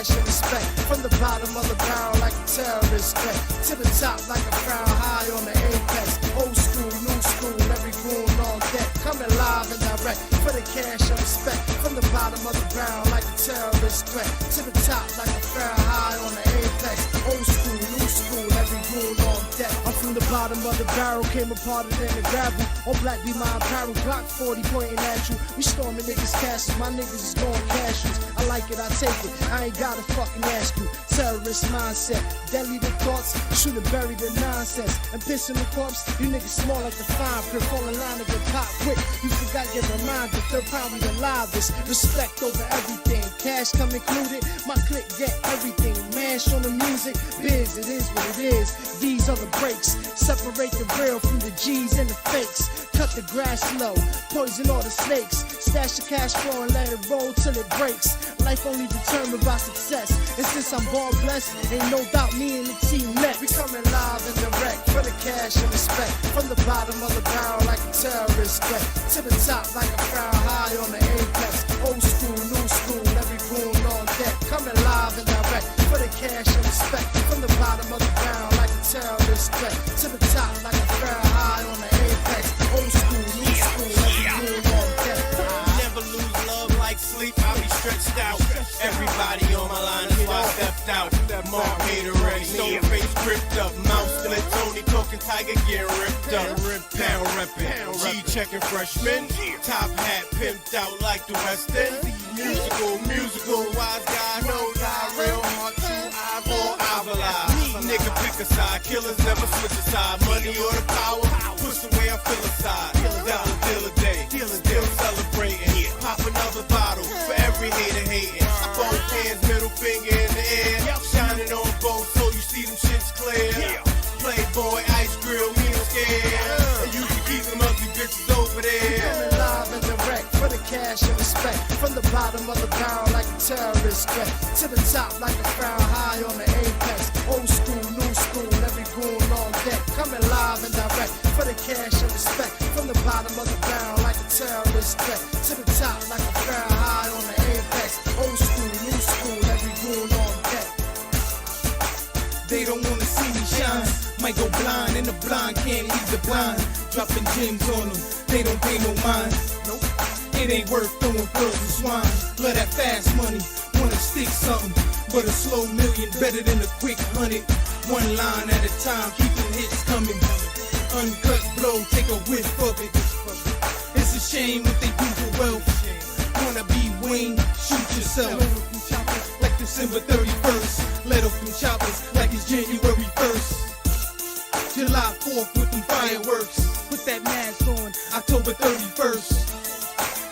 cash and respect. From the bottom of the barrel like a terrorist threat, to the top like a crown high on the apex. Old school, new school, every goon on deck. Coming live and direct for the cash and respect. From the bottom of the barrel like a terrorist threat, to the top like a crown high on the apex. Old school, new school, every goon on deck. I'm from the bottom of the barrel, came apart it in the gravel. All black be my apparel, Glock 40 pointing at you. We storming niggas' castles, my niggas is going cashews. I like it, I take it, I ain't gotta fucking ask you. Terrorist mindset, deadly the thoughts, shoot and bury the nonsense. And piss in the corpse, you niggas small like the fine print. Fall in line to get pop quick, you forgot your reminder. Third pound we the livest, respect over everything. Cash come included, my clique get everything. Mash on the music, biz, it is what it is. These are the breaks, separate the real from the G's and the fakes. Cut the grass low, poison all the snakes. Stash the cash flow and let it roll till it breaks. Life only determined by success. And since I'm born blessed, ain't no doubt me and the team met. We coming live and direct for the cash and respect. From the bottom of the barrel like a terrorist threat, to the top like a crown high on the apex. Old school, new school, every goon on deck. Coming live and direct for the cash and respect. From the bottom of the barrel like a terrorist threat, to the top like a crown high on the apex. Old school, new school, every goon on deck. Never lose love like sleep, I'll be stretched out. Everybody on my line, that's why I stepped out. Mark Gatorade, stone face gripped up. Mouth split, Tony talking Tiger getting ripped up. Pound reppin', G checking freshman. Top hat pimped out like the West End. Musical, wise guy, no lie. Real heart, true eyeball, eyeball. Nigga pick a side, killers never switch a side. Money or the power, push away, I feel aside. Dollar deal a day, still celebrating. Pop another bottle for every hater hating. Both hands, middle finger in the air. Shining on both so you see them shits clear. Playboy, ice grill, we ain't scared. And you can keep them ugly bitches over there. Coming live and direct for the cash and respect. From the bottom of the barrel like a terrorist threat, to the top like a crown high on the apex. Old school, new school, every goon on deck. Coming live and direct for the cash and respect. From the bottom of the barrel like a terrorist threat, to the top like a crown high on the apex. Old school, new school, every goon on deck. They don't wanna see me shine, might go blind, and the blind can't leave the blind. Dropping gems on them, they don't pay no mind. Nope. It ain't worth throwing pearls and swine. Love that fast money, wanna stick something, but a slow million better than a quick 100. One line at a time, keeping hits coming. Uncut blow, take a whiff of it. It's a shame what they do for wealth. Wanna be Wayne, shoot yourself. Like December 31st, let off from choppers like it's January 1st. July 4th with them fireworks. Put that mask on, October 31st.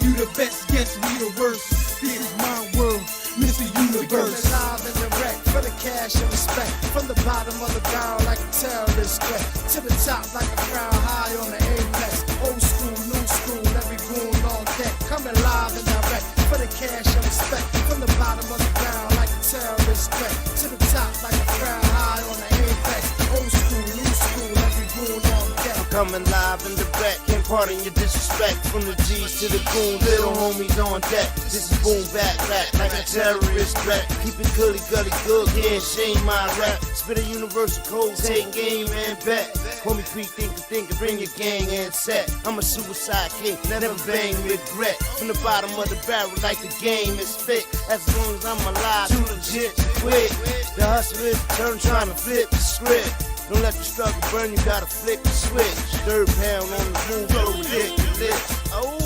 You the best, guess we the worst. This is my world, Mr. Universe. Coming live and direct for the cash and respect. From the bottom of the barrel like a terrorist threat, to the top like a crown high on the apex. Old school, new school, every goon on deck. Coming live and direct for the cash and respect. From the bottom of the barrel like a terrorist threat, to the top like a crown high on the apex. Old school, new school, every goon on deck. Coming live in the back, imparting your disrespect. From the G's to the goon, little homies on deck. This is boom back like a terrorist threat. Keep it gully good, can't shame my rap. Spit a universal code, take game and bet. Call me think, bring your gang and set. I'm a suicide king, never bang regret. From the bottom of the barrel like the game is fit. As long as I'm alive, too legit, quick. The hustle is the turn, trying to flip the script. Don't let the struggle burn, you gotta flick the switch. Third pound on the move, so ridiculous. Oh.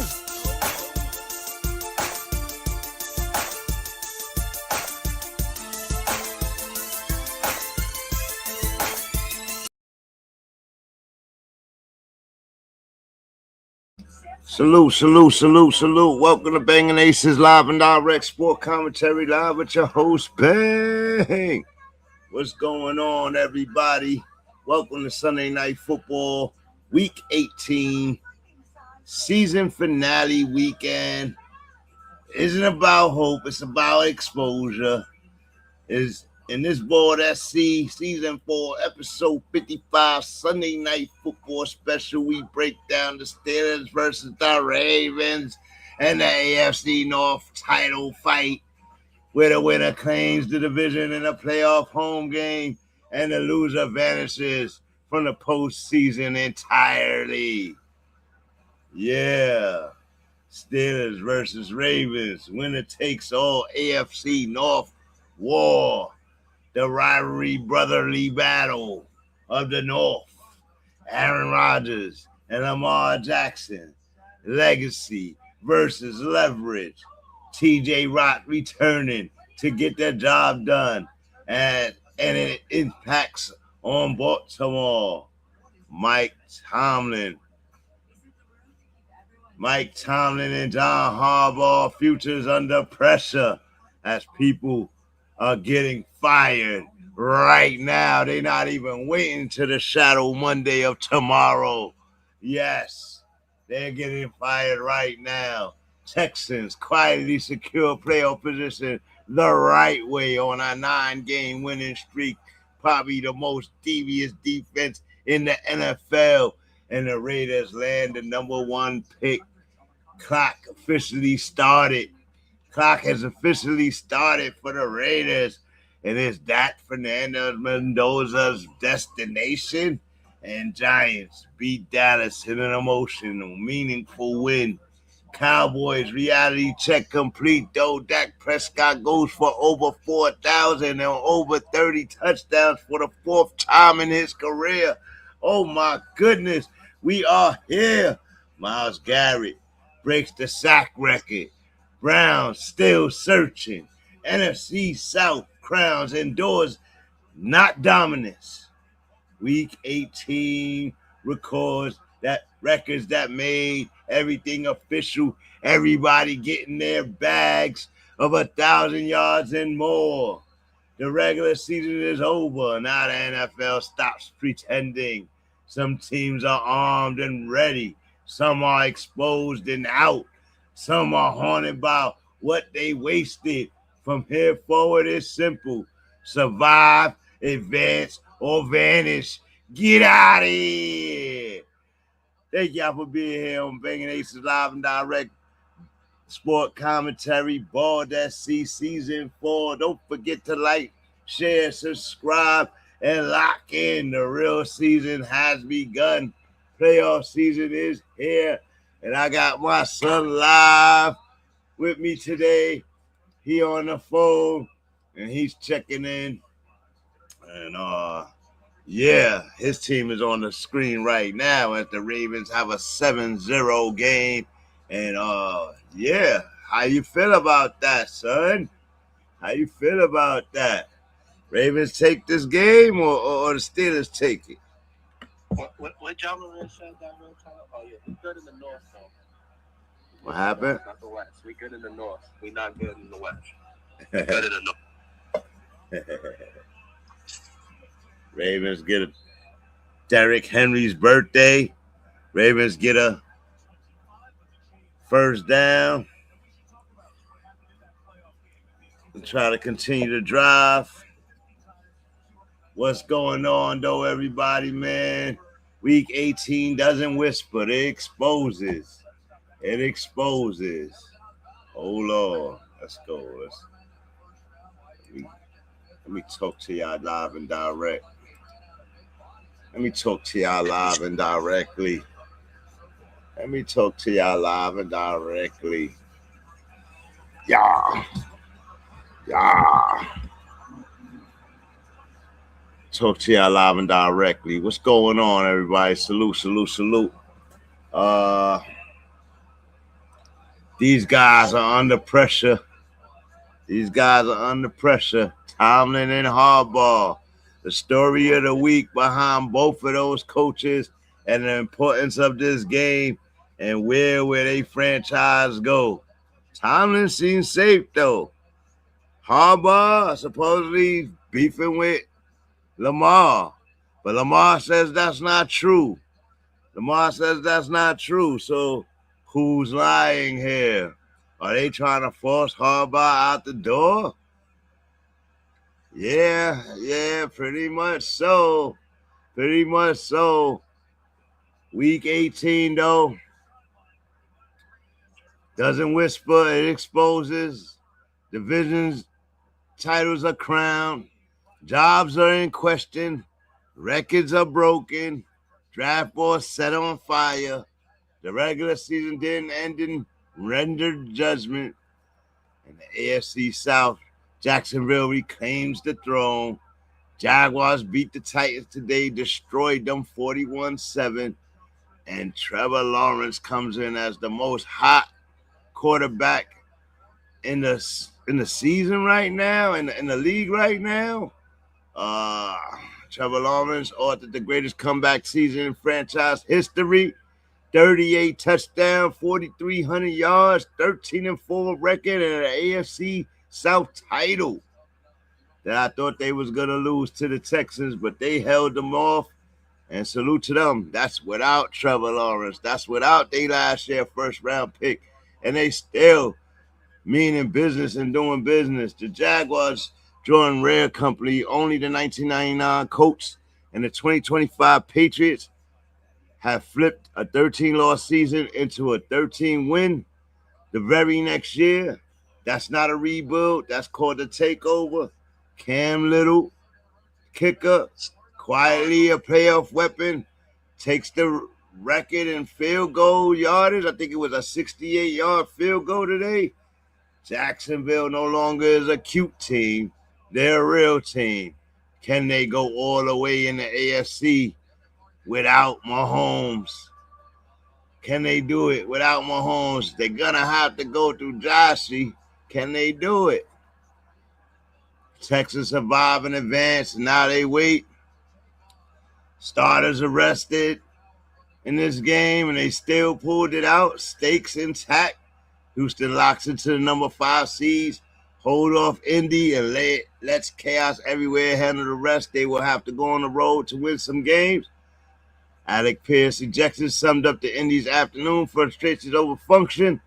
Salute. Welcome to Bangin' Aces Live and Direct Sport Commentary Live with your host, Bang. What's going on, everybody? Welcome to Sunday Night Football, Week 18, season finale weekend. It isn't about hope, it's about exposure. Is in this BALDSC Season 4, Episode 55, Sunday Night Football Special, we break down the Steelers versus the Ravens and the AFC North title fight. where the winner claims the division in a playoff home game and the loser vanishes from the postseason entirely. Yeah. Steelers versus Ravens. Winner takes all AFC North war. The rivalry brotherly battle of the North. Aaron Rodgers and Lamar Jackson. Legacy versus leverage. TJ Watt returning to get the job done. And it impacts on Baltimore. Mike Tomlin and John Harbaugh futures under pressure as people are getting fired right now. They're not even waiting to the shadow Monday of tomorrow. Yes, they're getting fired right now. Texans quietly secure playoff position the right way on a 9-game winning streak. Probably the most devious defense in the NFL. And the Raiders land the number 1 pick. Clock has officially started for the Raiders. And it's that Fernando Mendoza's destination. And Giants beat Dallas in an emotional, meaningful win. Cowboys reality check complete, though. Dak Prescott goes for over 4,000 and over 30 touchdowns for the 4th time in his career. Oh, my goodness. We are here. Myles Garrett breaks the sack record. Browns still searching. NFC South crowns indoors, not dominance. Week 18 records records that made everything official. Everybody getting their bags of 1,000 yards and more. The regular season is over. Now the NFL stops pretending. Some teams are armed and ready. Some are exposed and out. Some are haunted by what they wasted. From here forward, it's simple. Survive, advance, or vanish. Get out of here. Thank y'all for being here on Banging Aces Live and Direct Sport Commentary, BALDSC Season 4. Don't forget to like, share, subscribe, and lock in. The real season has begun. Playoff season is here. And I got my son live with me today. He on the phone, and he's checking in. And, yeah, his team is on the screen right now as the Ravens have a 7-0 game. And, yeah, how you feel about that, son? How you feel about that? Ravens take this game or the Steelers take it? What gentleman said that real time? Oh, yeah, we good in the North, though. What happened? Not the West. We good in the North. We not good in the West. We good in the North. Ravens get a Derrick Henry's birthday. Ravens get a first down. And try to continue to drive. What's going on, though, everybody, man? Week 18 doesn't whisper. It exposes. It exposes. Oh, Lord. Let's go. Let me talk to y'all live and direct. Let me talk to y'all live and directly. Yeah. Talk to y'all live and directly. What's going on, everybody? Salute. These guys are under pressure. Tomlin and Harbaugh. The story of the week behind both of those coaches and the importance of this game and where they franchise go. Tomlin seems safe, though. Harbaugh supposedly beefing with Lamar. But Lamar says that's not true. So who's lying here? Are they trying to force Harbaugh out the door? Yeah, pretty much so. Week 18, though, doesn't whisper, it exposes. Divisions titles are crowned, jobs are in question, records are broken, draft boards set on fire, the regular season didn't end in rendered judgment, and the AFC South, Jacksonville reclaims the throne. Jaguars beat the Titans today, destroyed them 41-7, and Trevor Lawrence comes in as the most hot quarterback in the season right now, in the league right now. Trevor Lawrence authored the greatest comeback season in franchise history. 38 touchdowns, 4,300 yards, 13-4 record, and an AFC South title that I thought they was going to lose to the Texans, but they held them off, and salute to them. That's without Trevor Lawrence. That's without their last year first-round pick, and they still meaning business and doing business. The Jaguars, Jordan Rare Company, only the 1999 Colts and the 2025 Patriots have flipped a 13-loss season into a 13-win the very next year. That's not a rebuild. That's called a takeover. Cam Little, kicker, quietly a playoff weapon, takes the record in field goal yardage. I think it was a 68-yard field goal today. Jacksonville no longer is a cute team. They're a real team. Can they go all the way in the AFC without Mahomes? Can they do it without Mahomes? They're going to have to go through Joshy. Can they do it? Texas survive and advance, and now they wait. Starters arrested in this game, and they still pulled it out. Stakes intact. Houston locks into the number 5 seeds. Hold off Indy and lets chaos everywhere handle the rest. They will have to go on the road to win some games. Alec Pierce ejected summed up the Indy's afternoon. Frustrations over function.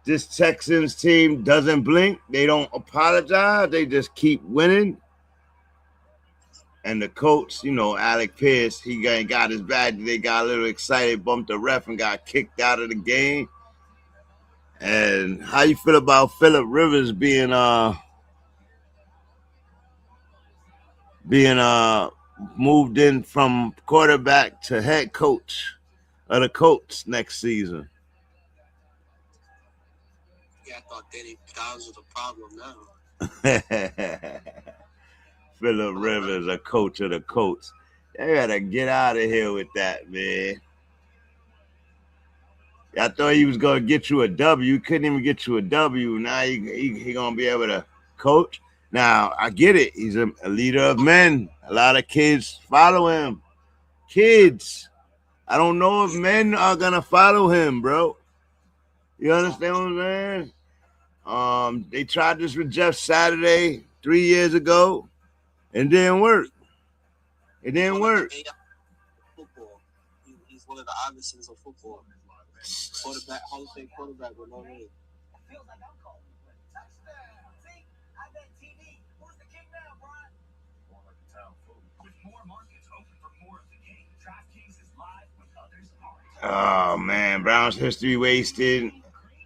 This Texans team doesn't blink. They don't apologize. They just keep winning. And the coach, Alec Pierce, he got his badge. They got a little excited, bumped the ref, and got kicked out of the game. And how you feel about Phillip Rivers being moved in from quarterback to head coach of the Colts next season? Yeah, I thought Danny Downs was a problem now. Phillip Rivers, a coach of the Colts. They gotta get out of here with that, man. I thought he was gonna get you a W. Couldn't even get you a W. Now he gonna be able to coach. Now I get it. He's a leader of men. A lot of kids follow him. Kids. I don't know if men are gonna follow him, bro. You understand what I'm saying? They tried this with Jeff Saturday 3 years ago. It didn't work. It didn't work. Football. He's one of the Iversons of football. Quarterback, Hall of Fame quarterback with no name. Oh, man. Browns history wasted.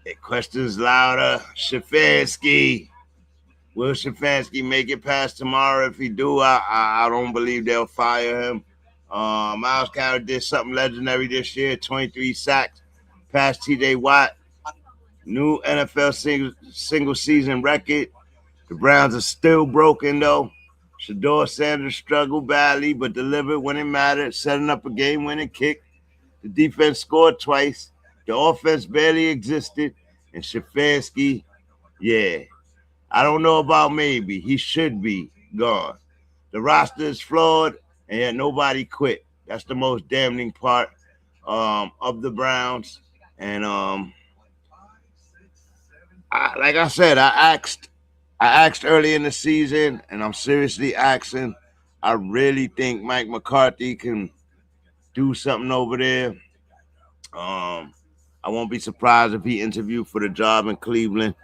It questions louder. Stefanski. Will Stefanski make it past tomorrow? If he do, I don't believe they'll fire him. Myles Garrett did something legendary this year, 23 sacks, past TJ Watt. New NFL single season record. The Browns are still broken, though. Shedeur Sanders struggled badly, but delivered when it mattered, setting up a game-winning kick. The defense scored twice. The offense barely existed. And Stefanski, yeah. I don't know about maybe. He should be gone. The roster is flawed, and yet nobody quit. That's the most damning part of the Browns. And like I said, I asked early in the season, and I'm seriously asking. I really think Mike McCarthy can do something over there. I won't be surprised if he interviewed for the job in Cleveland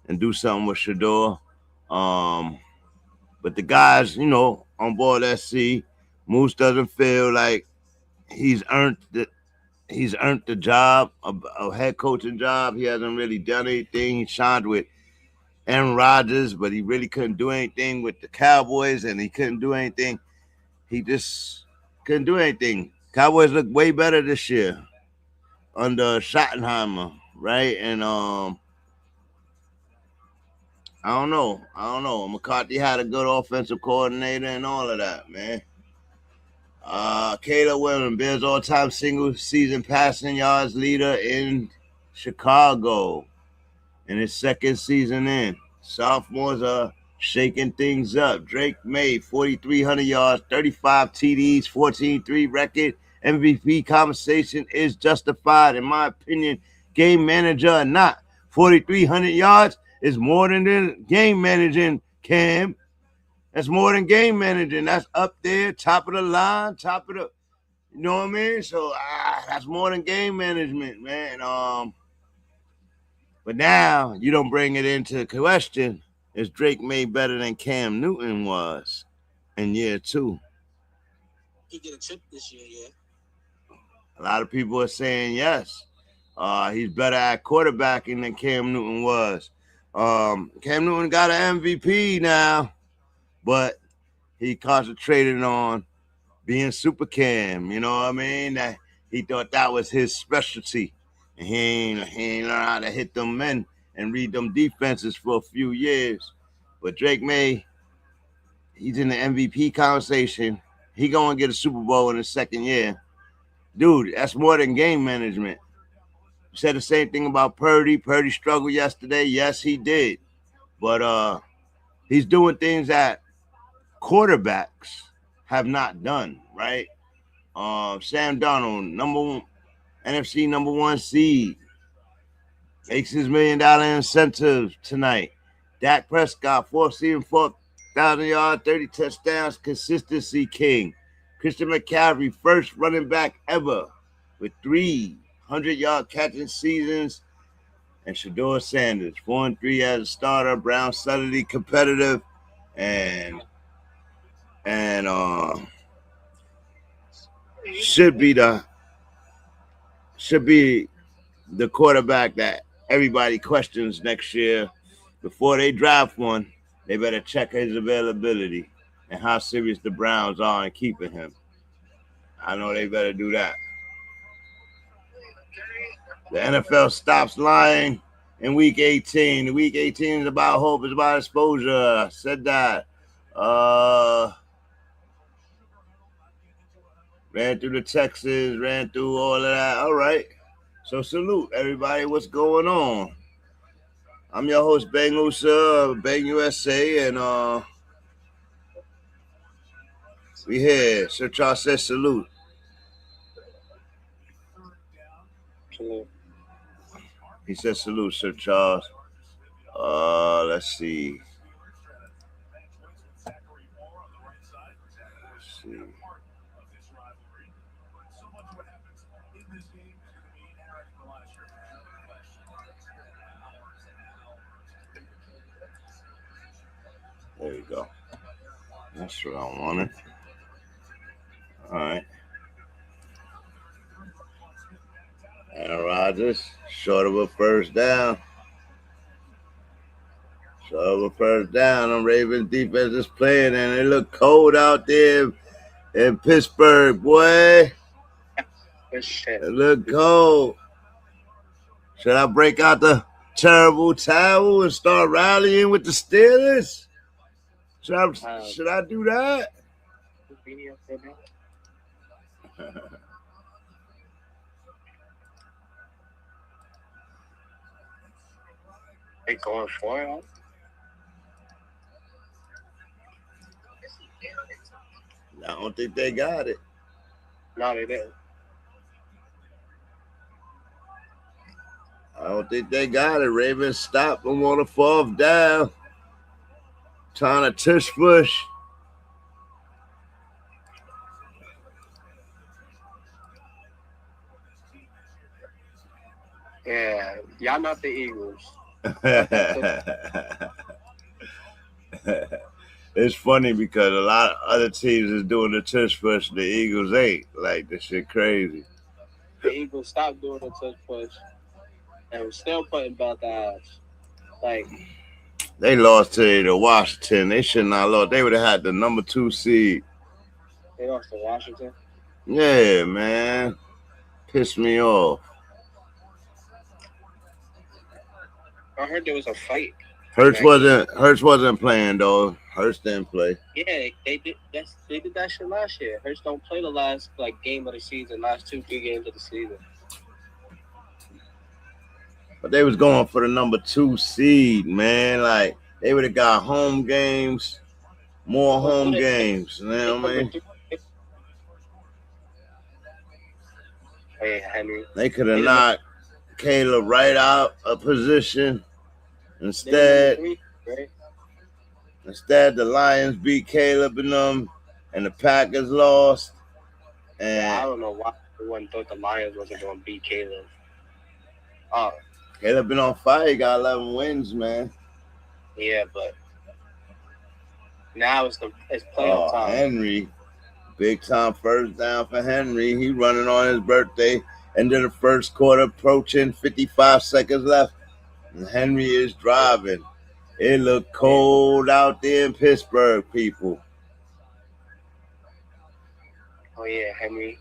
and do something with Shedeur. But the guys, on BALDSC, Moose doesn't feel like he's earned the job, a head coaching job. He hasn't really done anything. He signed with Aaron Rodgers, but he really couldn't do anything with the Cowboys, and he couldn't do anything. He just couldn't do anything. Cowboys look way better this year under Schottenheimer, right? And I don't know. McCarthy had a good offensive coordinator and all of that, man. Caleb Williams, Bears all-time single-season passing yards leader in Chicago in his second season in. Sophomores are shaking things up. Drake May, 4,300 yards, 35 TDs, 14-3 record. MVP conversation is justified, in my opinion, game manager or not. 4,300 yards is more than the game managing, Cam. That's more than game managing. That's up there, top of the line, top of the, you know what I mean? So that's more than game management, man. But now you don't bring it into question. Is Drake May better than Cam Newton was in year 2? He get a chip this year, yeah. A lot of people are saying yes. He's better at quarterbacking than Cam Newton was. Cam Newton got an MVP now, but he concentrated on being Super Cam. You know what I mean? That he thought that was his specialty, and he ain't learned how to hit them men and read them defenses for a few years. But Drake May, he's in the MVP conversation. He gonna get a Super Bowl in his second year. Dude, that's more than game management. You said the same thing about Purdy. Purdy struggled yesterday. Yes, he did. But he's doing things that quarterbacks have not done, right? Sam Darnold, NFC number 1 seed, makes his $1 million incentive tonight. Dak Prescott, 4,000 yards, 30 touchdowns, consistency king. Christian McCaffrey, first running back ever with 300-yard catching seasons. And Shedeur Sanders, 4-3 as a starter. Brown subtly competitive, and should be the quarterback that everybody questions next year. Before they draft one, they better check his availability and how serious the Browns are in keeping him. I know they better do that. The NFL stops lying in Week 18. The Week 18 is about hope. It's about exposure. I said that. Ran through the Texans, ran through all of that. All right. So salute, everybody. What's going on? I'm your host, Bang Usa, Bang USA, and we here. Sir Charles says salute. Salute. He says salute, Sir Charles. Let's see. There you go. That's what I wanted. All right. Aaron Rodgers, short of a first down. Them Ravens defense is playing, and it look cold out there in Pittsburgh, boy. It look cold. Should I break out the terrible towel and start rallying with the Steelers? Should I do that? They going for it? I don't think they got it. No, they didn't. I don't think they got it. Ravens stopped them on the 4th down. Trying to tush push. Yeah, y'all not the Eagles. It's funny because a lot of other teams is doing the tush push. The Eagles ain't. Like, this shit crazy. The Eagles stopped doing the tush push and we're still putting belt the ass. Like, They lost to Washington. They should not lost. They would have had the number 2 seed. They lost to Washington. Yeah, man. Pissed me off. I heard there was a fight. Hurts wasn't playing though. Hurts didn't play. Yeah, they did that shit last year. Hurts don't play the last game of the season, last 2-3 games of the season. But they was going for the number 2 seed, man. Like they would have got home games, more home games. You know what I mean? Hey, Henry. They could have knocked Caleb right out of position. Instead, the Lions beat Caleb and them, and the Packers lost. And I don't know why everyone thought the Lions wasn't going to beat Caleb. Caleb been on fire. He got 11 wins, man. Yeah, but now it's playoff time. Henry, big time first down for Henry. He running on his birthday. End of the first quarter, approaching 55 seconds left. And Henry is driving. It looked cold out there in Pittsburgh, people. Oh yeah, Henry.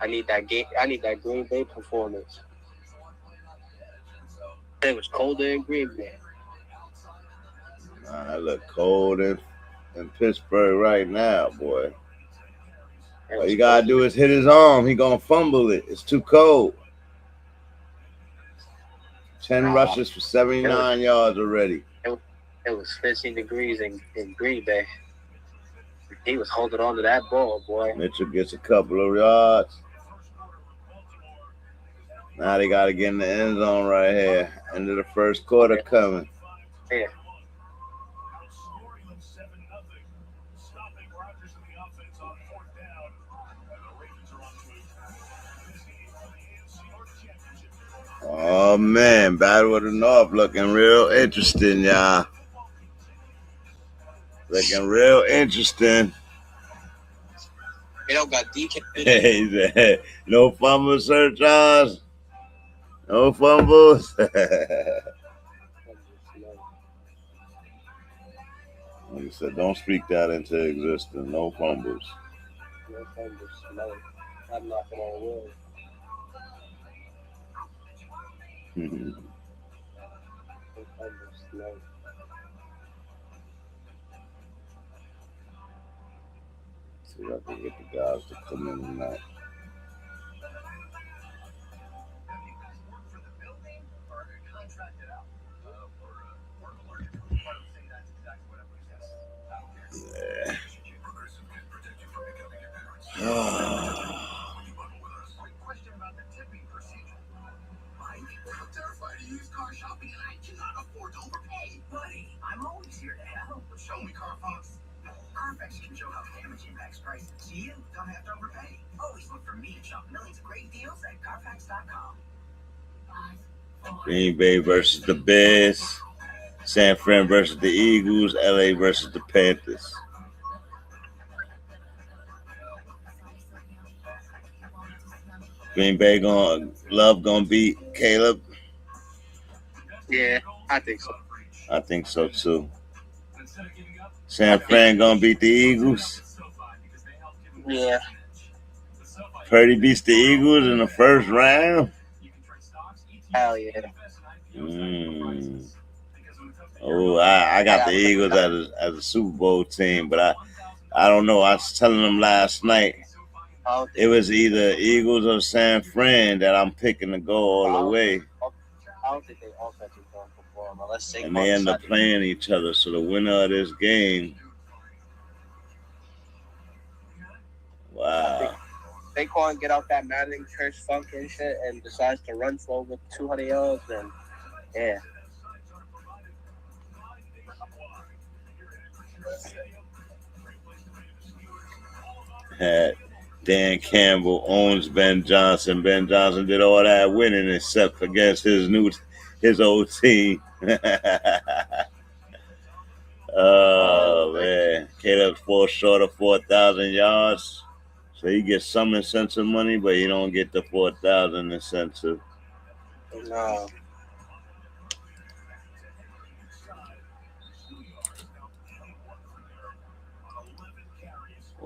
I need that Green Bay performance. It was colder in Green Bay. It look cold in Pittsburgh right now, boy. All you gotta do is hit his arm. He gonna fumble it. It's too cold. 10 rushes for 79 yards already. It was 15 degrees in Green Bay. He was holding on to that ball, boy. Mitchell gets a couple of yards. Now they got to get in the end zone right here. End of the first quarter coming. Yeah. Oh, man. Battle of the North looking real interesting, y'all. Looking real interesting. They don't got DK. Hey, no fumbles, Sir Charles. No fumbles. Like I said, don't speak that into existence. No fumbles. No fumbles. No. I'm knocking on wood. No fumbles. No. See if I can get the guys to come in tonight. Show me Carfax. Carfax can show how damage impacts prices so you don't have to overpay. Always look for me and shop millions of great deals at Carfax.com. Green Bay versus the Bears. San Fran versus the Eagles. LA versus the Panthers. Green Bay gonna beat Caleb. Yeah, I think so. I think so too. San Fran gonna beat the Eagles. Yeah. Purdy beats the Eagles in the first round. Hell yeah. Oh, I got the Eagles as a Super Bowl team, but I don't know. I was telling them last night it was either Eagles or San Fran that I'm picking to go all the way. I don't think they offensive going perform unless they. And they end up playing each other. So the winner of this game. Wow. Saquon get out that Madden church function shit and decides to run for over 200 yards, then yeah. Dan Campbell owns Ben Johnson. Ben Johnson did all that winning except against his old team. Oh man, Caleb falls short of 4,000 yards. So he gets some incentive money, but he don't get the 4,000 incentive. No.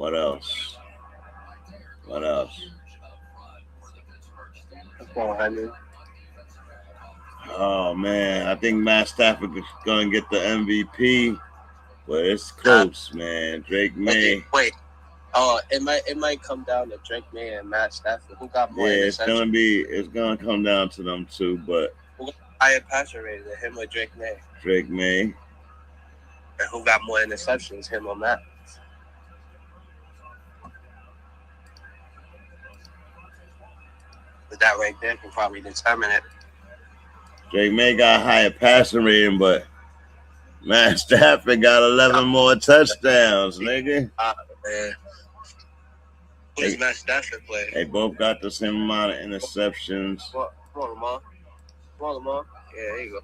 What else? Oh man, I think Matt Stafford is gonna get the MVP, but it's close, man. Drake May. Wait. It might come down to Drake May and Matt Stafford. Who got more interceptions? It's gonna come down to them two, but who got higher passer rating, him or Drake May? Drake May. And who got more interceptions, him or Matt? But that right there can probably determine it. Drake May got higher passing rating, but Matt Stafford got 11 more touchdowns, nigga. Man. Who does Matt Stafford play? They both got the same amount of interceptions. Come on, Lamar. Yeah, there you go.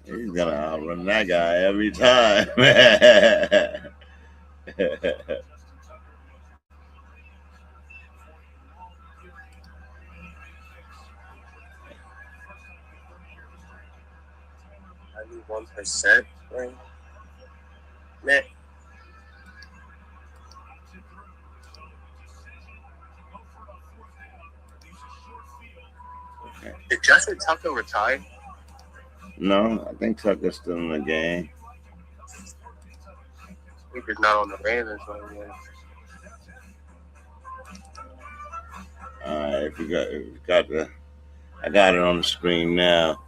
He's gonna outrun that guy every time. I need 1%, right? Man. Did Justin Tucker retire? No, I think Tucker's still in the game. He's just not on the Ravens right now. If you got I got it on the screen now.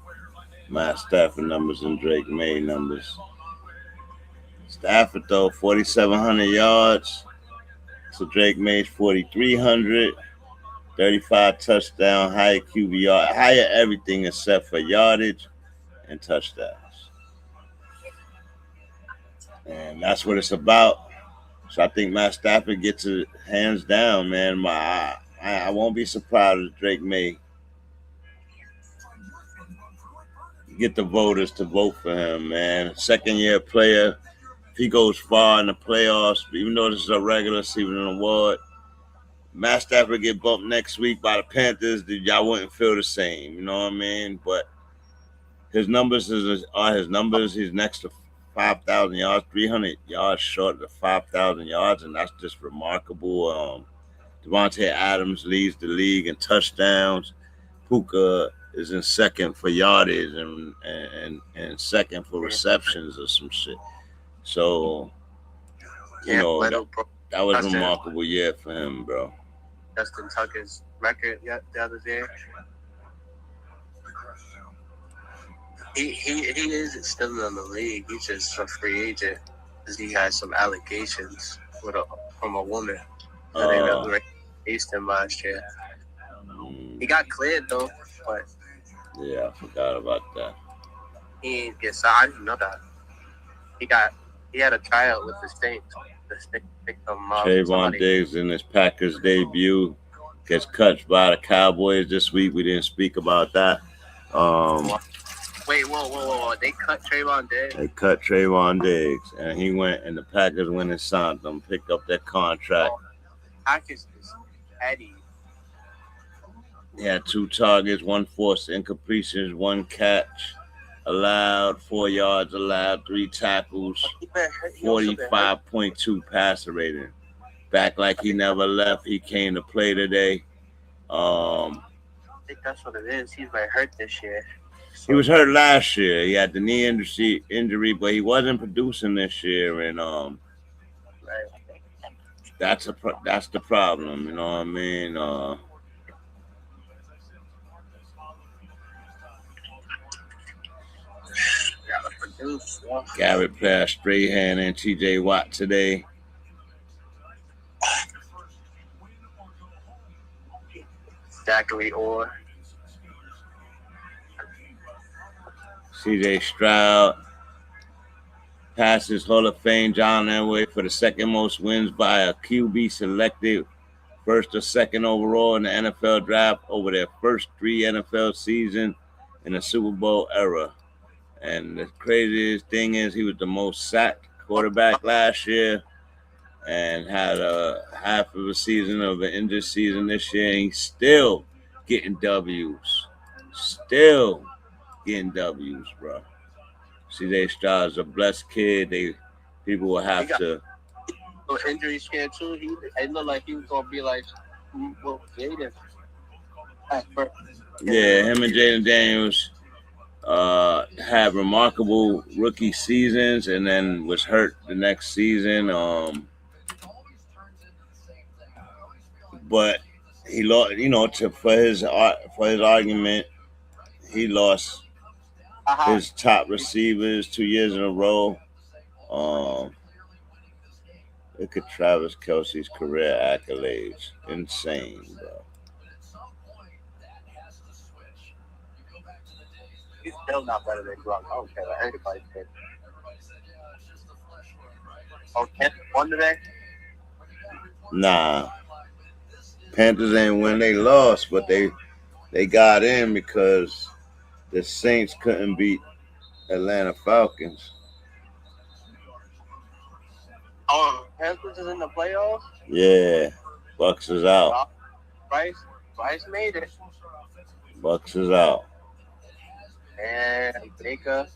Matt Stafford numbers and Drake May numbers. Stafford though 4,700 yards. So Drake May's 4,300. 35 touchdown, higher QBR, higher everything except for yardage and touchdowns. And that's what it's about. So I think Matt Stafford gets it hands down, man. I won't be surprised if Drake May get the voters to vote for him, man. Second-year player. If he goes far in the playoffs, even though this is a regular season award, Matt Stafford get bumped next week by the Panthers, y'all wouldn't feel the same. You know what I mean? But his numbers are his numbers. He's next to 5,000 yards, 300 yards short of 5,000 yards, and that's just remarkable. Devontae Adams leads the league in touchdowns. Puka is in second for yardage and second for receptions or some shit. So, you know, that was a remarkable year for him, bro. Justin Tucker's record the other day. He is still in the league. He's just a free agent because he has some allegations from a woman that they released him last year. He got cleared though, but yeah, I forgot about that. He didn't get signed. I didn't know that. He had a tryout with the Saints. The Saints picked him up. Trayvon Diggs in his Packers debut gets cut by the Cowboys this week. We didn't speak about that. Wait, whoa. They cut Trayvon Diggs? They cut Trayvon Diggs, and he went, and the Packers went and signed them, picked up their contract. Packers is petty. He had 2 targets, 1 forced incompletions, 1 catch allowed, 4 yards allowed, 3 tackles, 45.2 passer rating. Back like he never left. He came to play today. I think that's what it is. He's been hurt this year. He was hurt last year. He had the knee injury, but he wasn't producing this year, and that's the problem. You know what I mean? Garrett played a straight hand and TJ Watt today. Zachary Orr. CJ Stroud passes Hall of Fame John Elway for the second most wins by a QB selected first or second overall in the NFL draft over their first 3 NFL seasons in the Super Bowl era. And the craziest thing is he was the most sacked quarterback last year and had a half of a season of an injured season this year. And he still getting W's. Still getting W's, bro. CJ Stroud's a blessed kid. People will have to. Injury scared too. It looked like he was gonna be like Jaden. Yeah, him and Jaden Daniels had remarkable rookie seasons, and then was hurt the next season. But he lost. For his argument, he lost his top receivers 2 years in a row. Look at Travis Kelce's career accolades. Insane, bro. He's still not better than Gronk. I don't care what anybody said. Oh, Kansas won today? Nah. Panthers ain't win. They lost, but they got in because the Saints couldn't beat Atlanta Falcons. Oh, Panthers is in the playoffs? Yeah. Bucks is out. Bryce made it. Bucks is out. And Baker.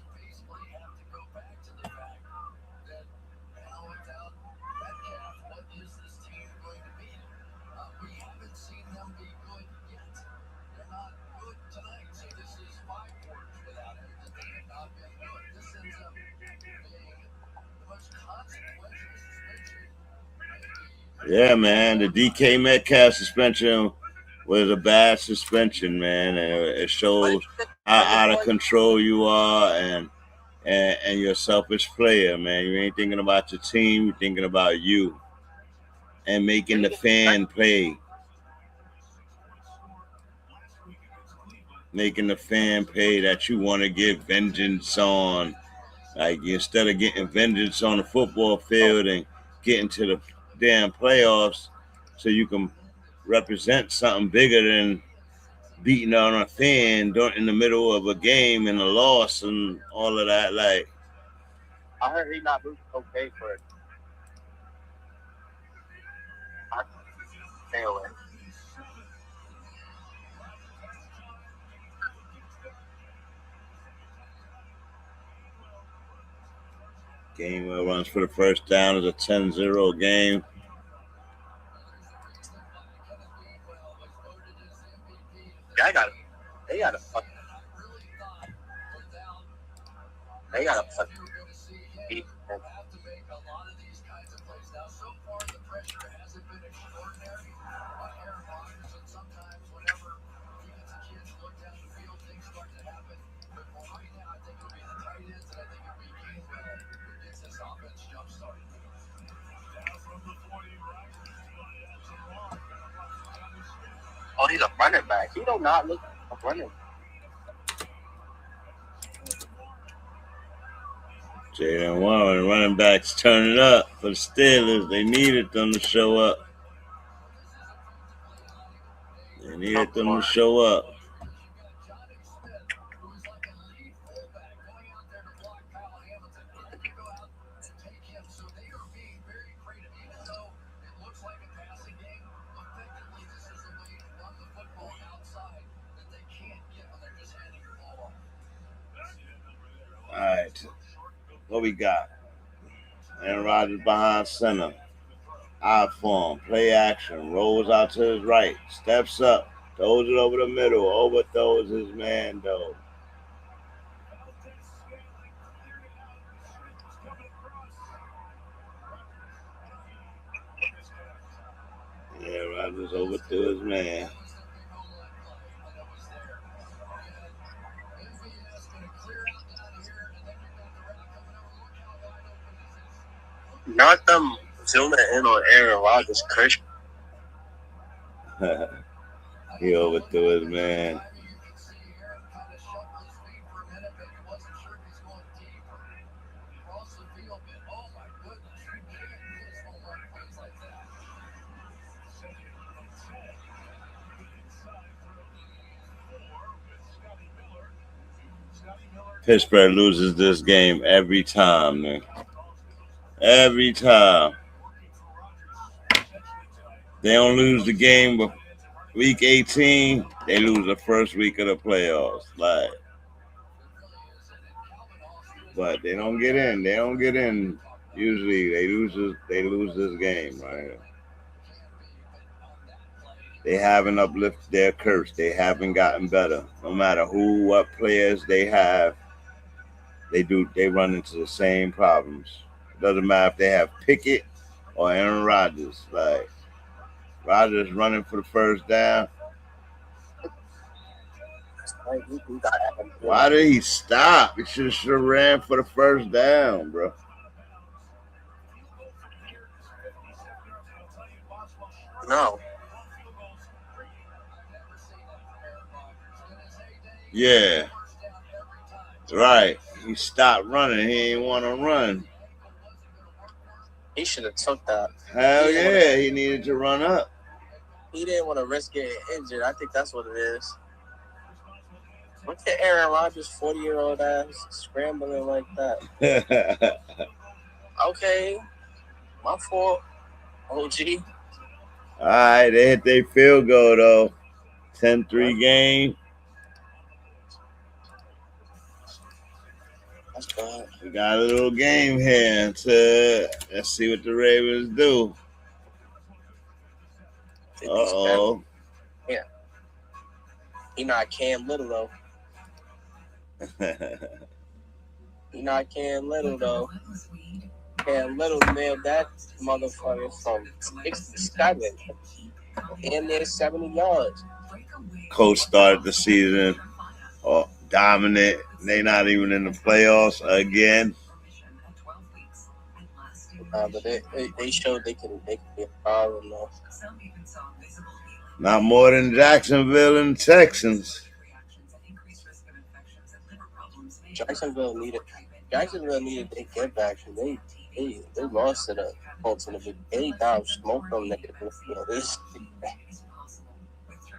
Yeah, man. The DK Metcalf suspension was a bad suspension, man. And it shows how out of control you are and you're a selfish player, man. You ain't thinking about your team. You're thinking about you and making the fan pay. Making the fan pay that you want to get vengeance on. Like, instead of getting vengeance on the football field and getting to the damn playoffs so you can represent something bigger than beating on a fan in the middle of a game and a loss and all of that. Like, I heard he not okay for it. Stay away. Game runs for the first down is a 10-0 game. Yeah, they gotta fucking beat him. Oh, he's a running back. He do not look like a running. Jalen Warren, running backs turning up for the Steelers. They needed them to show up. All right, what we got? Aaron Rodgers behind center. Eye form, play action, rolls out to his right, steps up, throws it over the middle, overthrows his man, though. Yeah, Rodgers overthrew his man. Not them zooming in on Aaron Rodgers, Christian. He overthrew his man. Pittsburgh loses this game every time, man. Every time. They don't lose the game week 18, they lose the first week of the playoffs. Like, but they don't get in. They don't get in. Usually, they lose this game, right? They haven't uplifted their curse. They haven't gotten better. No matter what players they have, they run into the same problems. It doesn't matter if they have Pickett or Aaron Rodgers. Like, Rodgers running for the first down. Why did he stop? He should have ran for the first down, bro. No. Yeah. Right. He stopped running. He didn't want to run. He should have took that. Hell yeah, he needed to run up. He didn't want to risk getting injured. I think that's what it is. Look at Aaron Rodgers, 40-year-old ass, scrambling like that. Okay. My fault. OG. All right, they hit their field goal, though. 10-3 game. That's bad. We got a little game here. Let's see what the Ravens do. Uh-oh. Yeah. He not Cam Little, though. He not Cam Little, though. Cam Little nailed that motherfucker from 67. And near 70 yards. Coach started the season dominant. They not even in the playoffs again. But they showed they can be a problem, though. Not more than Jacksonville and Texans. Jacksonville needed their get back. They lost to the Colts in the big. They down smoked them niggas.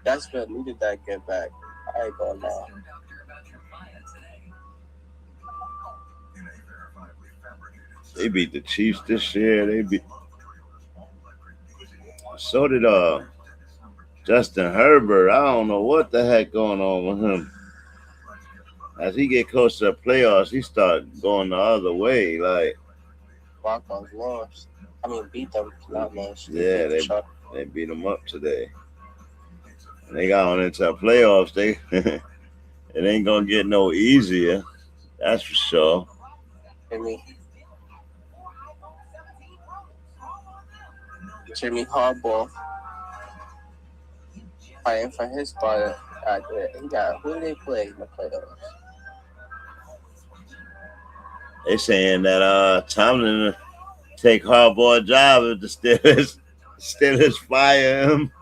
Jacksonville needed that get back. I ain't gonna lie. They beat the Chiefs this year. So did Justin Herbert. I don't know what the heck going on with him. As he get close to the playoffs, he start going the other way. Like, Broncos lost. I mean, beat them, not lost. Yeah, they beat them up today. And they got on into the playoffs. It ain't gonna get no easier. That's for sure. Jimmy Harbaugh fighting for his spot. Who do they play in the playoffs? They saying that Tomlin take Harbaugh's job if the Steelers fire him.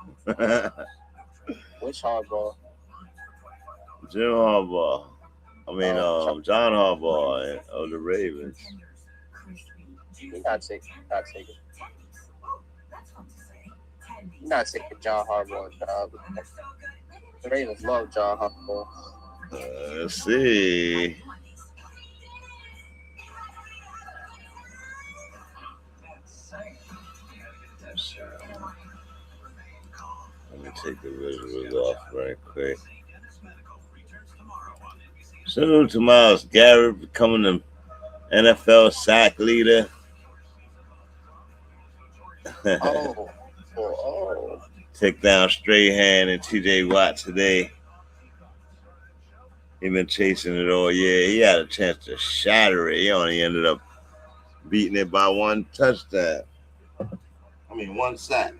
Which Harbaugh? Jim Harbaugh. I mean, John Harbaugh of the Ravens. You gotta take it. You're not taking John Harbaugh's job. The Ravens love John Harbaugh. Let's see. Let me take the visuals off right quick. Salute to Myles Garrett becoming the NFL sack leader. Took down Strahan and TJ Watt today. He been chasing it all year. He had a chance to shatter it. He only ended up beating it by one touchdown. One sack.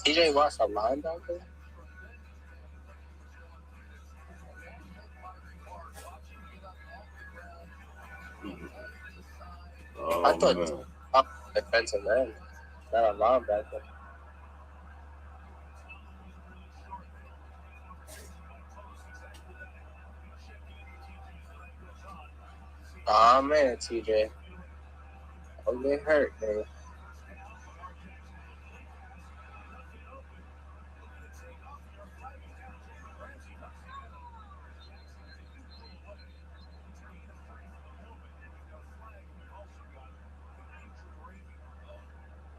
TJ Watt's a linebacker? I thought defensive end, not a linebacker. Oh man, TJ. Don't get hurt, man.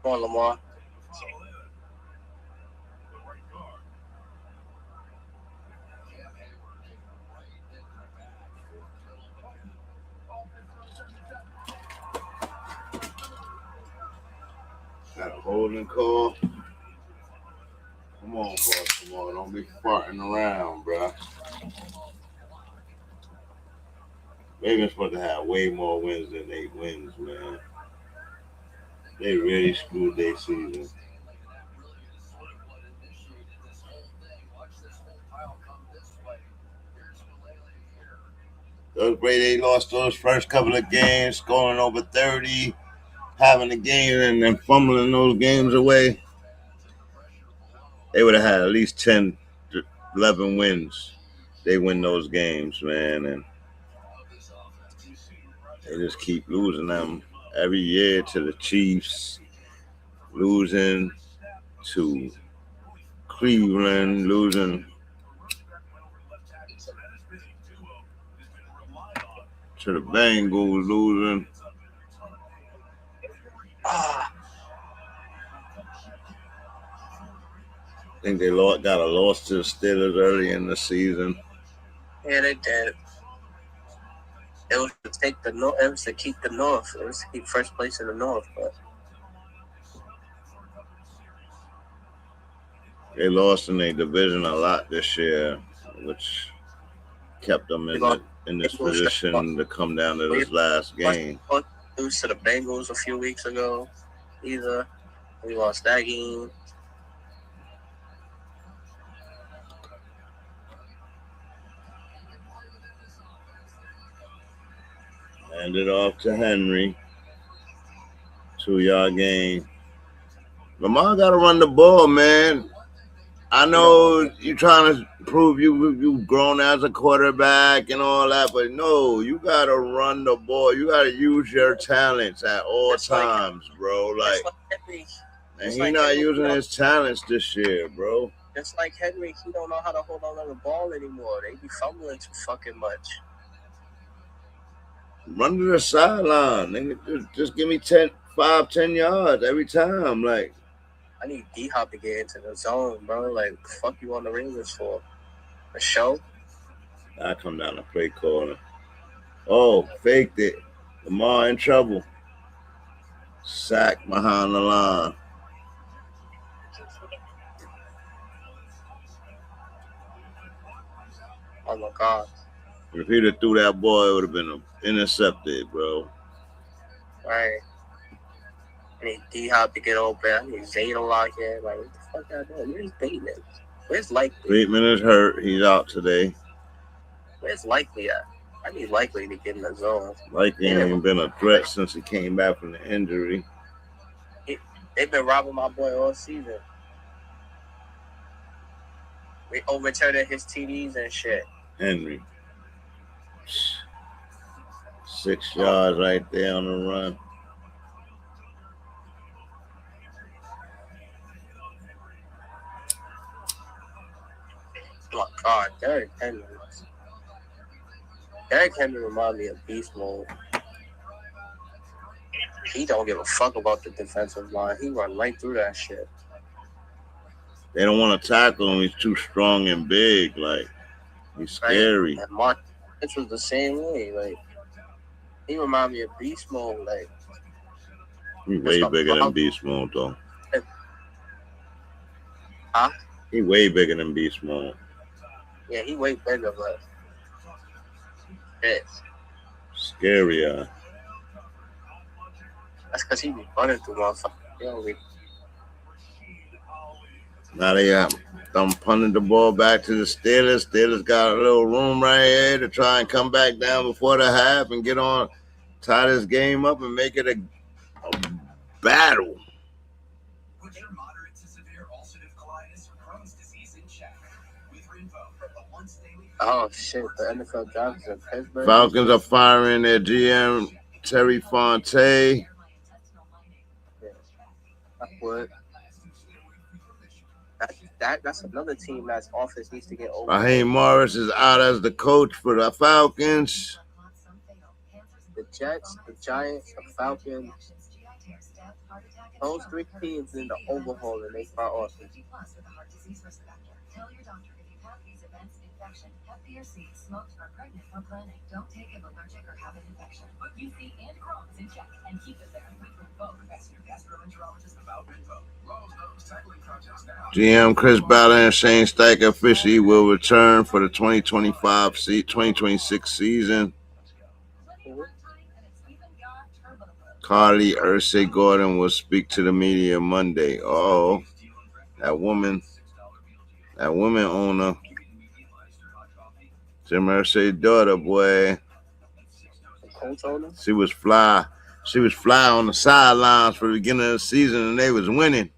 Come on, Lamar. Got a holding call. Come on, Baltimore. Don't be farting around, bro. Ravens supposed to have way more wins than 8 wins, man. They really screwed their season. It was great. They lost those first couple of games, scoring over 30, having a game and then fumbling those games away. They would have had at least 10, 11 wins. They win those games, man, and they just keep losing them every year to the Chiefs, losing to Cleveland, losing to the Bengals, losing. I think they got a loss to the Steelers early in the season. Yeah, they did. It was to take the North. It was to keep the North. It was to keep first place in the North, but they lost in their division a lot this year, which kept them in this position to come down to this last game. Lose to the Bengals a few weeks ago. Either we lost that game. Handed off to Henry. 2-yard gain. Lamar got to run the ball, man. I know you're trying to prove you've grown as a quarterback and all that, but no, you got to run the ball. You got to use your talents at all times, bro. Like Henry. And he's not using his talents this year, bro. Just like Henry, he don't know how to hold on to the ball anymore. They be fumbling too fucking much. Run to the sideline. Nigga, just give me 10 yards every time. Like, I need D-Hop to get into the zone, bro. Like, fuck you on the Ravens for? A show? I come down to play corner. Oh, faked it. Lamar in trouble. Sack behind the line. Oh my God. If he'd have threw that ball, it would have been intercepted, bro. Right. I need D-Hop to get open. I need Zane to lock in. Like, what the fuck I doing? Where's Bateman? Where's Likely? Bateman is hurt. He's out today. Where's Likely at? I need Likely to get in the zone. Likely ain't been a threat since he came back from the injury. They've been robbing my boy all season. We overturning his TDs and shit. Henry. 6 yards right there on the run. Oh my God, Derrick Henry. Derrick Henry reminds me of Beast Mode. He don't give a fuck about the defensive line. He run right through that shit. They don't want to tackle him. He's too strong and big. Like, he's scary. Right? And Mark Lynch was the same way. Like, he remind me of Beast Mode. Like, he's way bigger than Beast Mode, though. Huh? He way bigger than Beast Mode. Yeah, he way bigger, but shit. Scarier. That's because he be running through motherfuckers. Now they I'm punting the ball back to the Steelers. Steelers got a little room right here to try and come back down before the half and get on, tie this game up and make it a battle. Put your moderate to severe ulcerative colitis or Crohn's disease in check with Rinvo, a once daily Oh shit! The NFL draft is in Pittsburgh. Falcons are firing their GM Terry Fonte. Yeah. What? That's another team that's office needs to get over. Raheem Morris is out as the coach for the Falcons. The Jets, the Giants, the Falcons. Those three teams need to overhaul in their front office. Tell your doctor if you have these events, infection, FBRC, smoked, or pregnant or planning. Don't take an allergic or have an infection. Put UC and Crohn's in check and keep it there with Rinvoq. Ask your gastroenterologist about Rinvoq. GM Chris Ballard and Shane Steichen officially will return for the 2026 season. Carly Ursay Gordon will speak to the media Monday. Oh, that woman owner, Jim Irsay's daughter, boy. She was fly. She was fly on the sidelines for the beginning of the season, and they was winning.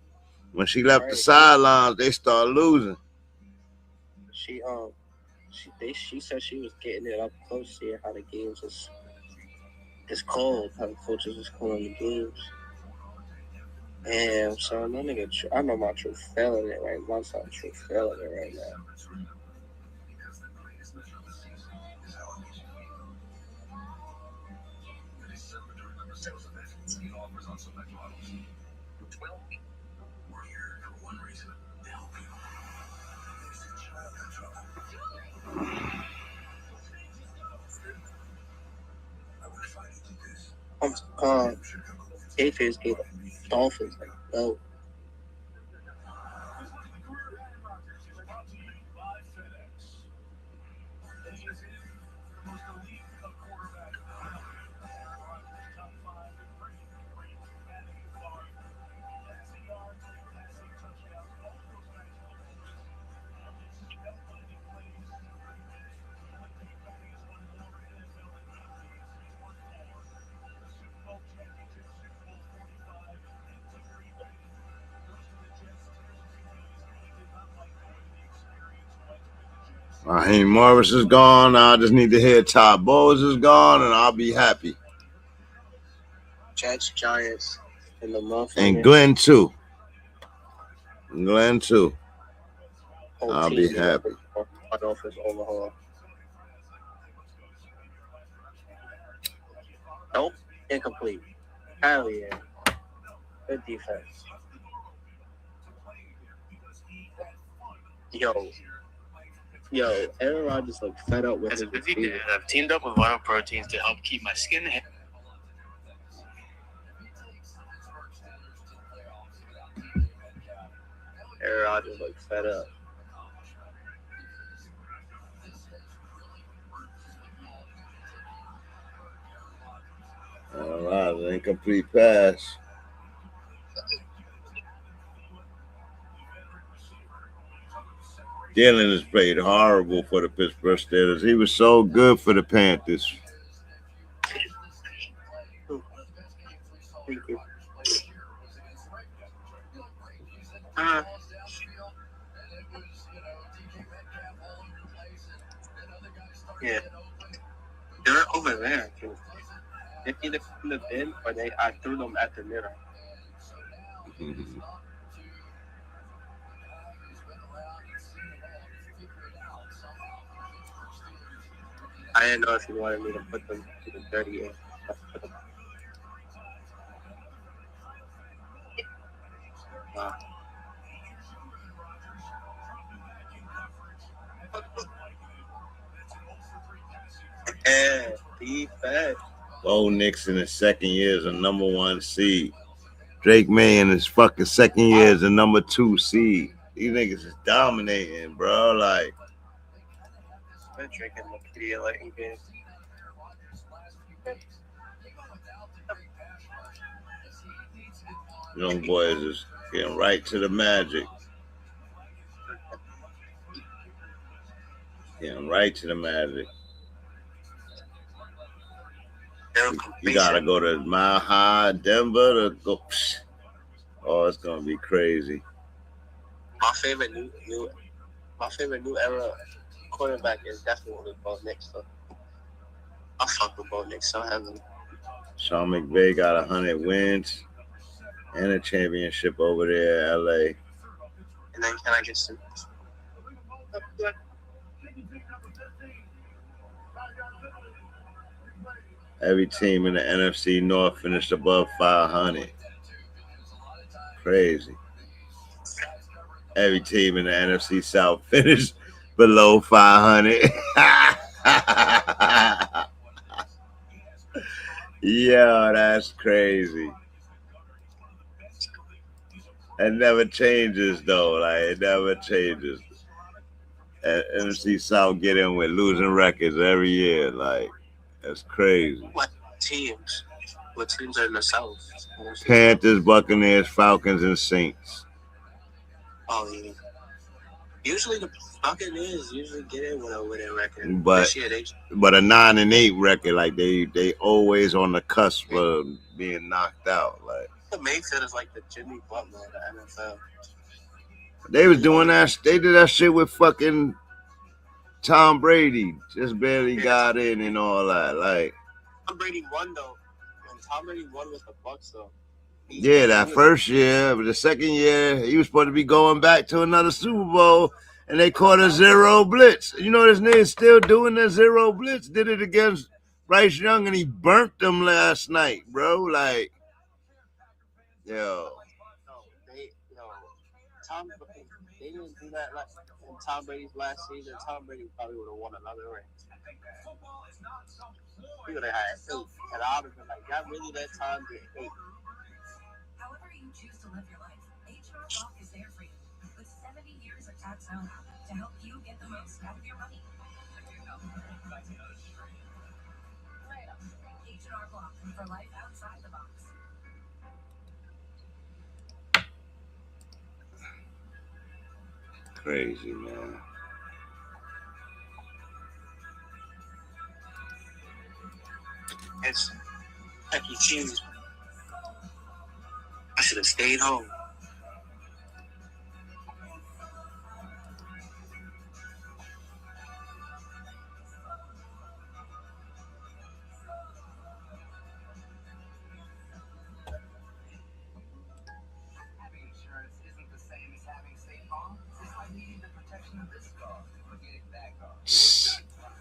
When she left the sidelines, they started losing. She said she was getting it up close, seeing how the games was cold, how the coaches was calling the games. Damn, son, that nigga, I know my truth feeling it right now. My son truth feeling it right now. Patriots gave the Dolphins like dope. Raheem Morris is gone. I just need to hear Todd Bowles is gone, and I'll be happy. Jets, Giants, and the motherfucker. And Glenn too. I'll be happy. Offense overhaul. Nope, incomplete. Hell yeah. Good defense. Yo, Aaron Rodgers looked fed up with his receiver. I've teamed up with Vital Proteins to help keep my skin healthy. Aaron Rodgers looked fed up. All right, an incomplete pass. Dillon has played horrible for the Pittsburgh Steelers. He was so good for the Panthers. Thank you. Yeah. They're over there, too. They either in the bin or I threw them at the middle. I didn't know if you wanted me to put them to the 38. Yeah, defense. Bo Nix in his second year as a number 1 seed. Drake May in his fucking second year as a number 2 seed. These niggas is dominating, bro. Like, Been drinking the Pedialyte game. young boys is getting right to the magic. Getting right to the magic. You gotta go to Mile High, Denver to go. Oh, it's gonna be crazy. My favorite new era quarterback is definitely Bo Nix, though. I'll fuck with Bo Nix so heavily. Sean McVay got 100 wins and a championship over there in LA. And then can I get some? Every team in the NFC North finished above 500. Crazy. Every team in the NFC South finished below 500. Yeah, that's crazy. It never changes, though. Like, it never changes. NFC South get in with losing records every year. Like, that's crazy. What teams? What teams are in the South? Panthers, Buccaneers, Falcons, and Saints. Oh, yeah. Usually the Buccaneers get in with a winning record. But this year a 9-8 record, like they always on the cusp of being knocked out. Like the Mayfield is like the Jimmy Butler of the NFL. They was doing that. They did that shit with fucking Tom Brady. Just barely got in and all that. Like Tom Brady won though. When Tom Brady won with the Bucs though. Yeah, that first year, but the second year, he was supposed to be going back to another Super Bowl, and they caught a zero blitz. You know this nigga's still doing the zero blitz. Did it against Bryce Young, and he burnt them last night, bro. Like, yo. They didn't do that in Tom Brady's last season. Tom Brady probably would have won another ring. He would have had 8, and I would have been like, y'all really let Tom get 8. However you choose to live your life, H&R Block is there for you with 70 years of tax know-how to help you get the most out of your money. H&R Block for life outside the box. Crazy, man. It's like you choose. I should have stayed home. Having insurance isn't the same as having State Farm. It's like needing the protection of this car or getting that car.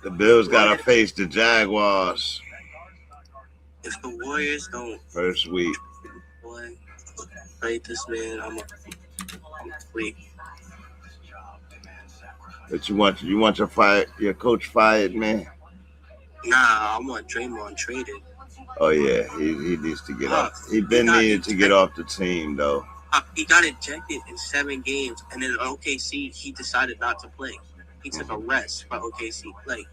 The Bills gotta face the Jaguars. If the Warriors don't First week. boy, fight this man, I'm weak. But you want your coach fired, man? Nah, I want Draymond traded. Oh yeah, he needs to get off. He been needed to get off the team though. He got ejected in 7 games, and then OKC he decided not to play. He took a rest for OKC play.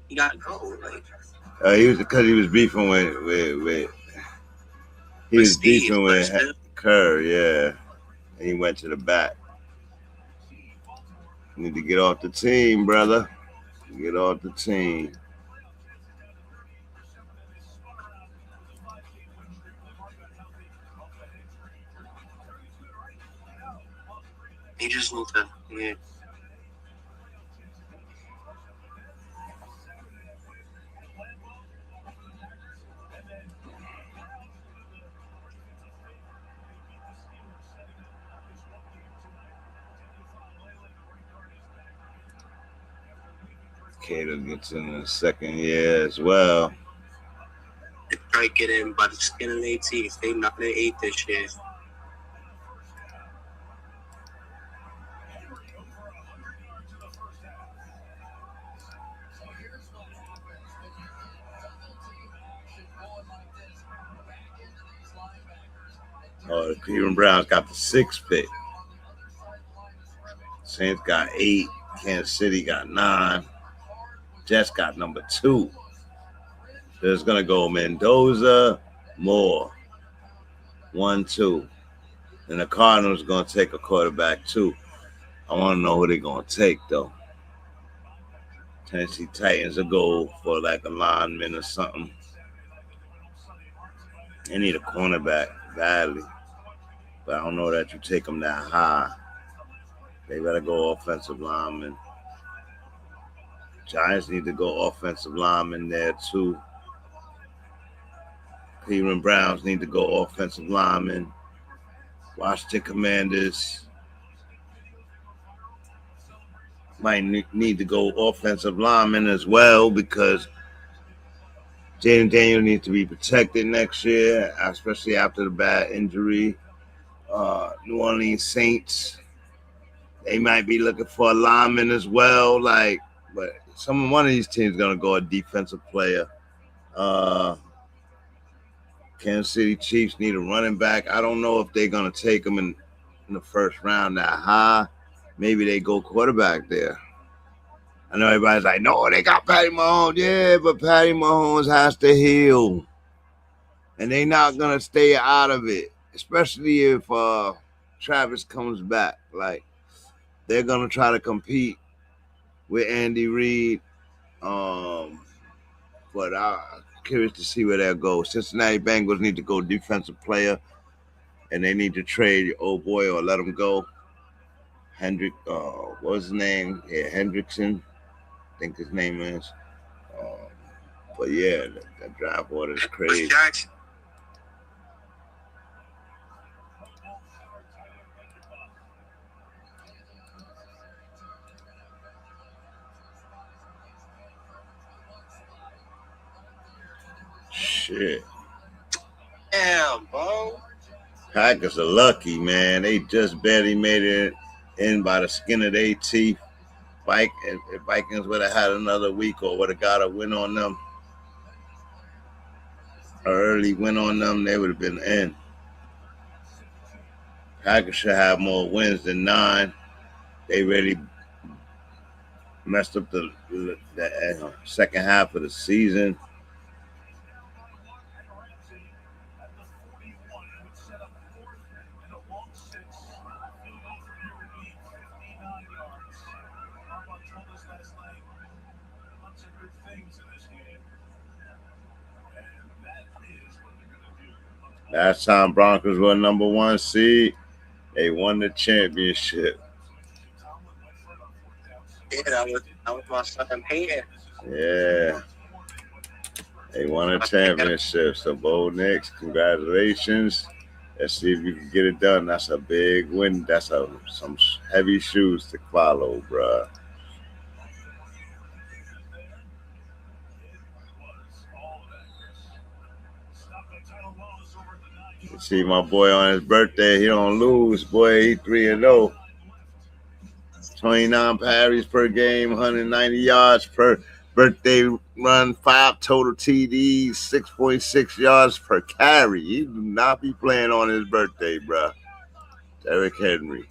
He got to go. Like He was because he was beefing with he was Steve, beefing with Kerr, yeah. And he went to the back. You need to get off the team, brother. Get off the team. he just need to. Yeah. Cater gets in the second year as well. They probably get in by the skin of their teeth. They not their 8 this year. Oh, the Cleveland Browns got the 6th pick. Saints got 8. Kansas City got 9. Jets got number 2. There's gonna go Mendoza, Moore, 1, 2. And the Cardinals gonna take a quarterback too. I want to know who they're gonna take though. Tennessee Titans will go for like a lineman or something. They need a cornerback badly, but I don't know that you take them that high. They better go offensive lineman. Giants need to go offensive lineman there too. Cleveland Browns need to go offensive lineman. Washington Commanders might need to go offensive lineman as well because Jaden Daniel needs to be protected next year, especially after the bad injury. New Orleans Saints, they might be looking for a lineman as well. But one of these teams is gonna go a defensive player. Kansas City Chiefs need a running back. I don't know if they're gonna take him in the first round that high. Maybe they go quarterback there. I know everybody's like, no, they got Patty Mahomes. Yeah, but Patty Mahomes has to heal. And they're not going to stay out of it, especially if Travis comes back. Like, they're going to try to compete with Andy Reid. But I'm curious to see where they'll go. Cincinnati Bengals need to go defensive player, and they need to trade old boy or let him go. What was his name? Yeah, Hendrickson, I think his name is. But yeah, that draft order is crazy. Shit. Damn, bro. Packers are lucky, man. They just barely made it in by the skin of their teeth. If Vikings would have had another week or would have got a win on them, an early win on them, they would have been in. Packers should have more wins than 9. They really messed up the second half of the season. Last time Broncos were number 1 seed, they won the championship. Yeah, that was my son Peyton. Yeah. They won a championship. So, Bo Nix, congratulations. Let's see if you can get it done. That's a big win. That's some heavy shoes to follow, bruh. You see my boy on his birthday, he don't lose, boy. He 3-0. 29 parries per game, 190 yards per birthday run, 5 total TDs, 6.6 yards per carry. He do not be playing on his birthday, bruh. Derrick Henry.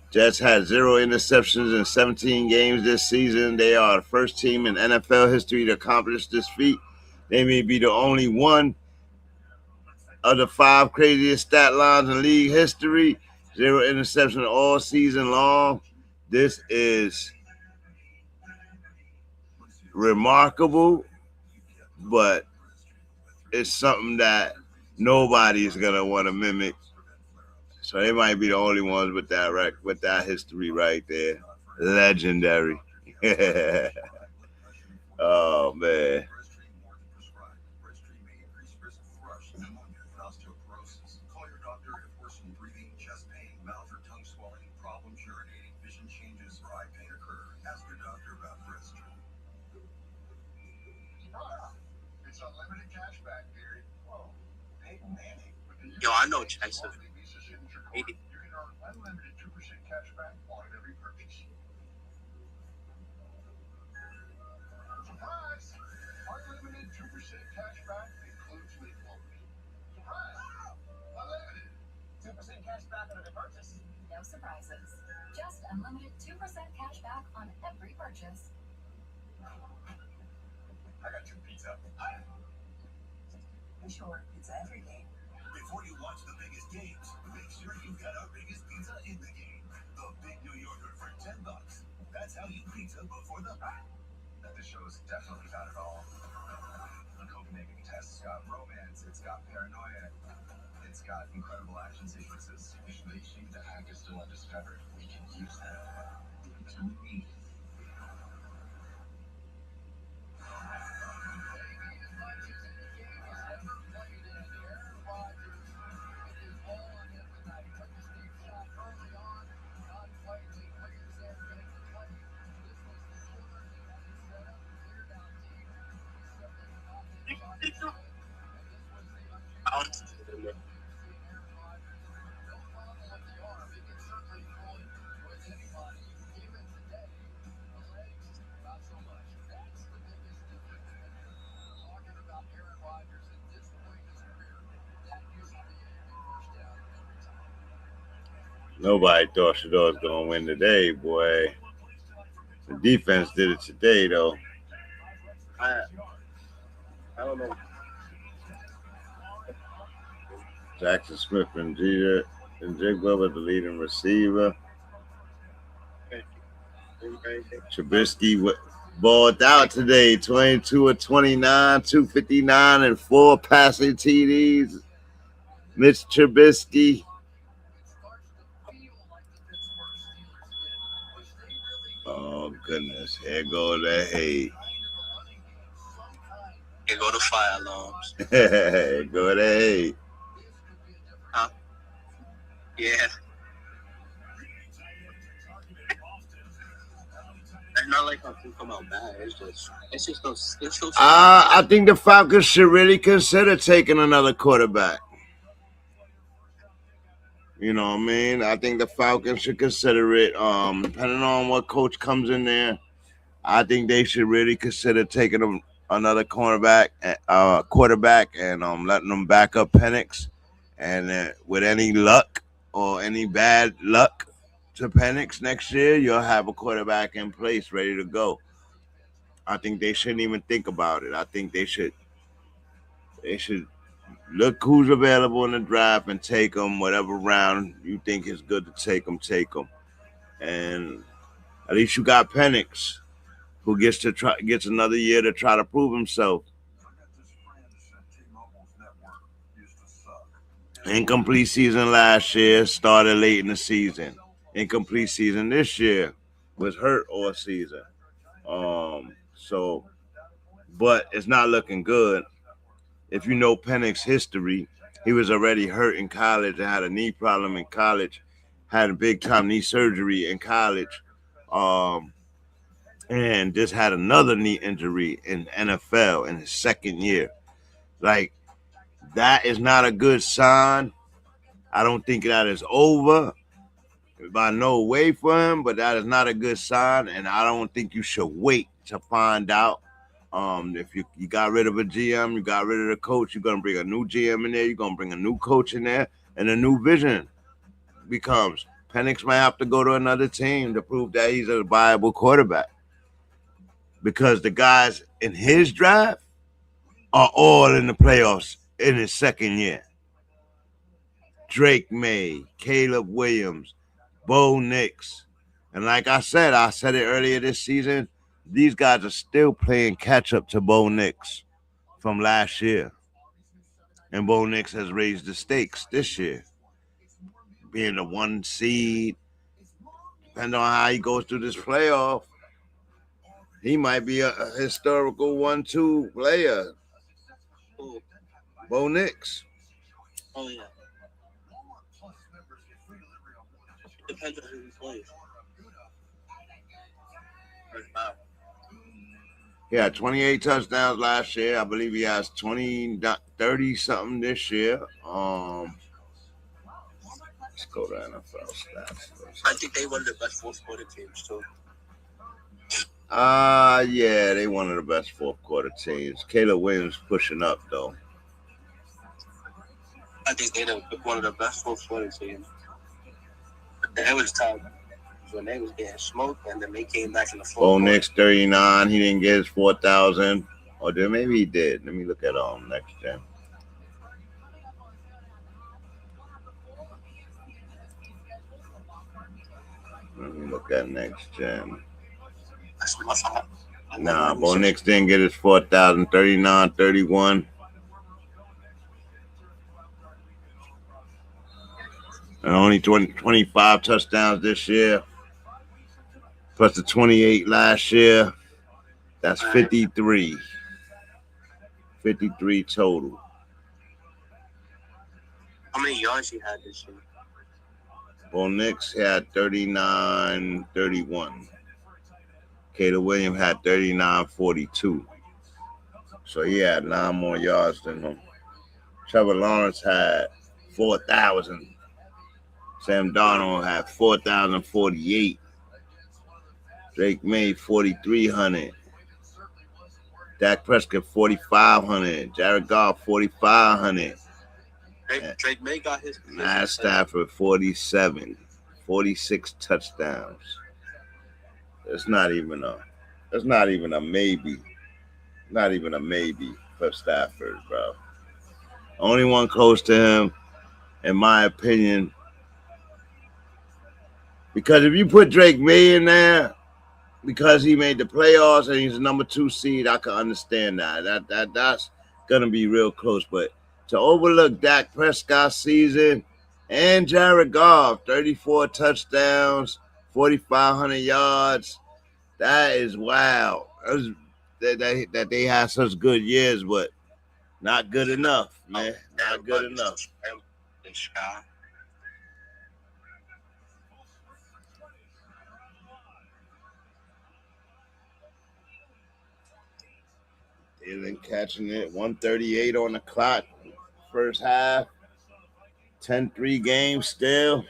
Jets had 0 interceptions in 17 games this season. They are the first team in NFL history to accomplish this feat. They may be the only one of the 5 craziest stat lines in league history. 0 interception all season long. This is remarkable, but it's something that nobody is going to want to mimic. So they might be the only ones with that history right there. Legendary. Oh, man. Yo, I know Jackson. You can earn unlimited 2% cash back on every purchase. Surprise! Unlimited 2% cash back includes leaflovers. Surprise! Unlimited 2% cash back on every purchase. No surprises. Just unlimited 2% cash back on every purchase. I got 2 pizza. Sure, pizza every game. Before you watch the biggest games, make sure you've got our biggest pizza in the game. The Big New Yorker for $10. That's how you pizza before the The show's definitely got it all. The Copenhagen test's got romance, it's got paranoia, it's It's got incredible action sequences, which makes you the hack is still undiscovered. We can use that. Nobody thought Shador was going to win today, boy. The defense did it today, though. I don't know. Jackson Smith and Jigba was the leading receiver. Trubisky balled out today, 22 of 29, 259, and 4 passing TDs. Mitch Trubisky. Oh, goodness. Here go the hate. Here go the fire alarms. Here go the hate. Huh? Yeah. It's not like how things come out bad. It's just those. I think the Falcons should really consider taking another quarterback. You know what I mean? I think the Falcons should consider it. Depending on what coach comes in there, I think they should really consider taking another quarterback and letting them back up Penix. And with any luck or any bad luck to Penix next year, you'll have a quarterback in place ready to go. I think they shouldn't even think about it. I think they should look who's available in the draft and take them. Whatever round you think is good to take them, take them. And at least you got Penix, who gets another year to try to prove himself. Incomplete season last year, started late in the season. Incomplete season this year, was hurt all season. But it's not looking good. If you know Penix's history, he was already hurt in college and had a knee problem in college, had a big-time knee surgery in college, and just had another knee injury in NFL in his second year. Like, that is not a good sign. I don't think that is over by no way for him, but that is not a good sign, and I don't think you should wait to find out. If you got rid of a GM, you got rid of the coach, you're going to bring a new GM in there, you're going to bring a new coach in there, and a new vision becomes Penix might have to go to another team to prove that he's a viable quarterback. Because the guys in his draft are all in the playoffs in his second year. Drake May, Caleb Williams, Bo Nix. And like I said it earlier this season, these guys are still playing catch-up to Bo Nix from last year. And Bo Nix has raised the stakes this year. Being the 1 seed, depending on how he goes through this playoff, he might be a historical 1-2 player. Bo Nix. Oh, yeah. Depends on who he plays. He had 28 touchdowns last year. I believe he has 30-something this year. Let's go to NFL stats. I think they one of the best fourth-quarter teams, too. Yeah, they one of the best fourth-quarter teams. Caleb Williams pushing up, though. I think they're one of the best fourth-quarter teams. It was tough when they was getting smoked, and then they came back in the fourth. Bo Nix 39. He didn't get his 4,000. Or maybe he did. Let me look at next gen. Let me look at next gen. Nah, Bo Nix didn't get his 4,000. 39, 31. and only 25 touchdowns this year, plus the 28 last year. That's 53. 53 total. How many yards he had this year? Bo Nix had 39-31. Caleb Williams had 39-42. So he had 9 more yards than him. Trevor Lawrence had 4,000. Sam Darnold had 4,048. Drake May 4,300. Dak Prescott 4,500. Jared Goff 4,500. Drake May got his. Matt Stafford 47. 46 touchdowns. It's not even a maybe. Not even a maybe for Stafford, bro. Only one close to him, in my opinion. Because if you put Drake May in there, because he made the playoffs and he's the number 2 seed, I can understand that. That's gonna be real close. But to overlook Dak Prescott's season and Jared Goff, 34 touchdowns, 4,500 yards, that is wild. That they had such good years, but not good enough, man. Not good enough. Dylan catching it. 138 on the clock. First half. 10-3 game still.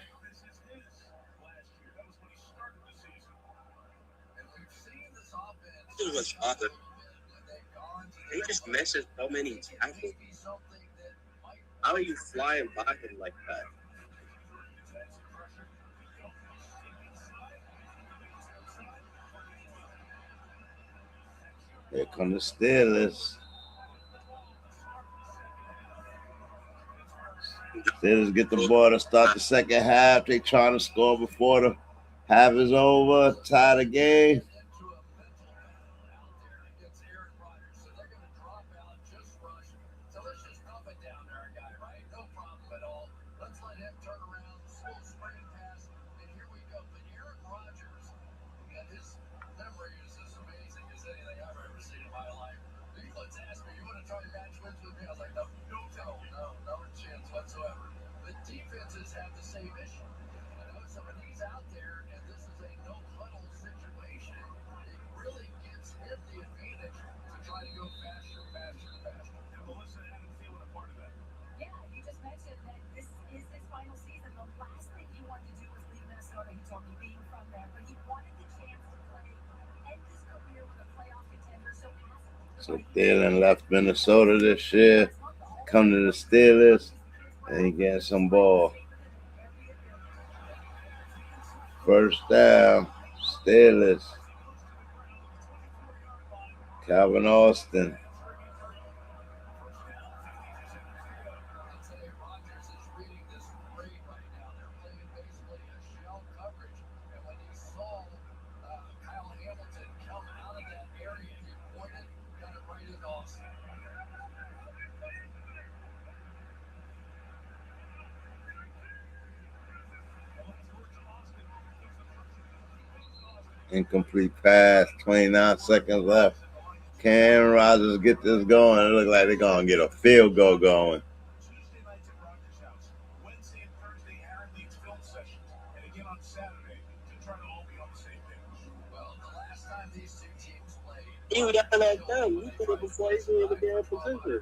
He just misses so many tackles. How are you flying by him like that? Here come the Steelers. Steelers get the ball to start the second half. They trying to score before the half is over. Tie the game. So Dylan left Minnesota this year, come to the Steelers, and he getting some ball. First down, Steelers. Calvin Austin. Incomplete pass, 29 seconds left. Can Rodgers get this going? It looks like they're going to get a field goal going. Tuesday nights at Rodgers' house. Wednesday and Thursday, Aaron leads film sessions. And again on Saturday to try to all be on the same page. Well, the last time these two teams played, He would have that done. You did it before he was in the damn position.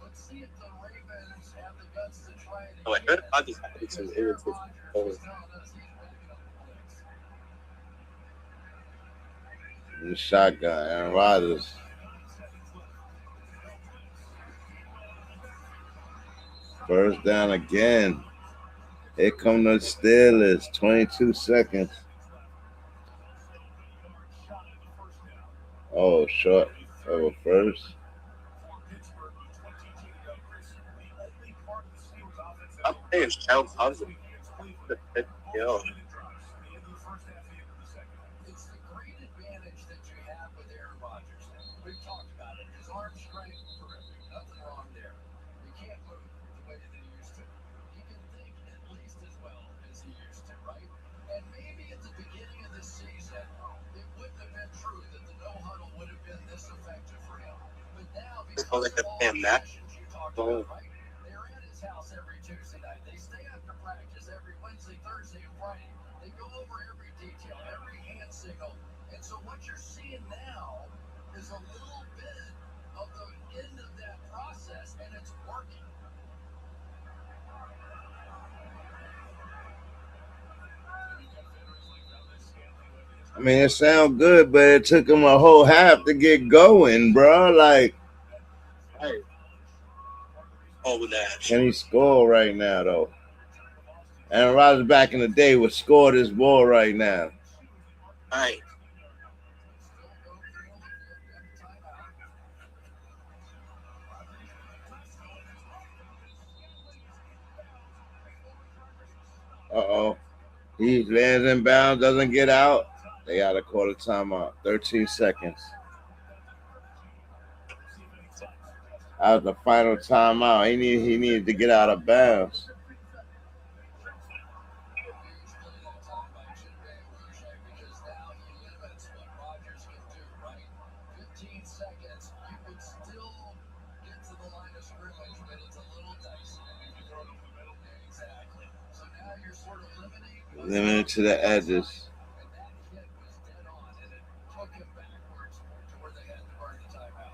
let's see if the Ravens have the guts to try it. Oh, I heard about this happening to The shotgun, Aaron Rodgers. First down again. Here come the Steelers. 22 seconds. Oh, short over first. I'm saying Charles Hudson. Yo. It's the great advantage that you have with Aaron Rodgers. We've talked about it. His arm strength, terrific. Nothing wrong there. You can't move. The Oh, like a damn Mac. Oh. They're at his house every Tuesday night. They stay after practice every Wednesday, Thursday, and Friday. They go over every detail, every hand signal. And so what you're seeing now is a little bit of the end of that process, and it's working. I mean, it sounds good, but it took him a whole half to get going, bro. Like, Right. Oh, with that. can he score right now, though? Aaron Rodgers back in the day would score this ball right now. Right. Uh-oh. He lands in bounds, doesn't get out. They got to call a timeout. 13 seconds. That was the final timeout. He needed to get out of bounds. Because now he limits what Rodgers can do, right? 15 seconds, you can still get to the line of scrimmage, but it's a little dicey. Exactly. So now you're sort of Limited to the edges. And that hit was dead on, and it took him backwards to where they had to burn the timeout.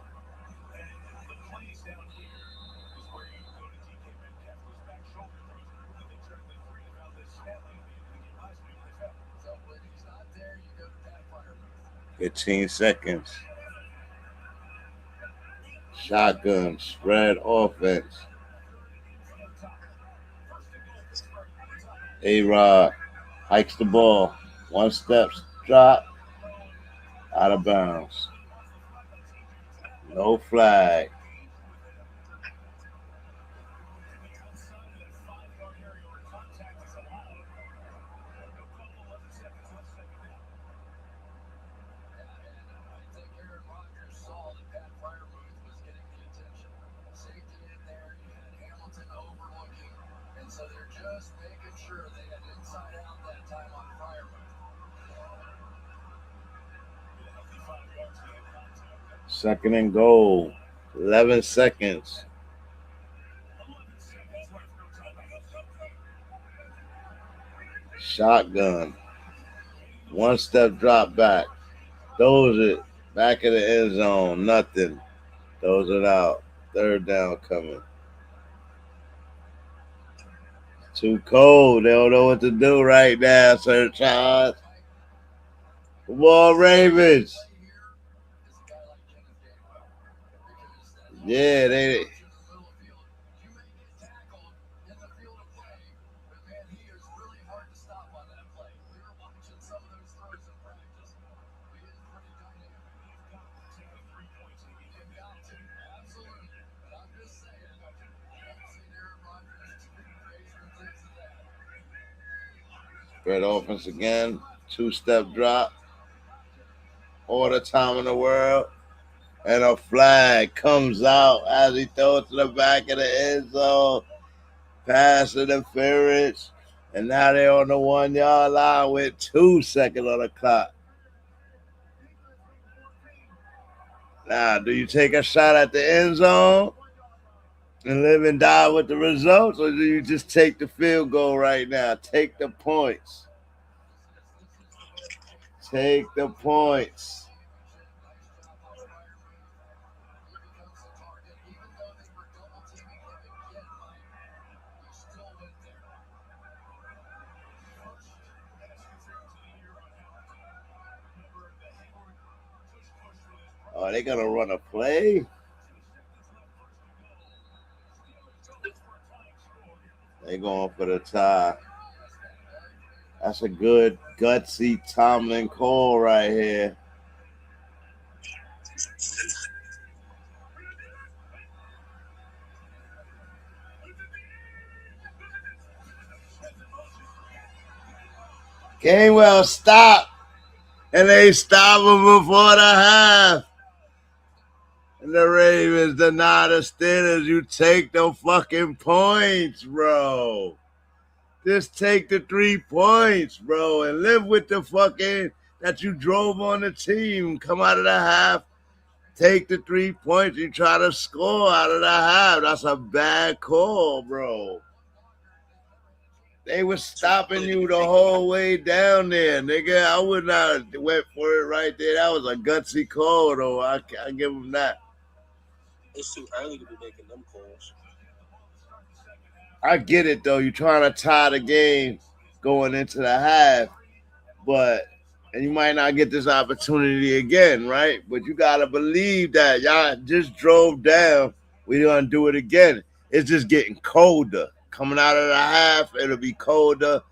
The plays down here is where you go to DK Metcalf, goes back shoulder throws, and they turn the three about this Stanley, and he reminds me of that. So when he's not there, you go to Pat Firemouth. 15 seconds. Shotgun, spread offense. A-Rod hikes the ball. One step, drop, out of bounds. No flag. I think Aaron Rodgers saw that Pat Firemouth was getting the attention. Safety in there, you had Hamilton overlooking, and so they're just making sure they had inside out that time on Firemouth. Second and goal. 11 seconds. Shotgun. One step drop back. Throws it back in the end zone. Nothing. Throws it out. Third down coming. Too cold. They don't know what to do right now, Sir Charles. Come on, Ravens. Yeah, they. Spread offense again. Two-step drop. All the time in the world. And a flag comes out as he throws to the back of the end zone. Pass interference. And now they're on the 1 yard line with 2 seconds on the clock. Now, do you take a shot at the end zone and live and die with the results, or do you just take the field goal right now? Take the points. Take the points. Are they going to run a play? They're going for the tie. That's a good, gutsy Tomlin call right here. Gainwell stop. And they stop him before the half. And the Ravens deny the Steelers. You take the fucking points, bro. Just take the 3 points, bro, and live with the fucking that you drove on the team. Come out of the half take the 3 points. You try to score out of the half. That's a bad call, bro. They were stopping you the whole way down there, nigga. I would not have went for it right there. That was a gutsy call, though. I give them that. It's too early to be making them calls. I get it, though. You're trying to tie the game going into the half, and you might not get this opportunity again, right? But you got to believe that y'all just drove down. We're going to do it again. It's just getting colder. Coming out of the half, it'll be colder.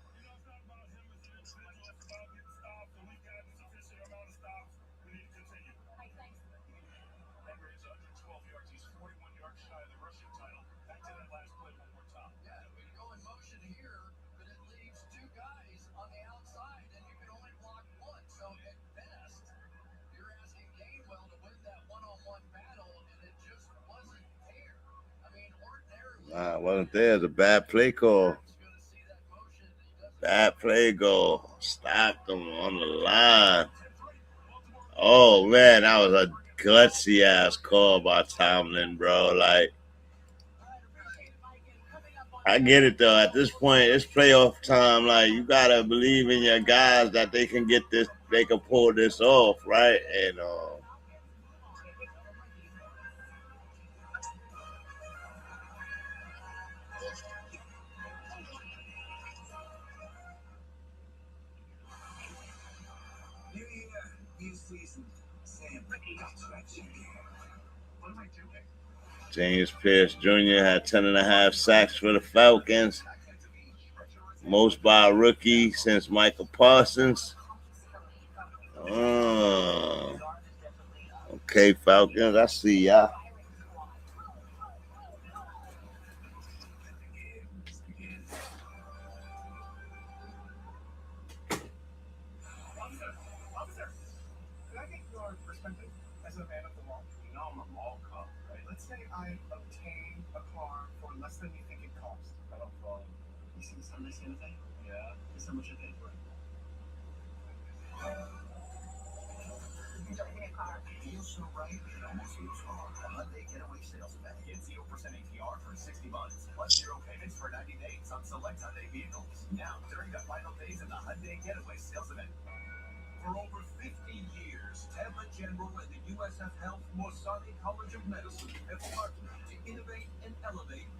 Wasn't there? It's a bad play call. Bad play goal. Stopped them on the line. Oh, man, that was a gutsy-ass call by Tomlin, bro. Like, I get it, though. At this point, it's playoff time. Like, you got to believe in your guys that they can get this, they can pull this off, right? And, James Pierce Jr. had 10.5 sacks for the Falcons. Most by a rookie since Michael Parsons. Okay, Falcons, I see y'all.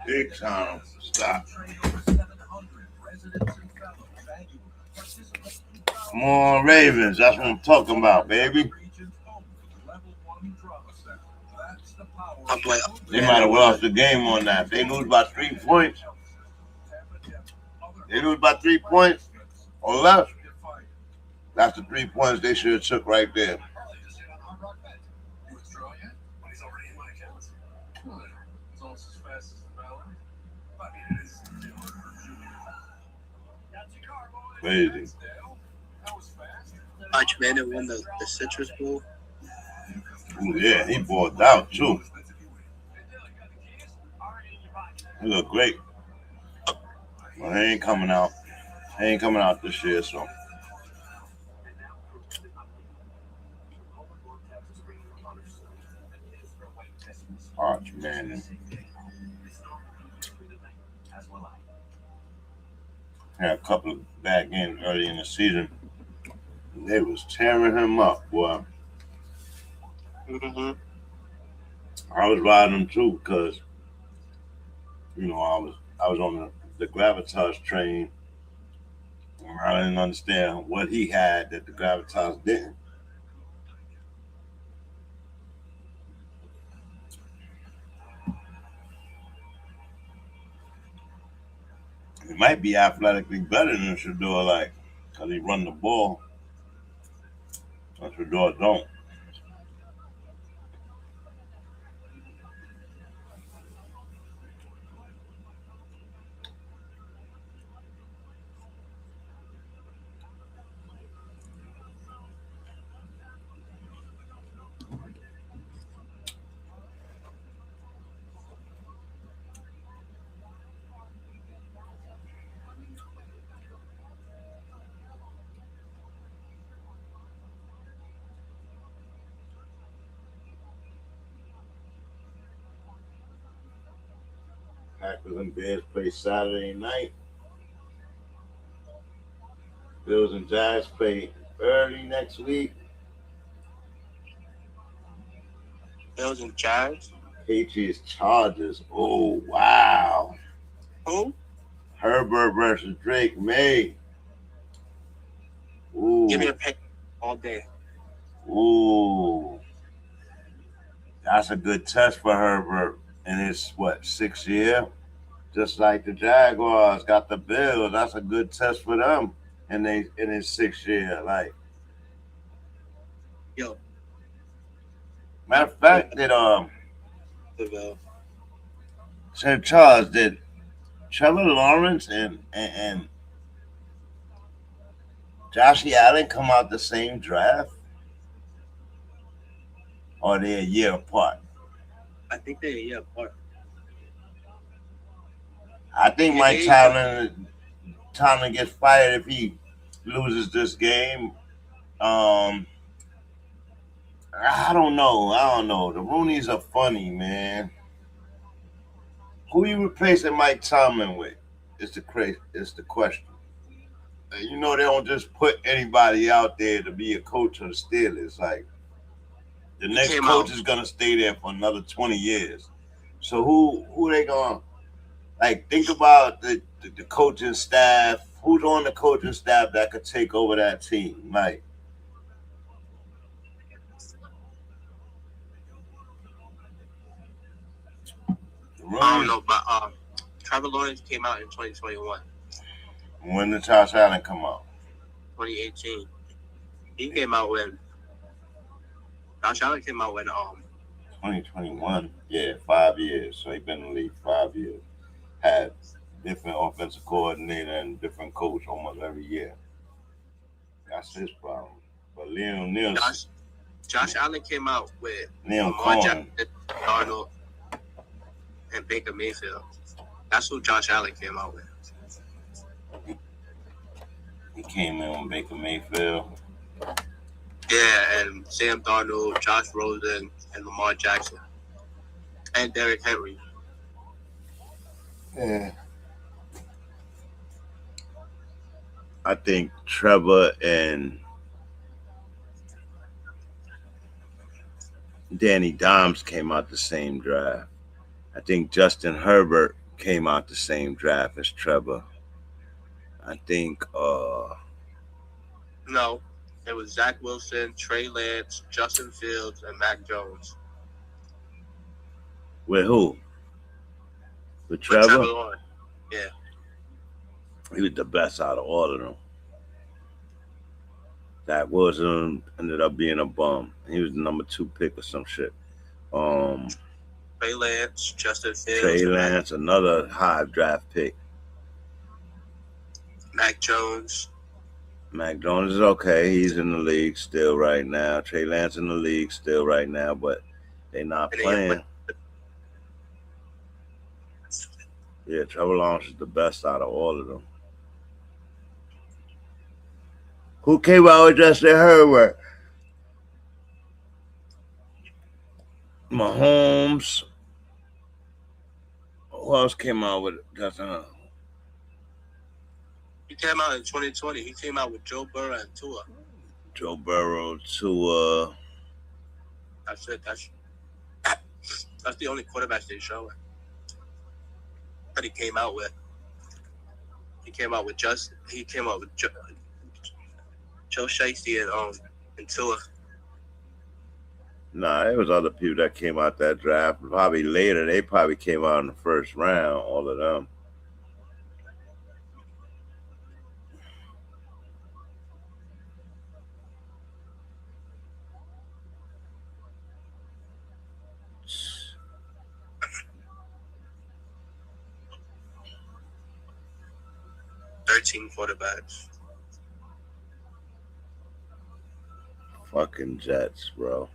Big time. Stop. Come on, Ravens. That's what I'm talking about, baby. They might have lost the game on that. If they lose by 3 points. They lose by 3 points or less. That's the 3 points they should have took right there. Crazy. Arch Manning won the Citrus Bowl. Ooh, yeah, he balled out too. He look great. Well, he ain't coming out. He ain't coming out this year, so. Arch Manning. Had a couple of bad games early in the season. They was tearing him up, boy. Mm-hmm. I was riding him too because, you know, I was on the Gravitas train. And I didn't understand what he had that the Gravitas didn't. He might be athletically better than Shador, like, because he run the ball. But Shador don't. Packers and Bears play Saturday night. Bills and Giants play early next week. Bills and Giants. Patriots Chargers. Oh wow. Who? Herbert versus Drake May. Ooh. Give me a pick all day. Ooh. That's a good test for Herbert in his, sixth year? Just like the Jaguars got the Bills. That's a good test for them in his sixth year. Like, Yo. Matter of fact, St. Charles, did Trevor Lawrence and Josh Allen come out the same draft? Or are they a year apart? I think they're a year apart. I think Mike Tomlin gets fired if he loses this game. I don't know. The Roonies are funny, man. Who you replacing Mike Tomlin with? It's the question. You know they don't just put anybody out there to be a coach of the Steelers. Like, the next coach is gonna stay there for another 20 years. So who they gonna, like, think about the coaching staff. Who's on the coaching staff that could take over that team? Like, I don't know, but Trevor Lawrence came out in 2021. When did Josh Allen come out? 2018. He came out when Josh Allen came out when 2021. Yeah, 5 years. So he been in the league 5 years. Had different offensive coordinator and different coach almost every year. That's his problem. But Josh Allen came out with Lamar Jackson, Darnold, and Baker Mayfield. That's who Josh Allen came out with. He came in with Baker Mayfield. Yeah, and Sam Darnold, Josh Rosen, and Lamar Jackson. And Derrick Henry. Yeah. I think Trevor and Danny Dimes came out the same draft. I think Justin Herbert came out the same draft as Trevor. I think No, it was Zach Wilson, Trey Lance, Justin Fields, and Mac Jones. With who? With Trevor? Lawrence. Yeah. He was the best out of all of them. Zach Wilson ended up being a bum. He was the number 2 pick or some shit. Trey Lance, Justin Fields. Trey Lance, another high draft pick. Mac Jones. Mac Jones is okay. He's in the league still right now. Trey Lance in the league still right now, but they're not playing. Yeah, Trevor Lawrence is the best out of all of them. Who came out with Justin Herbert? Mahomes. Who else came out with Justin Herbert? He came out in 2020. He came out with Joe Burrow and Tua. Joe Burrow, Tua. That's it. That's the only quarterbacks they showing. That he came out with. He came out with Joe Shiesty and Tua. Nah, it was other people that came out that draft. Probably later. They probably came out in the first round, all of them. Quarterbacks. Fucking Jets, bro.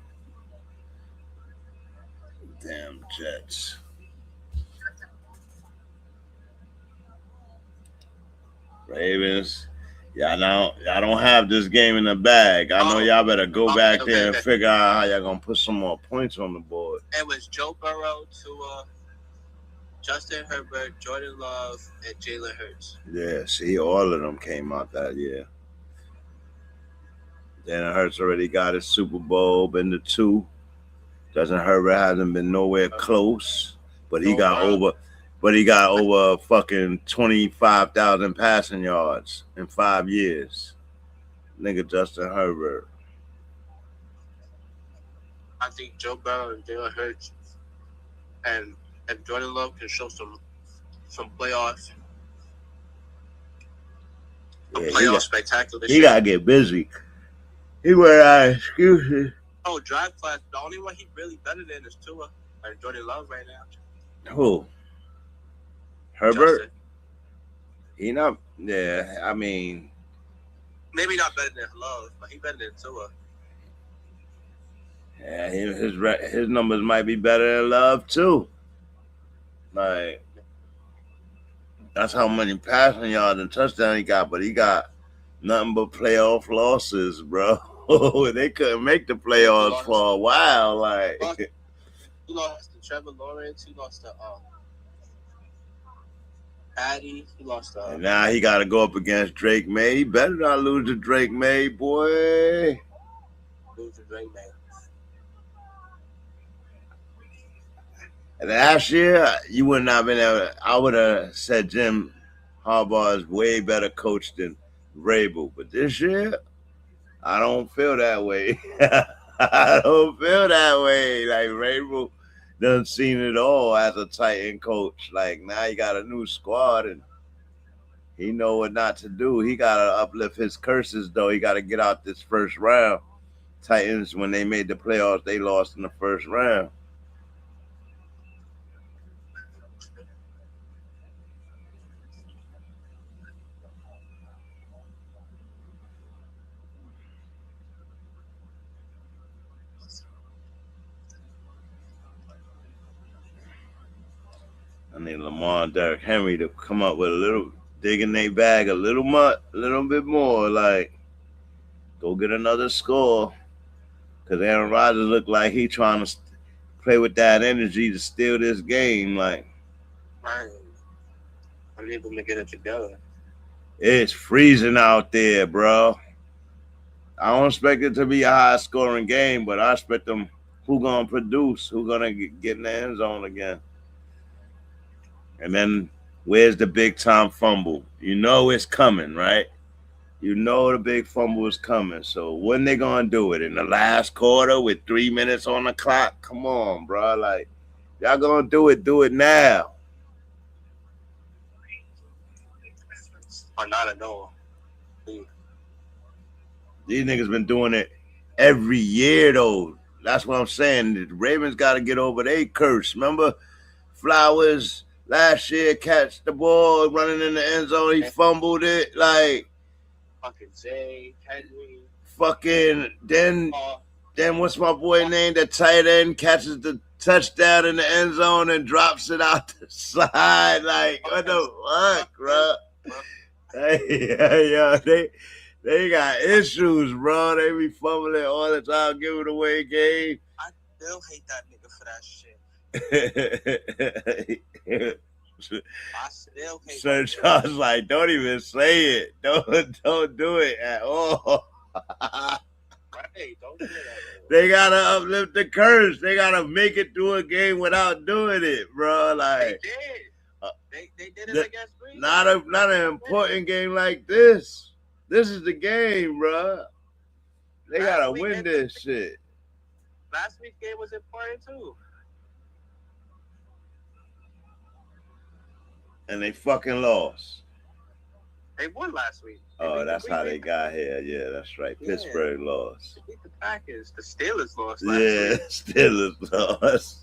Damn Jets. Ravens. Y'all don't have this game in the bag. I know y'all better go back there and figure out how y'all gonna put some more points on the board. It was Joe Burrow, Tua, Justin Herbert, Jordan Love, and Jalen Hurts. Yeah, see, all of them came out that year. Jalen Hurts already got his Super Bowl, been to 2. Justin Herbert hasn't been nowhere close, but he got over. But he got over fucking 25,000 passing yards in 5 years. Nigga, Justin Herbert. I think Joe Burrow and Jalen Hurts and Jordan Love can show some playoffs. Playoff spectacular. He gotta get busy. He went out excuses. Oh, draft class. The only one he really better than is Tua and Jordan Love right now. Who? Herbert? Justin. He not. Yeah, I mean, maybe not better than Love, but he better than Tua. Yeah, his numbers might be better than Love too. Like, that's how many passing yards and touchdowns he got, but he got nothing but playoff losses, bro. They couldn't make the playoffs for a while. Like, he lost to Trevor Lawrence. He lost to Patty. He lost to. And now he got to go up against Drake May. He better not lose to Drake May, boy. Lose to Drake May. Last year, you would not have been able to, I would have said Jim Harbaugh is way better coach than Vrabel. But this year, I don't feel that way. I don't feel that way. Like, Vrabel done seen it all as a Titan coach. Like, now he got a new squad, and he know what not to do. He got to uplift his curses, though. He got to get out this first round. Titans, when they made the playoffs, they lost in the first round. I need Lamar and Derrick Henry to come up with a little, dig in their bag a little bit more. Like, go get another score. Because Aaron Rodgers looked like he trying to play with that energy to steal this game. Like, man, I need them to get it together. It's freezing out there, bro. I don't expect it to be a high-scoring game, but I expect them who going to produce, who going to get in the end zone again. And then where's the big-time fumble? You know it's coming, right? You know the big fumble is coming. So when they going to do it? In the last quarter with 3 minutes on the clock? Come on, bro. Like, y'all going to do it now. Or not at all. These niggas been doing it every year, though. That's what I'm saying. The Ravens got to get over their curse. Remember Flowers last year catch the ball running in the end zone. He fumbled it. Like, fucking Zay, Henry. Fucking, then what's my boy name? The tight end catches the touchdown in the end zone and drops it out the side. Like, what the fuck, bro? Hey, they got issues, bro. They be fumbling all the time, giving away game. I still hate that nigga for that shit. I still hate Sir Charles like, don't even say it. Don't do it at all. Right, don't do that. They gotta uplift the curse. They gotta make it through a game without doing it, bro. Like, they did it against Green. Not an important game like this. This is the game, bro. They gotta win this shit. Last week's game was important too. And they fucking lost. They won last week. Oh, that's how they got here. Yeah, that's right. Pittsburgh lost. They beat the Packers. The Steelers lost last week. Steelers lost.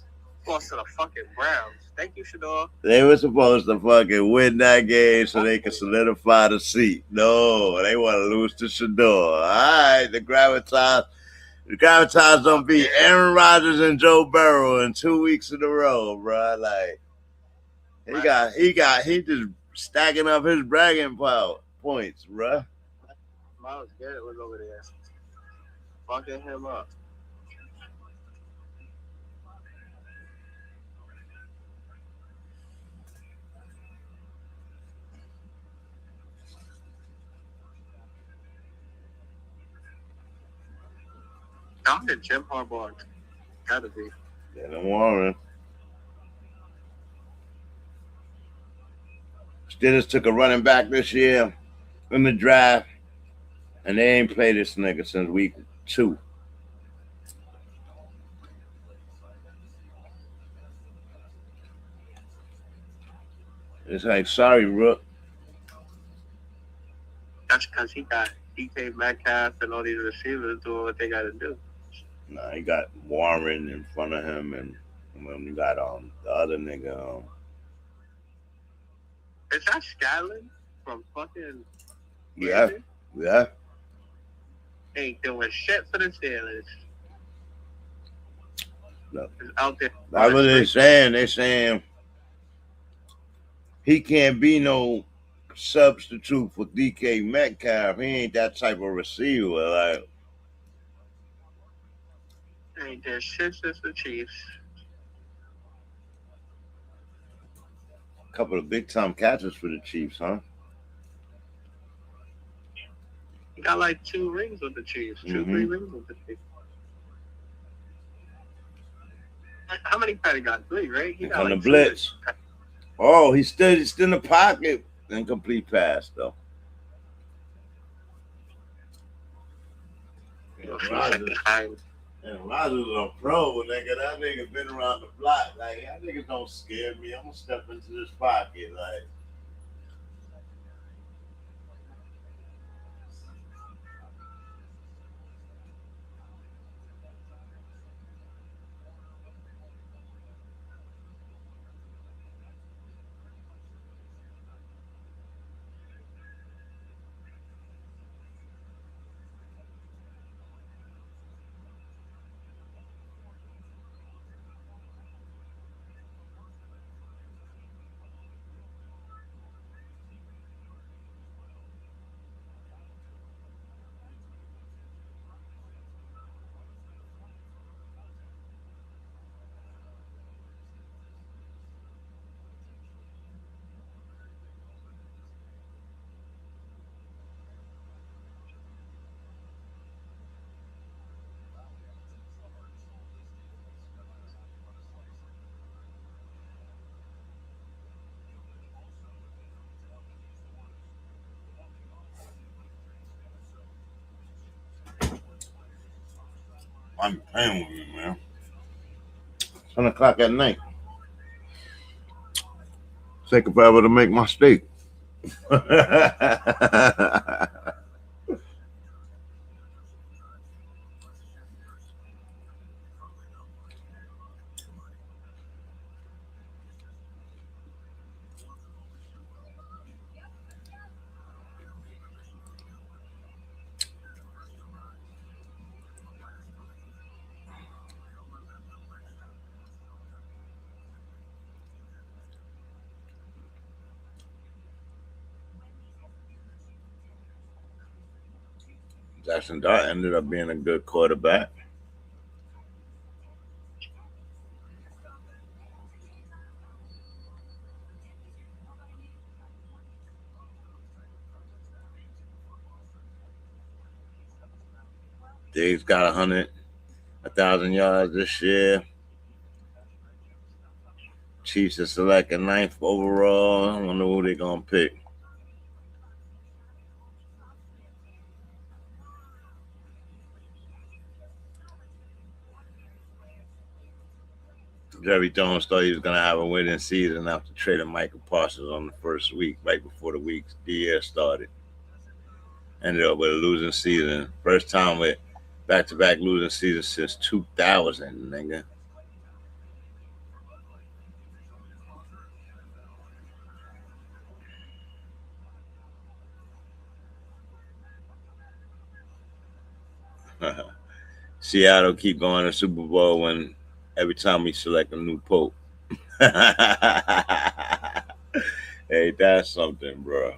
Lost to the fucking Browns. Thank you, Shador. They were supposed to fucking win that game so they could solidify the seat. No, they want to lose to Shador. All right, the Gravitas don't beat Aaron Rodgers and Joe Burrow in 2 weeks in a row, bro. Like, he just stacking up his bragging points, bro. Myles Garrett was over there fucking him up. Fired Jim Harbaugh. Gotta be. Jalen Warren. Steelers took a running back this year in the draft, and they ain't played this nigga since week 2. It's like, sorry, Rook. That's because he got DK Metcalf and all these receivers doing what they got to do. Nah, he got Warren in front of him, and when we got the other nigga. Is that Skyland from fucking? Yeah. Ain't doing shit for the Steelers. No. He's out there. That's what they're saying. They're saying he can't be no substitute for DK Metcalf. He ain't that type of receiver. Like, Ain't there shit since the Chiefs. a couple of big time catches for the Chiefs, huh? He got like 2 rings with the Chiefs. 2, 3 rings with the Chiefs. How many Petty got? 3, right? He got On like the blitz. Oh, he's still in the pocket. Incomplete pass, though. And Rodgers is a pro, nigga. That nigga been around the block. Like, that nigga don't scare me. I'm gonna step into this pocket. Like, I'm playing with you, man. 10 o'clock at night. Take forever to make my steak. Jackson Dart ended up being a good quarterback. Diggs got 1,000 yards this year. Chiefs are selecting 9th overall. I wonder who they're going to pick. Jerry Jones thought he was going to have a winning season after trading Michael Parsons on the first week, right before the year started. Ended up with a losing season. First time with back-to-back losing season since 2000, nigga. Seattle keep going to Super Bowl when every time we select a new pope. Hey, that's something, bro.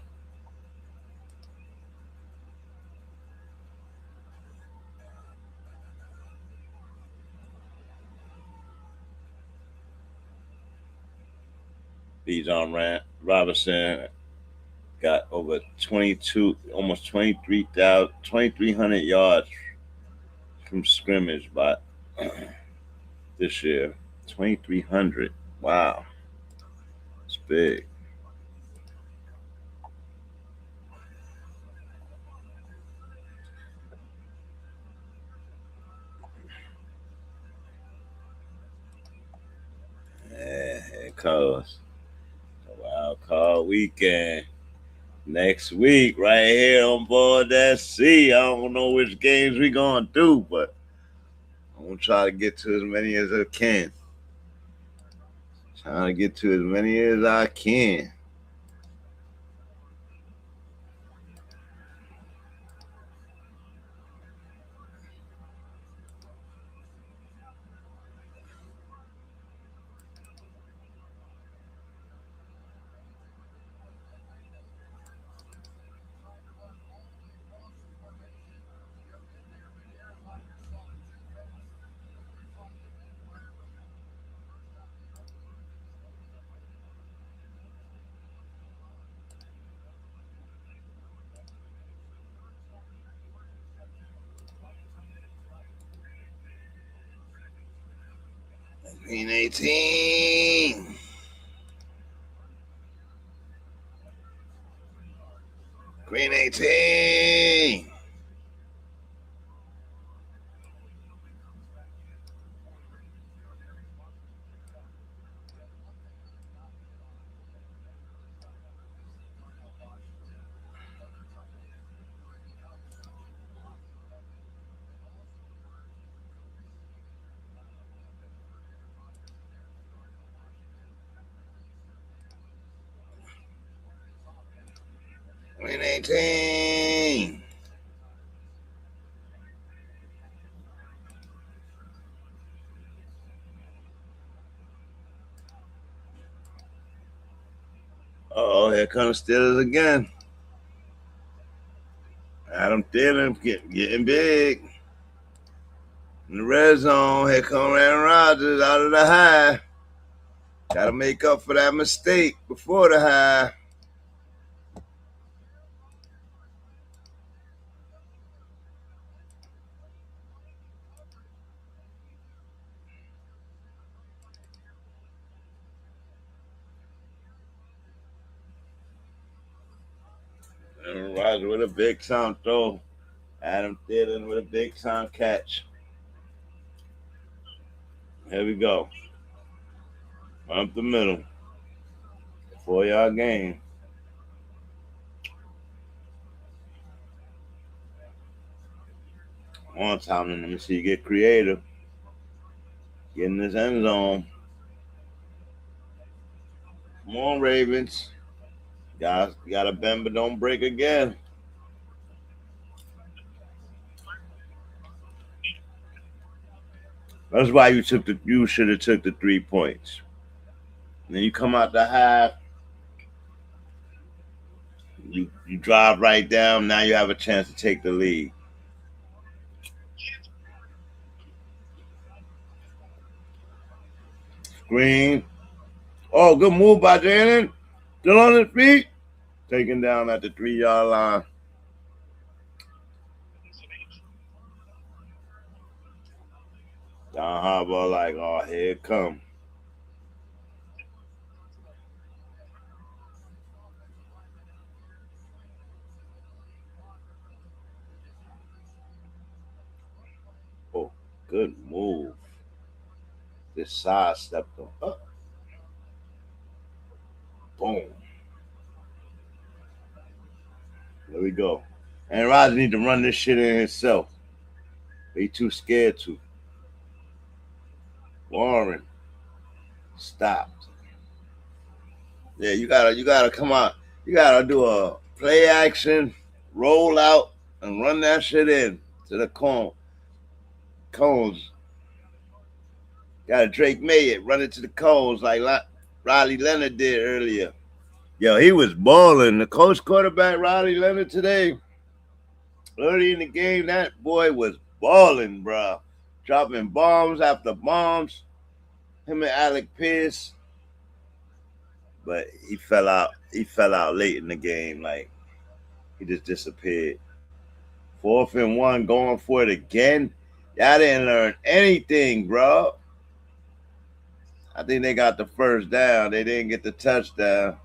Bijan Robinson got over 22, almost 2,300 yards from scrimmage, but this year 2,300. Wow, it's big. Yeah, it goes. Wild card weekend. Next week, right here on BALDSC. I don't know which games we gonna do, but I'm gonna try to get to as many as I can. Trying to get to as many as I can. Green 18. Green 18. Green 18. Oh, here comes Steelers again. Adam Thielen getting big. In the red zone, here comes Aaron Rodgers out of the high. Got to make up for that mistake before the high. Aaron Rodgers with a big time throw. Adam Thielen with a big time catch. Here we go. Up the middle. 4-yard gain. On Tomlin, let me see you get creative. Get in this end zone. Come on, Ravens. Guys, you gotta bend but don't break again. That's why you should have took the 3 points. And then you come out the half. You drive right down. Now you have a chance to take the lead. Screen. Oh, good move by Jalen. Still on his feet. Taken down at the 3-yard line. John Harbaugh like, oh, here it come. Oh, good move. This side stepped him up. Boom. There we go. And Rodgers need to run this shit in himself. He too scared to. Warren. Stopped. Yeah, you gotta come out. You gotta do a play action, roll out, and run that shit in to the cones. Gotta Drake May it, run it to the cones like Riley Leonard did earlier. Yo, he was balling. The coach quarterback, Riley Leonard, today, early in the game, that boy was balling, bro. Dropping bombs after bombs. Him and Alec Pierce. But he fell out. He fell out late in the game. Like, he just disappeared. 4th and 1, going for it again. Y'all didn't learn anything, bro. I think they got the first down. They didn't get the touchdown.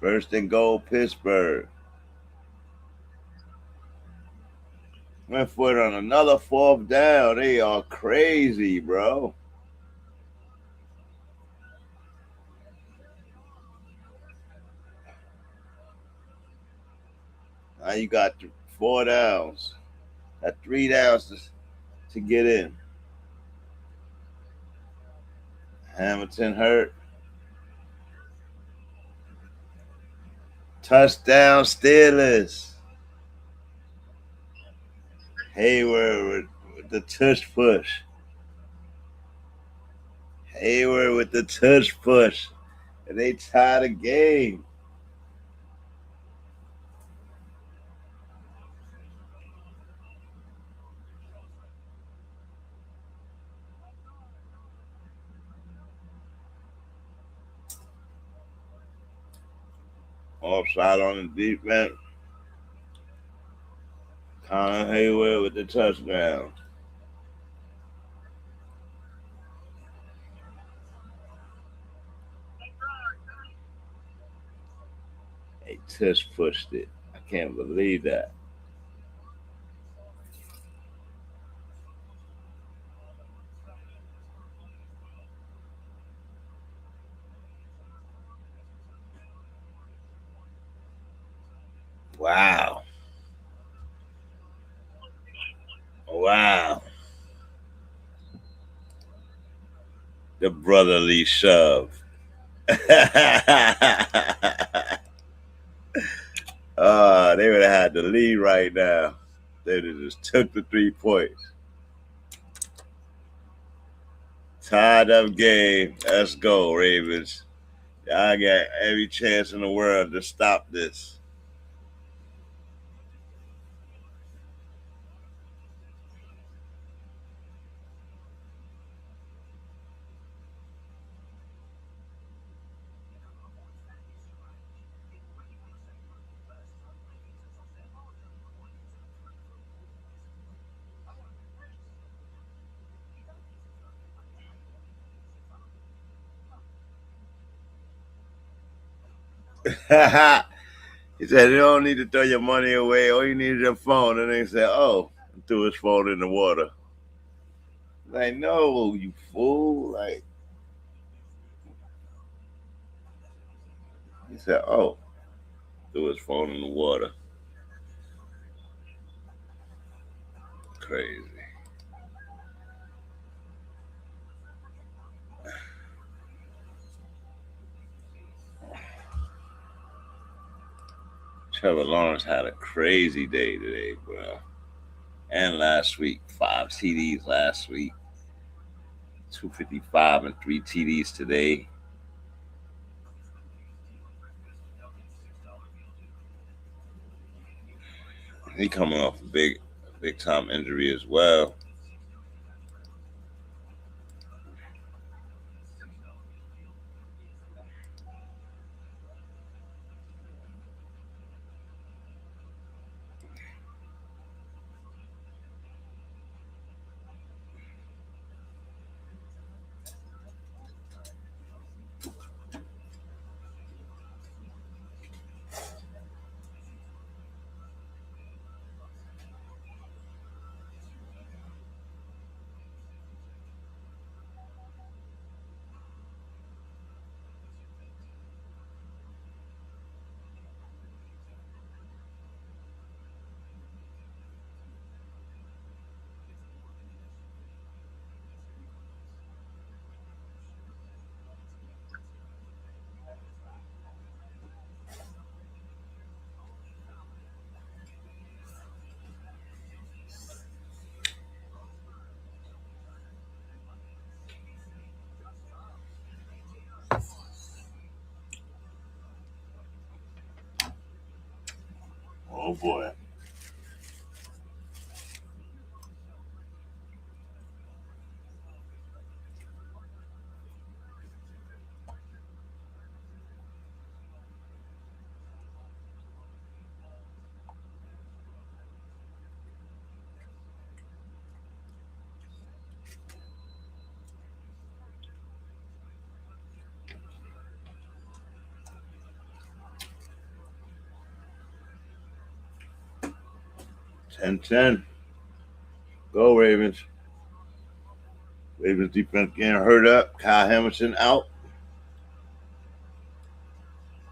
First and goal, Pittsburgh. Went for it on another fourth down. They are crazy, bro. Now you got 4 downs. Got 3 downs to get in. Hamilton hurt. Touchdown Steelers. Hayward with the tush push. Hayward with the tush push. And they tie the game. Offside on the defense. Connor Hayward with the touchdown. They tush pushed it. I can't believe that. Wow. Wow. The brotherly shove. They would have had the lead right now. They would have just took the 3 points. Tied up game. Let's go, Ravens. I got every chance in the world to stop this. He said, you don't need to throw your money away. All you need is your phone. And they said, oh, threw his phone in the water. Like, no, you fool. Like, he said, oh, threw his phone in the water. Crazy. Trevor Lawrence had a crazy day today, bro. And last week, 5 TDs last week, 255 and 3 TDs today. He coming off a big time injury as well. Oh boy. 10-10. Go Ravens. Ravens defense getting hurt up. Kyle Hamilton out.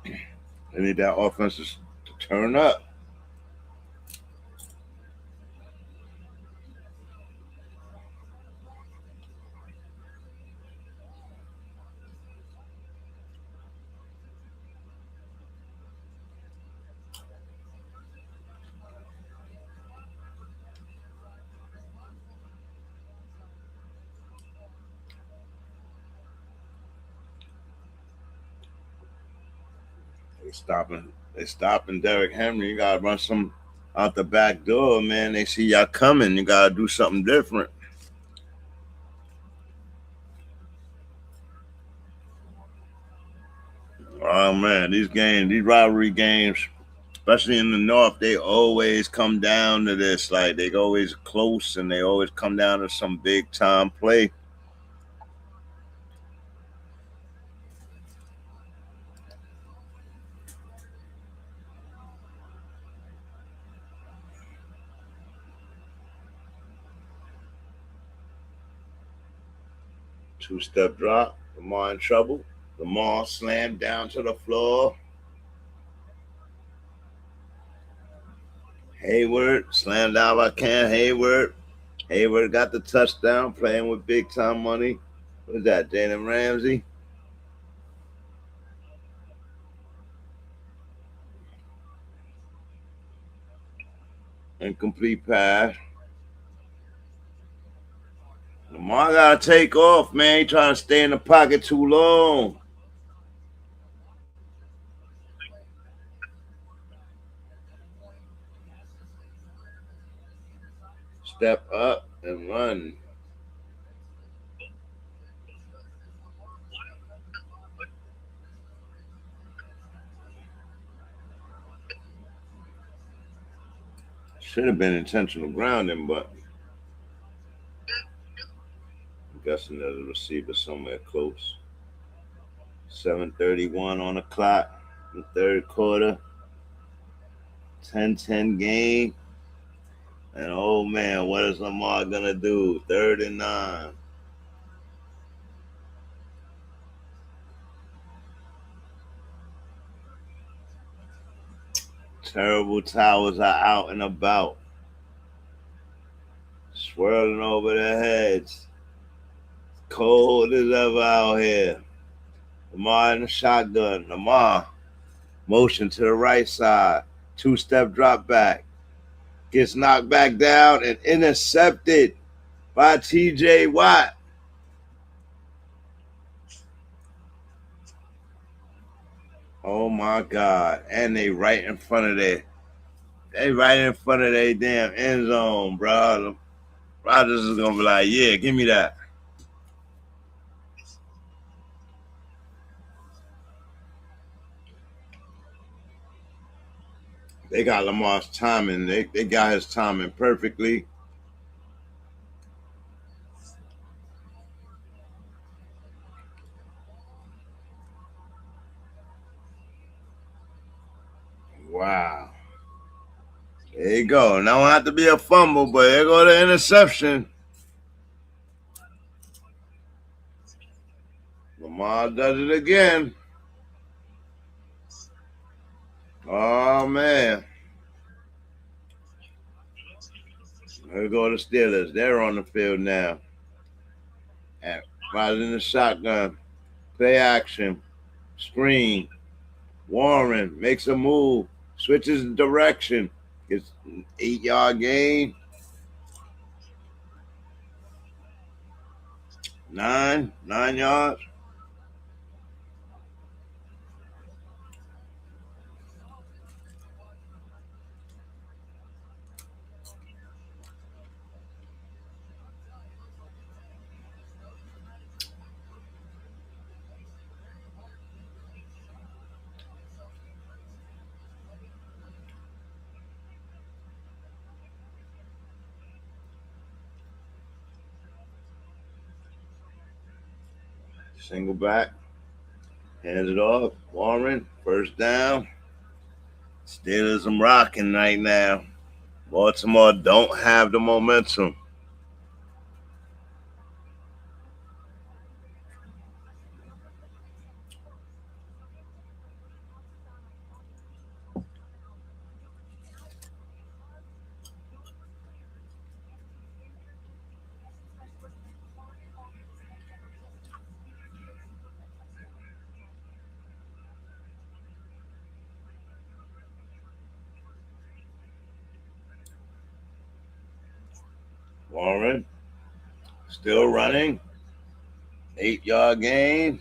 They need that offense to turn up. They stopping Derrick Henry. You gotta run some out the back door, man. They see y'all coming. You gotta do something different. Oh man, these rivalry games, especially in the North, they always come down to this. Like they always close, and they always come down to some big time play. Two-step drop. Lamar in trouble. Lamar slammed down to the floor. Hayward slammed down by Cam Hayward. Hayward got the touchdown, playing with big time money. Who's that? Jalen Ramsey. Incomplete pass. Lamar gotta take off, man. He trying to stay in the pocket too long. Step up and run. Should have been intentional grounding, but I'm guessing there's a receiver somewhere close. 7:31 on the clock. The third quarter. 10-10 game. And oh man, what is Lamar gonna do? 3rd and 9. Terrible towers are out and about, swirling over their heads. Cold as ever out here. Lamar in the shotgun. Lamar, motion to the right side. 2-step drop back. Gets knocked back down and intercepted by TJ Watt. Oh my God. And they right in front of their damn end zone, bro. Rodgers is gonna be like, yeah, give me that. They got Lamar's timing. They got his timing perfectly. Wow. There you go. Now it don't have to be a fumble, but there go the interception. Lamar does it again. Oh, man. There go the Steelers. They're on the field now. And riding in the shotgun. Play action. Screen. Warren makes a move. Switches direction. Gets an 8-yard gain. 9 yards. Single back. Hands it off. Warren, first down. Steelers, I'm rocking right now. Baltimore don't have the momentum. Warren still running. 8-yard gain.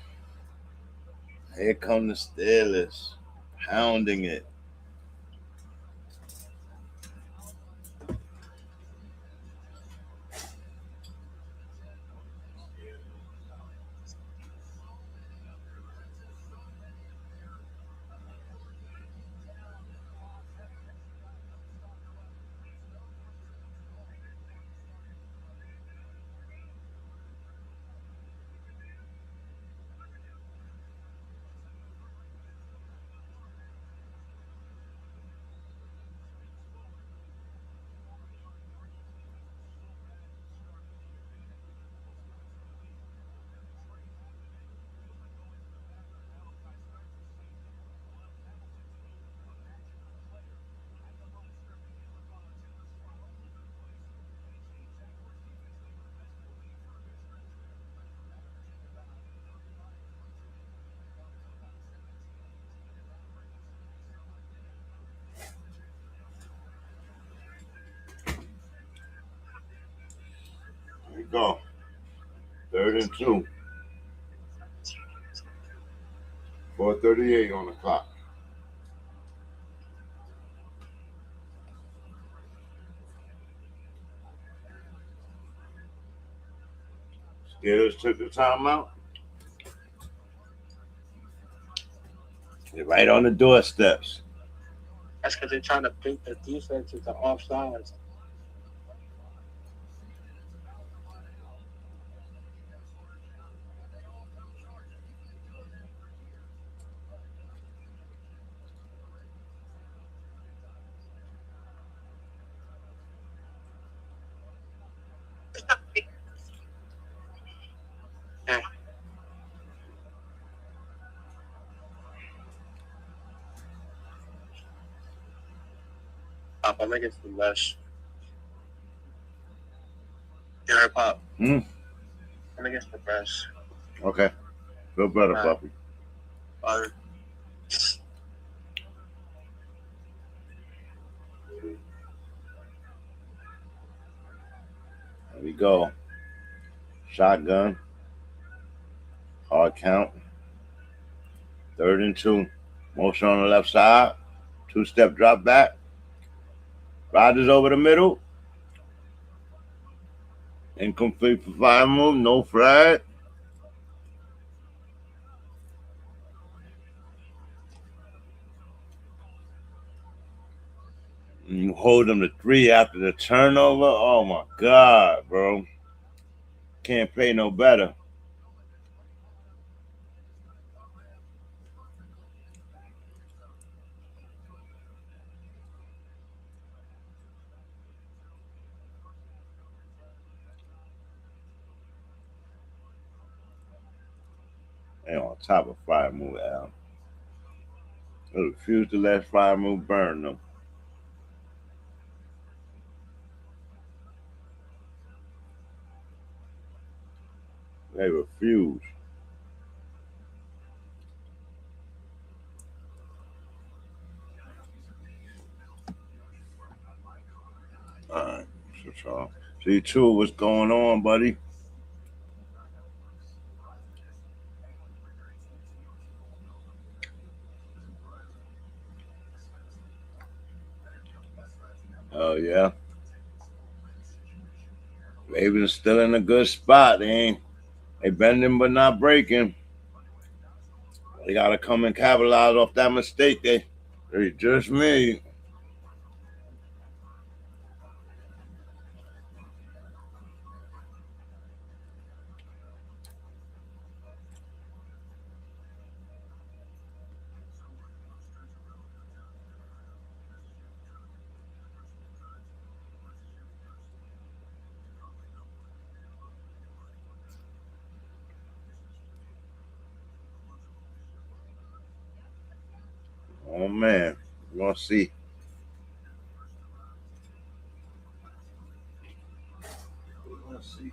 Here come the Steelers, pounding it. Here we go. 3rd and 2. 4:38 on the clock. Steelers took the timeout. They're right on the doorsteps. That's because they're trying to beat the defense into offsides. Pop, I'm making some mesh. You heard Pop? I'm gonna get some mesh. Okay. Feel better, puppy. There we go. Shotgun. Hard count. 3rd and 2. Motion on the left side. 2-step drop back. Rodgers over the middle. Incomplete for 5 move. No flag. You hold them to 3 after the turnover. Oh my God, bro. Can't play no better. They on top of 5 move, Al. They refuse to let 5 move burn them. They refuse. All right. So, see, two, what's going on, buddy? Oh, yeah. Ravens still in a good spot. They bending but not breaking. They got to come and capitalize off that mistake they just made. Oh man, we're gonna see. We're gonna see.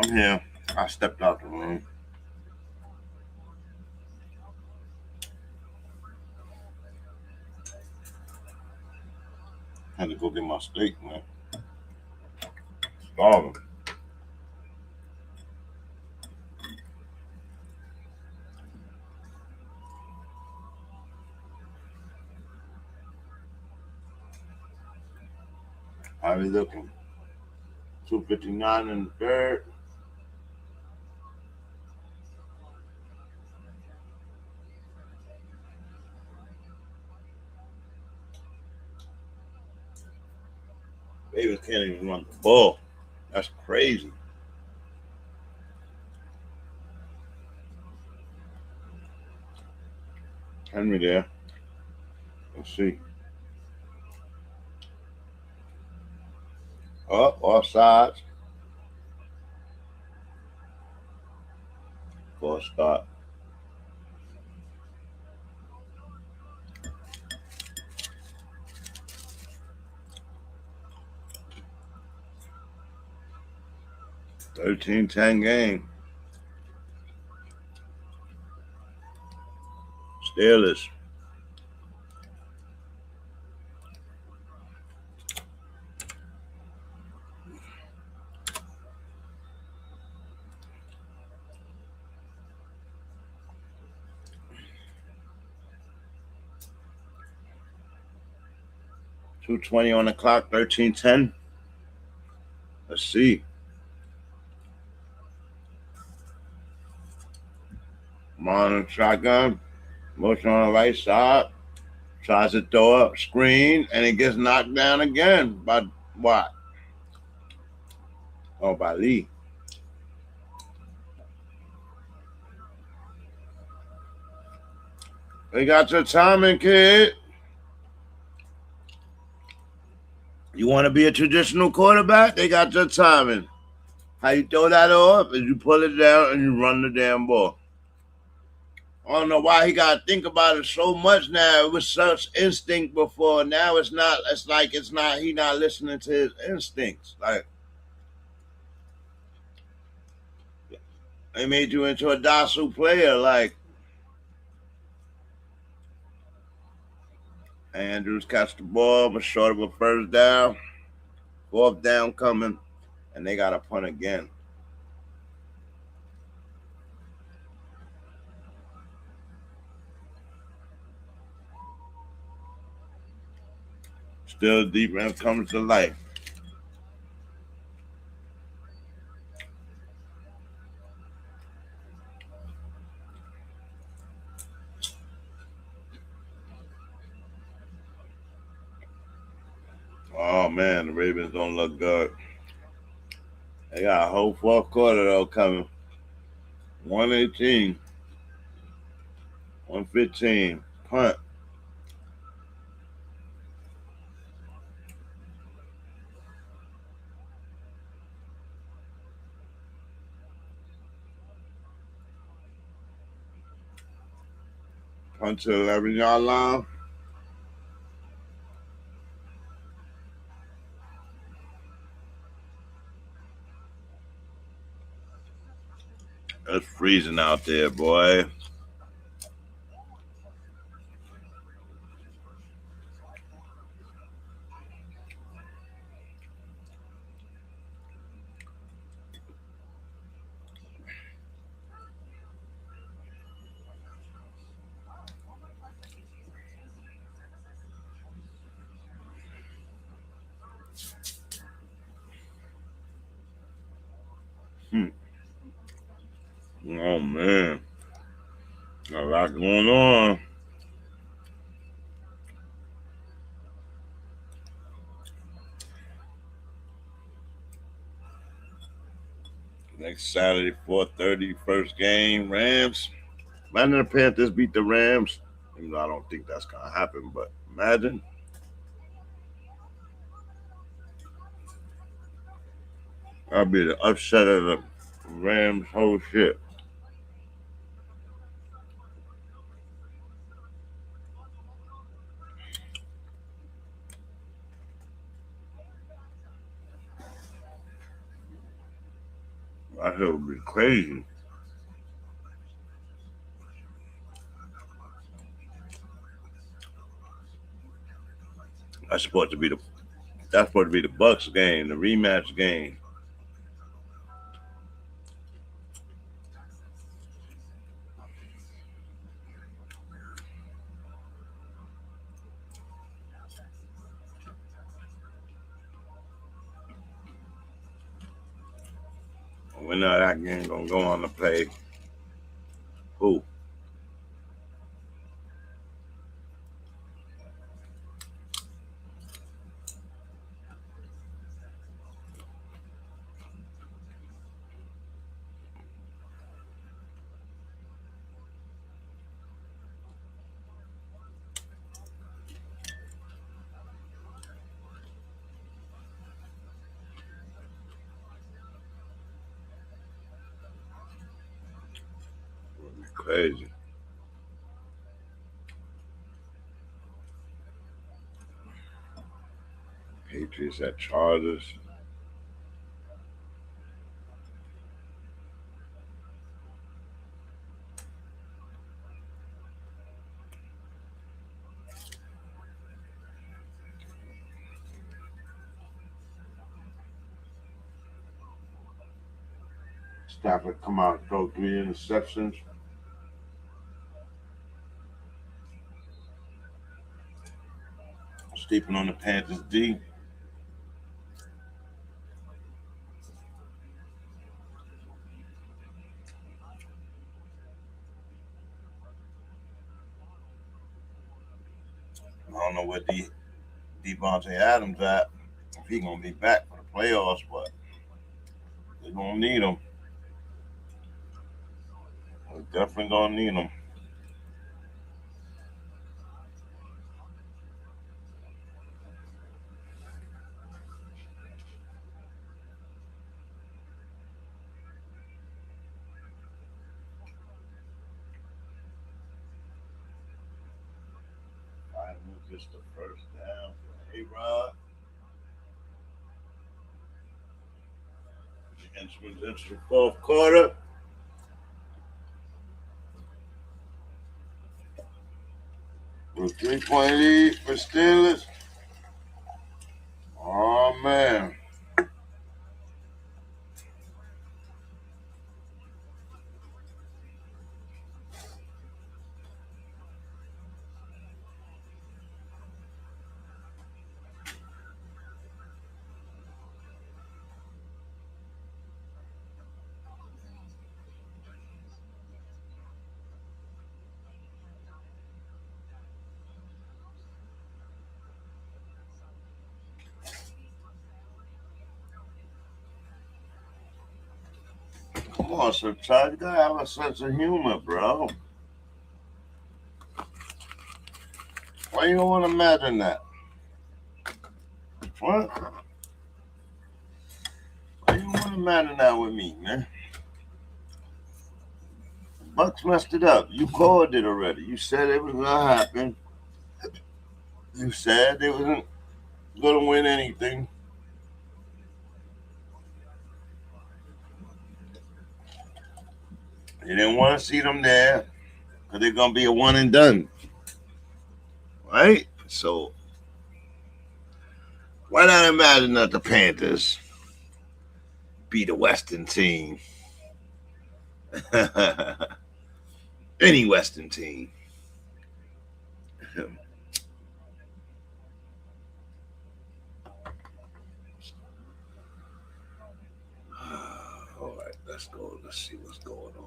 I'm here. I stepped out the room. Had to go get my steak, man. Starving. How we looking? 259 in the third. Ravens can't even run the ball. That's crazy. Henry there. Let's see. Up, offsides. For Scott. $13-10 game. Steelers. .220 on the clock, 13:10. Let's see. Mono shotgun. Motion on the right side. Tries to throw up screen, and it gets knocked down again by what? Oh, by Lee. They got your timing, kid. You want to be a traditional quarterback? They got your timing. How you throw that off is you pull it down and you run the damn ball. I don't know why he got to think about it so much now. It was such instinct before. Now it's not. It's like it's not. He not listening to his instincts. Like they made you into a docile player. Like Andrews catch the ball, but short of a first down. Fourth down coming, and they got a punt again. Still, defense comes to life. Oh man, the Ravens don't look good. They got a whole fourth quarter though coming. 118, 115, punt. Punt to the 11-yard line. It's freezing out there, boy. Oh man, a lot going on. Next Saturday, 4:30, first game, Rams. Imagine the Panthers beat the Rams. Even though I don't think that's gonna happen, but imagine. That'll be the upset of the Rams' whole shit. That shit would be crazy. That's supposed to be the Bucks game, the rematch game. Winner of that game gonna go on to play who? Crazy. Patriots at Chargers. Stafford come out and throw 3 interceptions. Sleeping on the Panthers D. I don't know where Devontae Adams at. If he gonna be back for the playoffs, but they're gonna need him. They're definitely gonna need him. Just the first down for A-Rod. Entrance into the fourth quarter. With 3-point lead for Steelers. Oh, man. Come on, Sir Todd. You gotta have a sense of humor, bro. Why you don't want to imagine that? What? Why you don't want to imagine that with me, man? Bucks messed it up. You called it already. You said it was gonna happen. You said they wasn't gonna win anything. You didn't want to see them there because they're gonna be a one and done, right? So why not imagine that the Panthers be the Western team? Any Western team. All right, let's go. Let's see what's going on.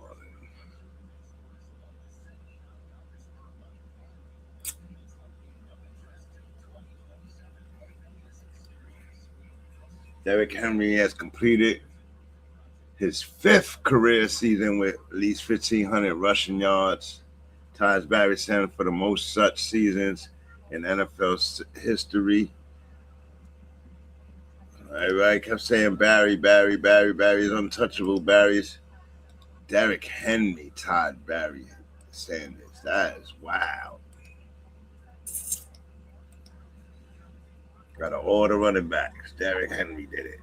Derrick Henry has completed his 5th career season with at least 1,500 rushing yards, ties Barry Sanders for the most such seasons in NFL history. Everybody kept saying Barry's untouchable. Derrick Henry tied Barry Sanders. That is wild. Got all the running backs. Derrick Henry did it.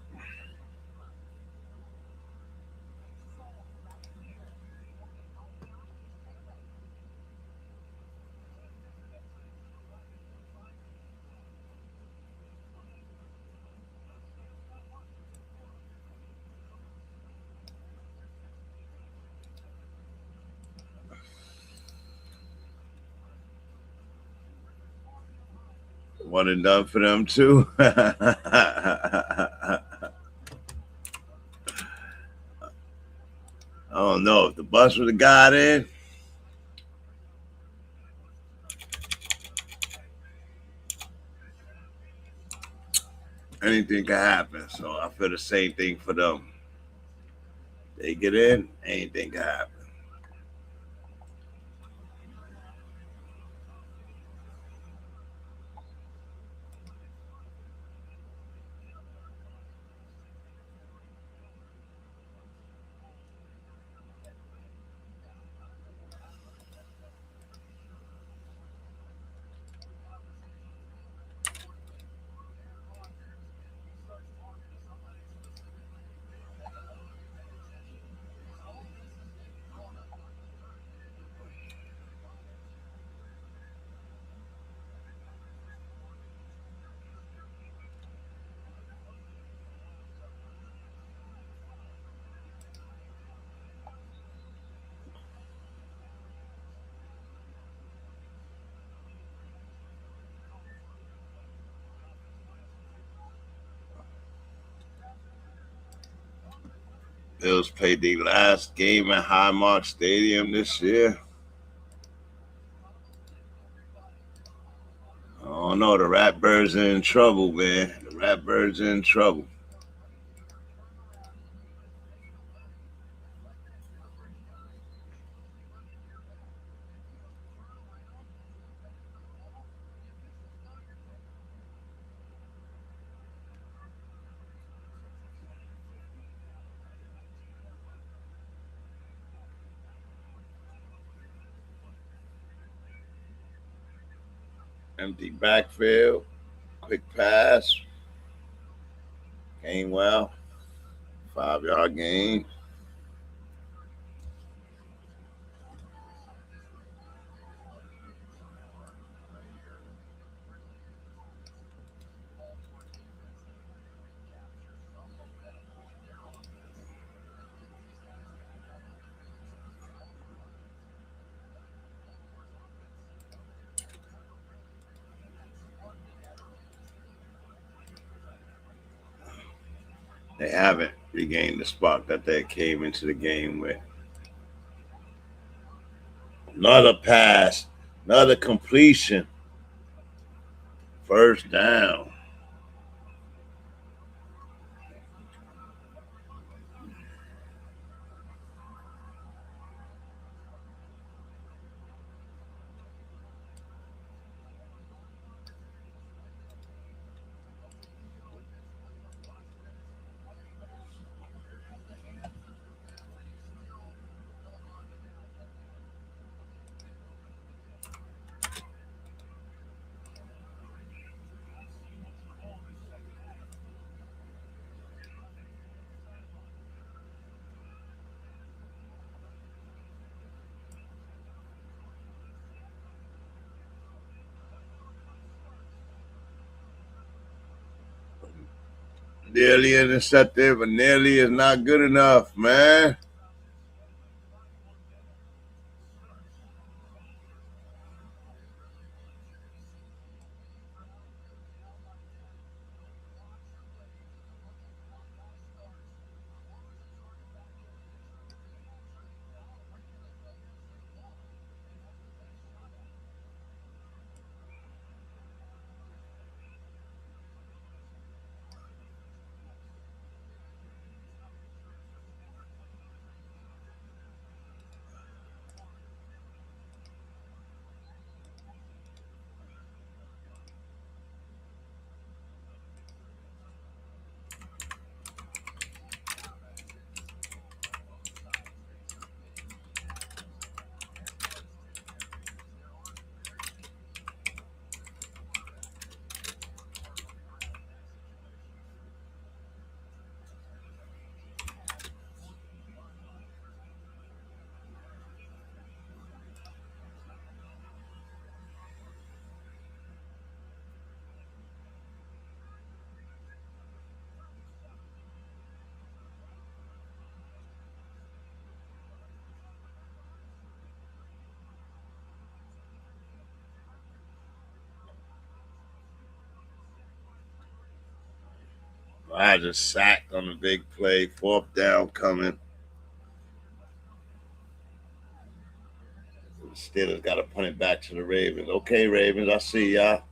One and done for them too. I don't know if the bus would have got in. Anything can happen. So I feel the same thing for them. They get in, anything can happen. Bills played their last game at Highmark Stadium this year. I don't know. The Ratbirds are in trouble, man. The Ratbirds are in trouble. Empty backfield. Quick pass. Gainwell. 5-yard gain. They haven't regained the spark that they came into the game with. Another pass, another completion. First down. Nearly intercepted, but nearly is not good enough, man. Rodgers sacked on the big play. 4th down coming. The Steelers got to punt it back to the Ravens. Okay, Ravens, I see y'all.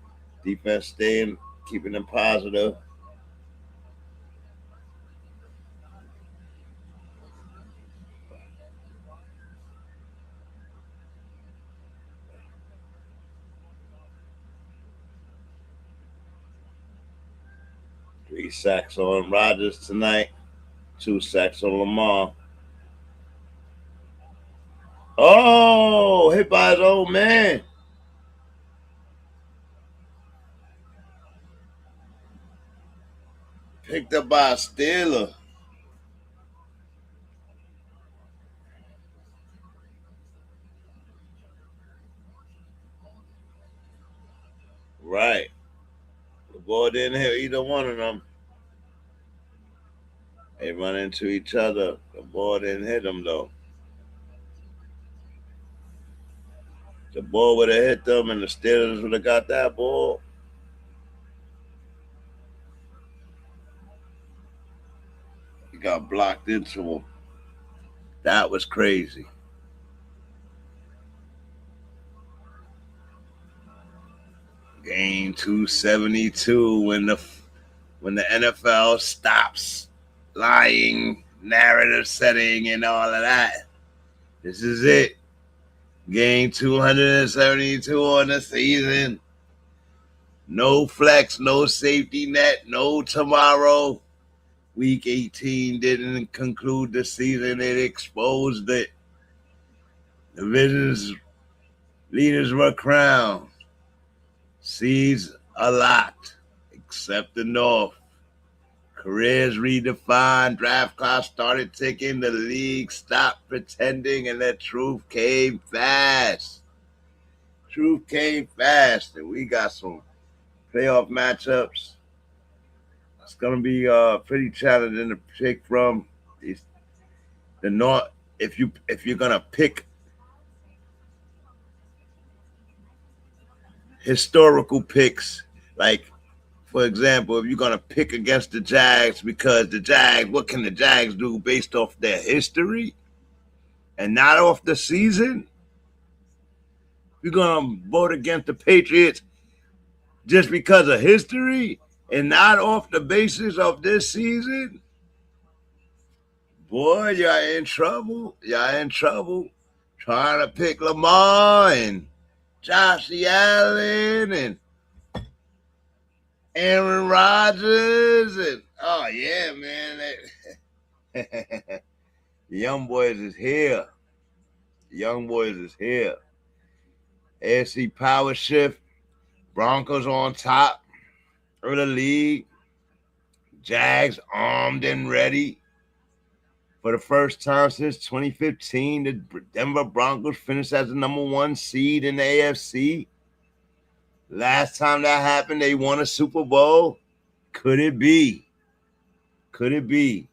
Defense staying, keeping them positive. Three sacks on Rodgers tonight. 2 sacks on Lamar. Oh, hit by his old man. Picked up by a Steeler. Right. The ball didn't hit either one of them. They run into each other. The ball didn't hit them, though. The ball would have hit them, and the Steelers would have got that ball. He got blocked into him. That was crazy. Game 272 when the NFL stops lying, narrative setting, and all of that. This is it. Game 272 on the season. No flex, no safety net, no tomorrow. Week 18 didn't conclude the season. It exposed it. Division's leaders were crowned. Seeds are locked, except the North. Careers redefined. Draft clock started ticking. The league stopped pretending, and the truth came fast. Truth came fast, and we got some playoff matchups. It's going to be pretty challenging to pick from. The North, if you're going to pick historical picks, like, for example, if you're going to pick against the Jags, because the Jags, what can the Jags do based off their history and not off the season? You're going to vote against the Patriots just because of history and not off the basis of this season? Boy, you're in trouble. You're in trouble trying to pick Lamar and Josh Allen and Aaron Rodgers, and oh yeah, man, the young boys is here. The young boys is here. AFC power shift. Broncos on top of the league. Jags armed and ready. For the first time since 2015, the Denver Broncos finished as the number 1 seed in the AFC. Last time that happened, they won a Super Bowl. Could it be? Could it be?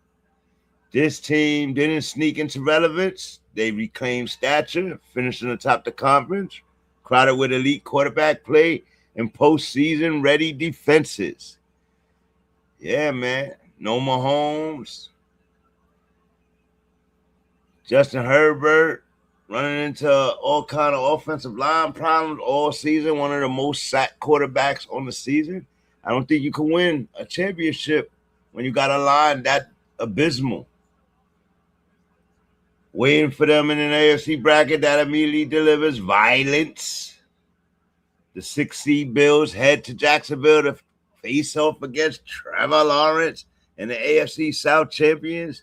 This team didn't sneak into relevance. They reclaimed stature, finishing atop the conference, crowded with elite quarterback play and postseason ready defenses. Yeah, man. No Mahomes. Justin Herbert running into all kind of offensive line problems all season, one of the most sacked quarterbacks on the season. I don't think you can win a championship when you got a line that abysmal. Waiting for them in an AFC bracket that immediately delivers violence. The 6 seed Bills head to Jacksonville to face off against Trevor Lawrence and the AFC South champions.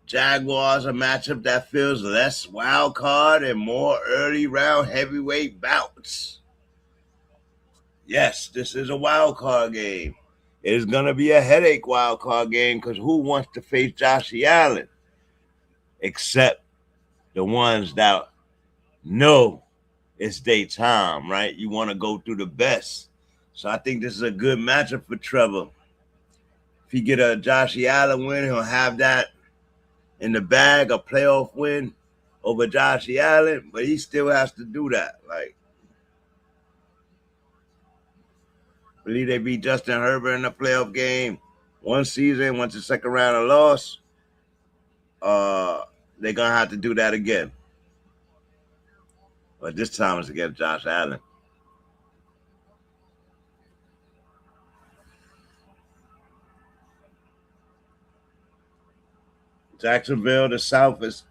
Jaguars, a matchup that feels less wild card and more early round heavyweight bouts. Yes, this is a wild card game. It is going to be a headache wild card game because who wants to face Josh Allen? Except the ones that know it's their time, right? You want to go through the best. So I think this is a good matchup for Trevor. If he get a Josh Allen win, he'll have that in the bag, a playoff win over Josh Allen, but he still has to do that. Like, believe they beat Justin Herbert in the playoff game one season, went to second round and lost. They're going to have to do that again. But this time it's against Josh Allen. Jacksonville, the South is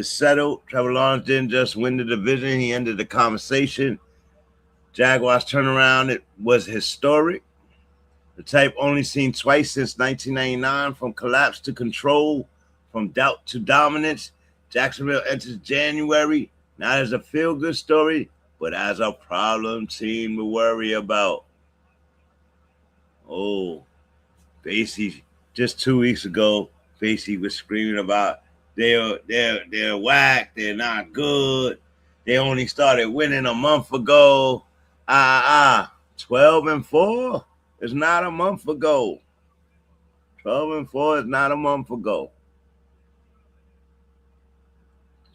settled. Trevor Lawrence didn't just win the division. He ended the conversation. Jaguars turnaround, it was historic. The type only seen twice since 1999, from collapse to control, from doubt to dominance. Jacksonville enters January, not as a feel-good story, but as a problem team to worry about. Oh, Basie, just 2 weeks ago, Basie was screaming about they're whack, they're not good. They only started winning a month ago. 12-4 is not a month ago. 12-4 is not a month ago.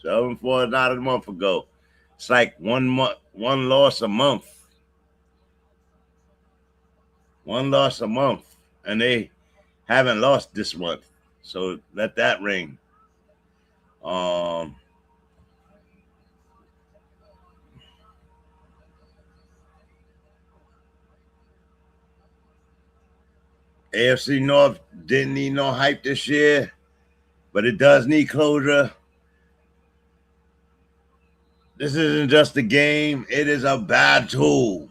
12-4 is not a month ago. It's like one loss a month. One loss a month. And they haven't lost this month. So let that ring. AFC North didn't need no hype this year, but it does need closure. This isn't just a game. It is a battle.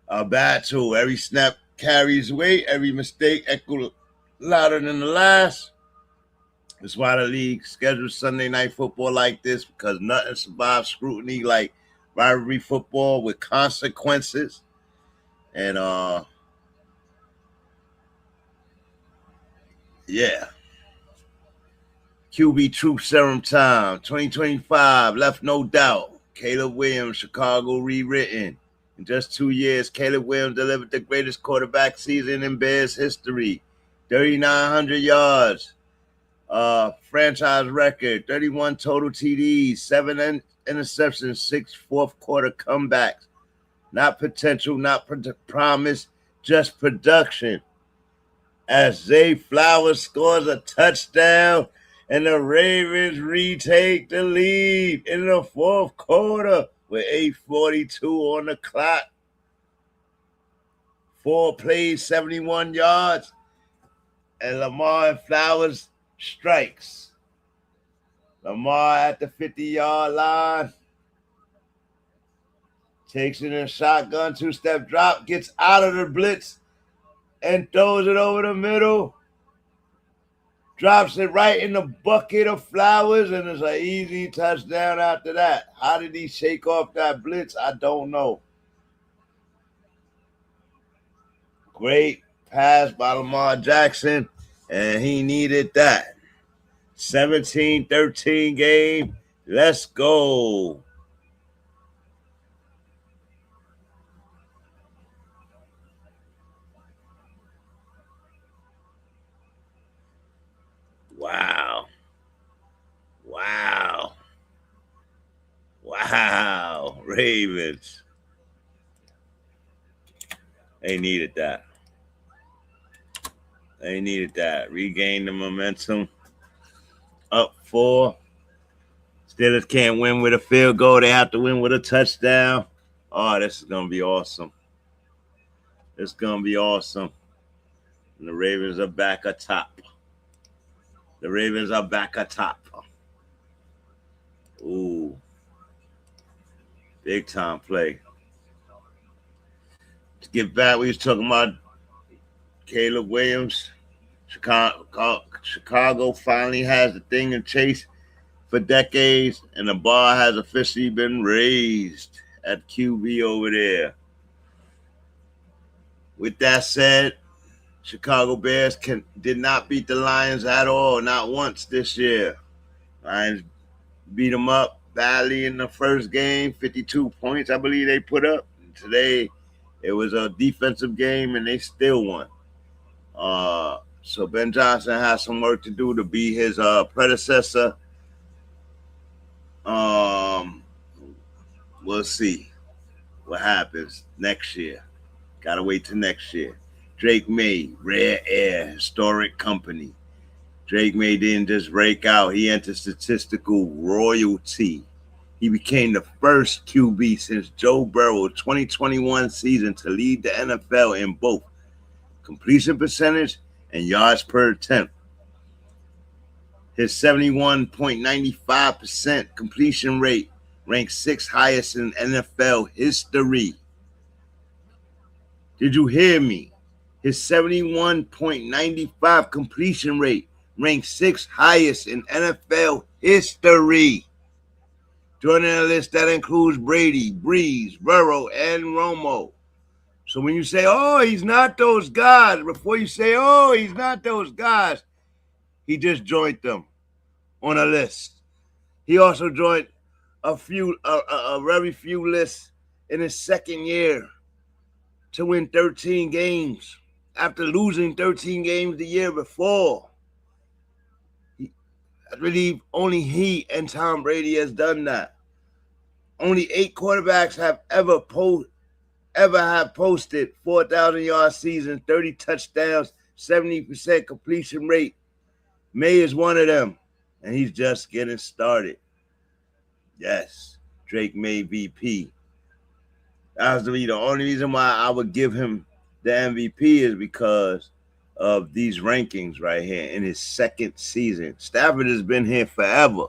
A battle. Every snap carries weight. Every mistake echoes louder than the last. That's why the league schedules Sunday night football like this, because nothing survives scrutiny like rivalry football with consequences. And yeah. QB Troop Serum time. 2025 left no doubt. Caleb Williams, Chicago rewritten. In just 2 years, Caleb Williams delivered the greatest quarterback season in Bears history. 3,900 yards. Franchise record. 31 total TDs. 7 interceptions. 6 fourth quarter comebacks. Not potential, not promise, just production. As Zay Flowers scores a touchdown and the Ravens retake the lead in the fourth quarter with 8:42 on the clock. 4 plays, 71 yards, and Lamar and Flowers strikes. Lamar at the 50-yard line. Takes it in a shotgun, 2-step drop, gets out of the blitz, and throws it over the middle. Drops it right in the bucket of Flowers, and it's an easy touchdown after that. How did he shake off that blitz? I don't know. Great pass by Lamar Jackson, and he needed that. 17-13 game. Let's go. Wow. Wow. Wow. Ravens. They needed that. They needed that. Regain the momentum. Up 4. Steelers can't win with a field goal. They have to win with a touchdown. Oh, this is going to be awesome. It's going to be awesome. And the Ravens are back atop. The Ravens are back atop. Ooh. Big time play. To get back, we was talking about Caleb Williams. Chicago finally has the thing in chase for decades, and the bar has officially been raised at QB over there. With that said, Chicago Bears did not beat the Lions at all, not once this year. Lions beat them up badly in the first game, 52 points, I believe they put up. Today, it was a defensive game, and they still won. So Ben Johnson has some work to do to be his predecessor. We'll see what happens next year. Got to wait till next year. Drake May, Rare Air, historic company. Drake May didn't just break out. He entered statistical royalty. He became the first QB since Joe Burrow's 2021 season to lead the NFL in both completion percentage and yards per attempt. His 71.95% completion rate ranks 6th highest in NFL history. Did you hear me? His 71.95 completion rate ranks 6th highest in NFL history. Joining the list that includes Brady, Breeze, Burrow, and Romo. So when you say, oh, he's not those guys, before you say, oh, he's not those guys, he just joined them on a list. He also joined a very few lists in his second year to win 13 games after losing 13 games the year before. I believe only he and Tom Brady has done that. Only 8 quarterbacks have ever posted 4,000-yard seasons, 30 touchdowns, 70% completion rate. May is one of them, and he's just getting started. Yes, Drake made VP. That was the only reason why I would give him the MVP is because of these rankings right here in his second season. Stafford has been here forever.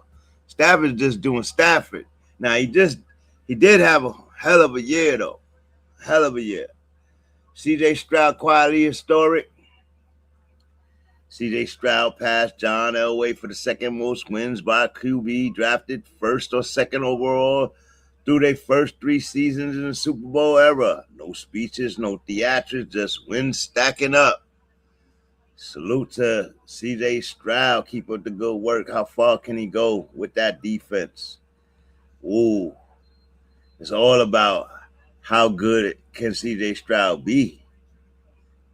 Stafford's just doing Stafford. Now, he did have a hell of a year, though. Hell of a year. C.J. Stroud, quietly historic. C.J. Stroud passed John Elway for the second most wins by a QB drafted first or second overall through their first 3 seasons in the Super Bowl era. No speeches, no theatrics, just wins stacking up. Salute to C.J. Stroud. Keep up the good work. How far can he go with that defense? Ooh. It's all about how good can C.J. Stroud be.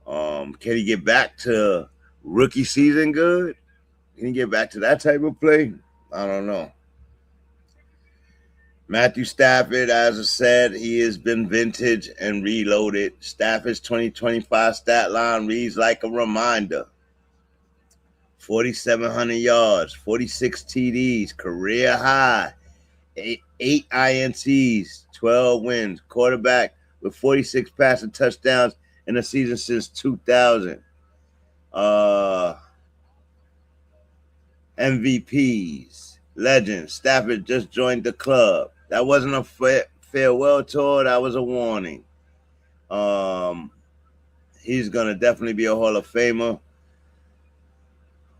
Can he get back to rookie season good? Can he get back to that type of play? I don't know. Matthew Stafford, as I said, he has been vintage and reloaded. Stafford's 2025 stat line reads like a reminder. 4,700 yards, 46 TDs, career high, 8 INTs, 12 wins. Quarterback with 46 passing touchdowns in the season since 2000. MVPs, legends. Stafford just joined the club. That wasn't a farewell tour. That was a warning. He's going to definitely be a Hall of Famer.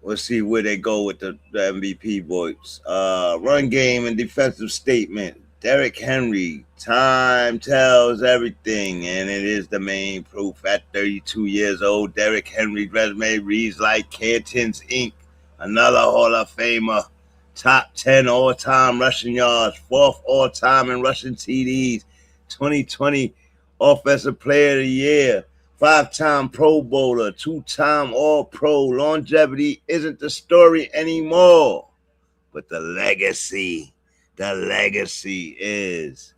We'll see where they go with the MVP votes. Run game and defensive statement. Derrick Henry, time tells everything, and it is the main proof. At 32 years old, Derrick Henry's resume reads like Canton's ink. Another Hall of Famer. Top 10 all-time rushing yards, 4th all-time in rushing TDs, 2020 Offensive Player of the Year, 5-time Pro Bowler, 2-time All-Pro. Longevity isn't the story anymore, but the legacy is.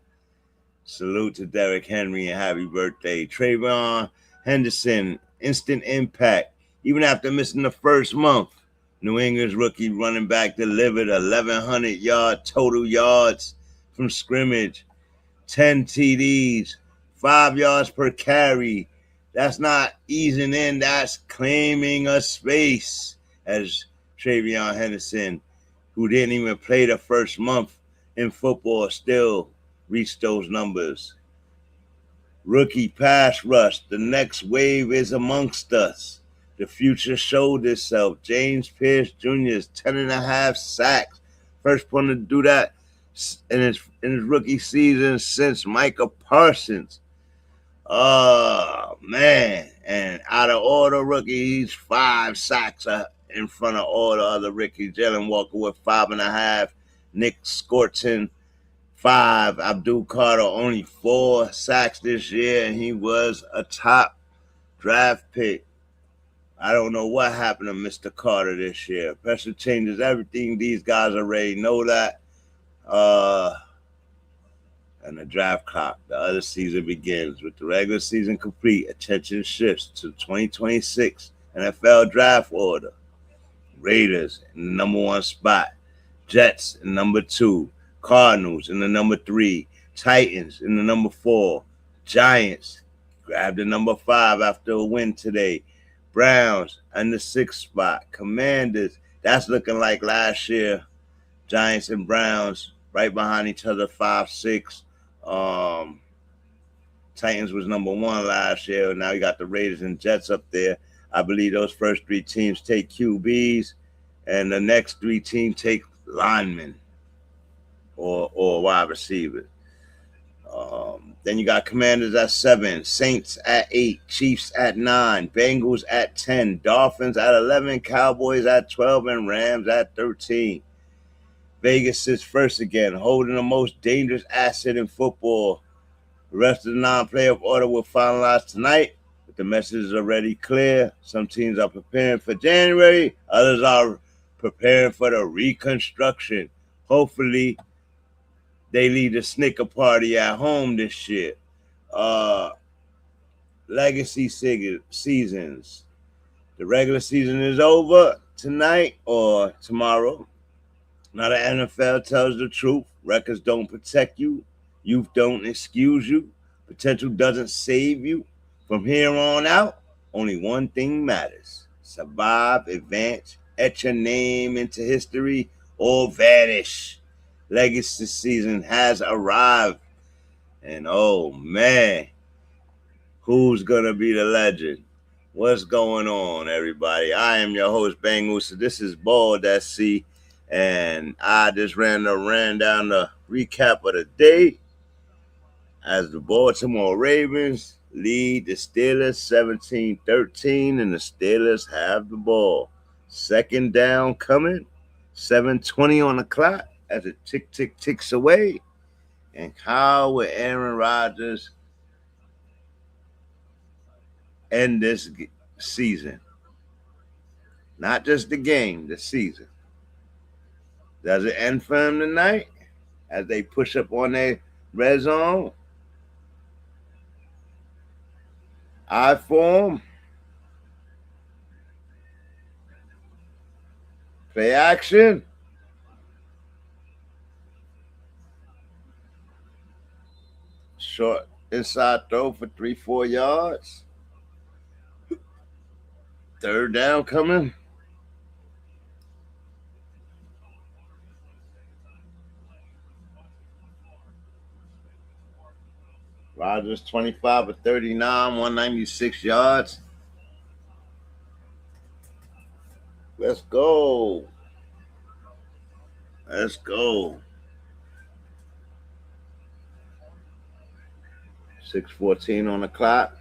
Salute to Derrick Henry and happy birthday. Trayvon Henderson, instant impact, even after missing the first month. New England's rookie running back delivered 1,100 total yards from scrimmage, 10 TDs, 5 yards per carry. That's not easing in, that's claiming a space, as Trayvon Henderson, who didn't even play the first month in football, still reached those numbers. Rookie pass rush, the next wave is amongst us. The future showed itself. James Pierce Jr.'s 10.5 sacks. First one to do that in his rookie season since Micah Parsons. Oh, man. And out of all the rookies, 5 sacks in front of all the other rookies. Jalen Walker with 5.5. Nick Scorton, 5. Abdul Carter, only 4 sacks this year, and he was a top draft pick. I don't know what happened to Mr. Carter this year. Pressure changes everything. These guys already know that. And the draft clock, the other season begins. With the regular season complete, attention shifts to 2026 NFL draft order. Raiders in the number 1 spot. Jets in number 2. Cardinals in the number 3. Titans in the number 4. Giants grabbed the number 5 after a win today. Browns in the 6th spot. Commanders, that's looking like last year. Giants and Browns right behind each other, 5-6. Titans was number 1 last year. Now you got the Raiders and Jets up there. I believe those first 3 teams take QBs, and the next 3 teams take linemen or wide receivers. Then you got Commanders at 7, Saints at 8, Chiefs at 9, Bengals at 10, Dolphins at 11, Cowboys at 12, and Rams at 13. Vegas sits first again, holding the most dangerous asset in football. The rest of the non-playoff order will finalize tonight, but the message is already clear. Some teams are preparing for January, others are preparing for the reconstruction. Hopefully, they lead a snicker party at home this year. Legacy seasons. The regular season is over tonight or tomorrow. Now the NFL tells the truth. Records don't protect you. Youth don't excuse you. Potential doesn't save you. From here on out, only one thing matters. Survive, advance, etch your name into history, or vanish. Legacy season has arrived. And oh man, who's going to be the legend? What's going on, everybody? I am your host, Bang Usa. This is BALDSC, and I just ran down the recap of the day as the Baltimore Ravens lead the Steelers 17-13, and the Steelers have the ball. Second down coming, 7:20 on the clock as it ticks away. And how will Aaron Rodgers end this season? Not just the game, the season. Does it end for him tonight as they push up on their red zone? I form. Play action. Short inside throw for 3-4 yards. Third down coming. Rodgers 25 of 39, 196 yards. Let's go. Let's go. 6:14 on the clock.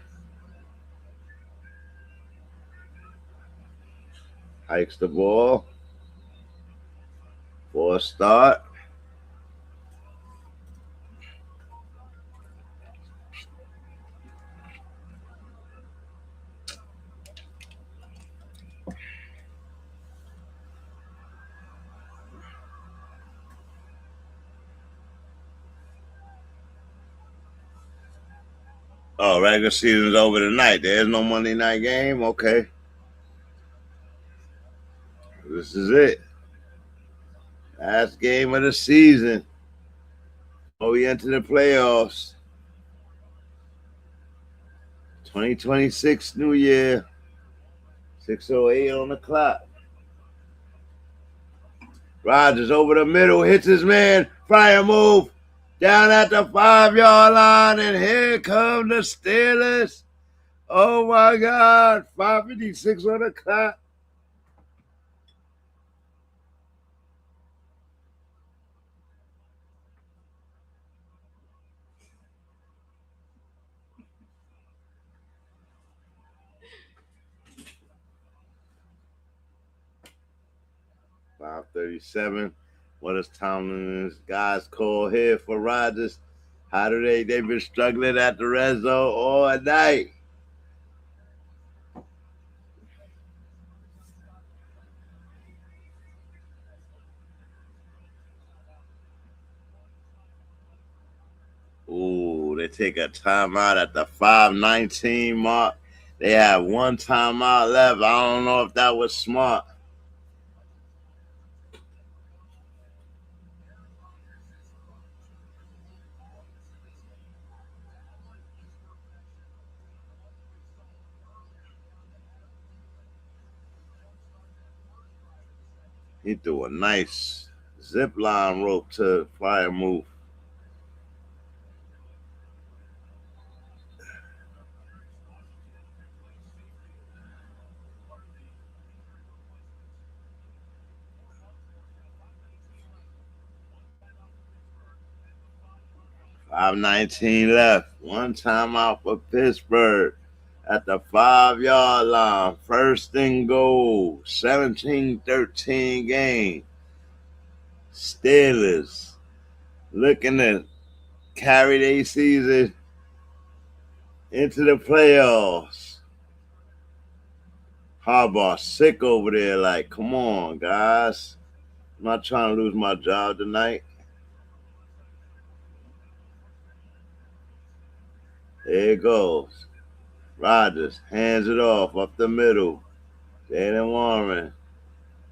Hikes the ball. For a start. Oh, regular season's over tonight. There's no Monday night game? Okay. This is it. Last game of the season. Before we enter the playoffs. 2026 New Year. 6:08 on the clock. Rodgers over the middle, hits his man. Fire move. Down at the 5-yard line, and here come the Steelers. Oh, my God. 5:56 on the clock. $5:37. What does Tomlin and his guys call here for Rodgers? How do they've been struggling at the red zone all night. Ooh, they take a timeout at the 5:19 mark. They have one timeout left. I don't know if that was smart. He threw a nice zip line rope to fire move. $5:19 left. One timeout for Pittsburgh at the 5-yard line. First and goal. 17-13 game. Steelers looking to carry their season into the playoffs. Harbaugh sick over there. Like, come on, guys. I'm not trying to lose my job tonight. There it goes. Rodgers hands it off up the middle. Jalen Warren.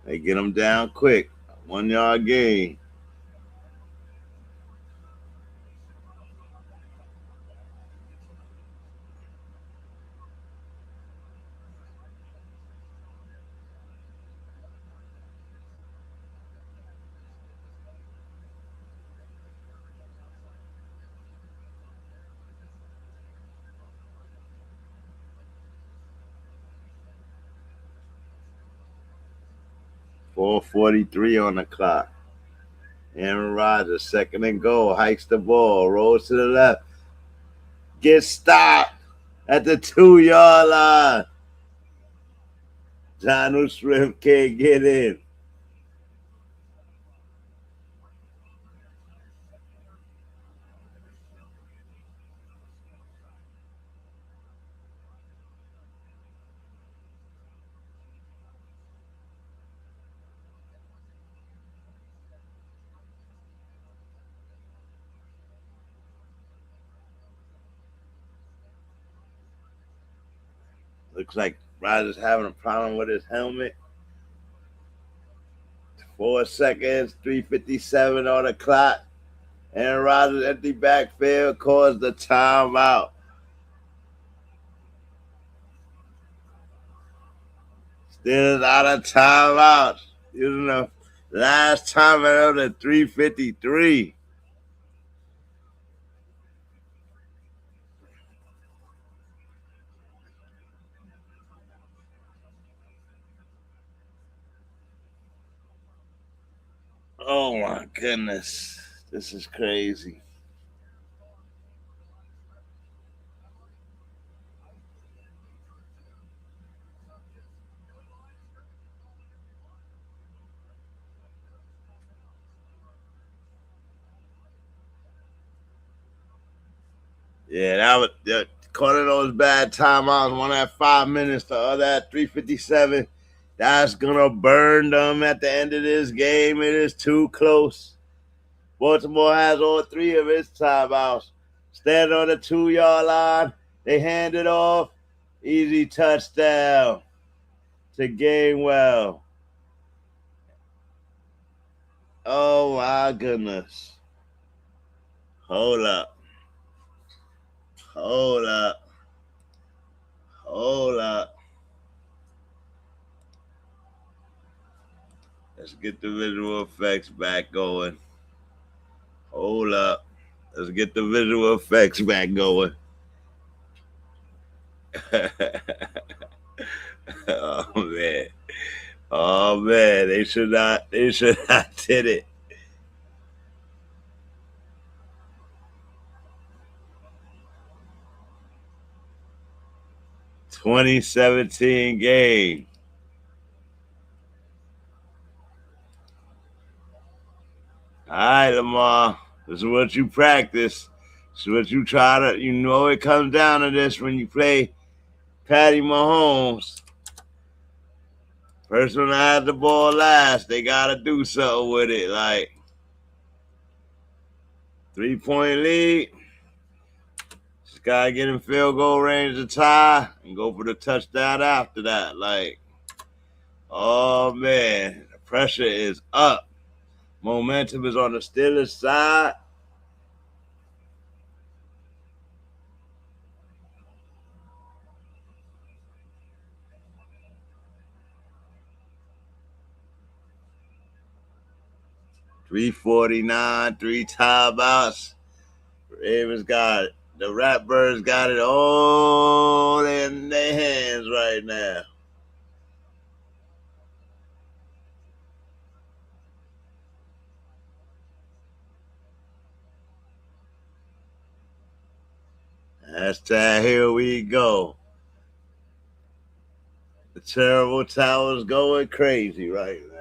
They get him down quick. 1 yard gain. .443 on the clock. Aaron Rodgers, 2nd and goal, hikes the ball, rolls to the left, gets stopped at the 2-yard line. Donald Swift can't get in. Looks like Rodgers having a problem with his helmet. 4 seconds, 3:57 on the clock. Aaron Rodgers, empty backfield, calls the timeout. Still out of timeouts. Using the last timeout at 3:53. Oh my goodness. This is crazy. Yeah, that was caught of those bad timeouts. One at 5 minutes, the other at 3:57. That's gonna burn them at the end of this game. It is too close. Baltimore has all 3 of its timeouts. Stand on the 2-yard line. They hand it off. Easy touchdown to Gainwell. Oh my goodness. Hold up. Hold up. Hold up. Let's get the visual effects back going. Hold up. Let's get the visual effects back going. Oh man. Oh man. They should not did it. .2017 game. All right, Lamar. This is what you practice. This is what you try to, it comes down to this when you play Patty Mahomes. Person that has the ball last, they got to do something with it. Like, 3-point lead. Just got to get in field goal range to tie and go for the touchdown after that. Like, oh, man. The pressure is up. Momentum is on the Steelers' side. .349, 3 timeouts. Ravens got it. The Ratbirds got it all in their hands right now. Hashtag here we go. The terrible tower's going crazy right now.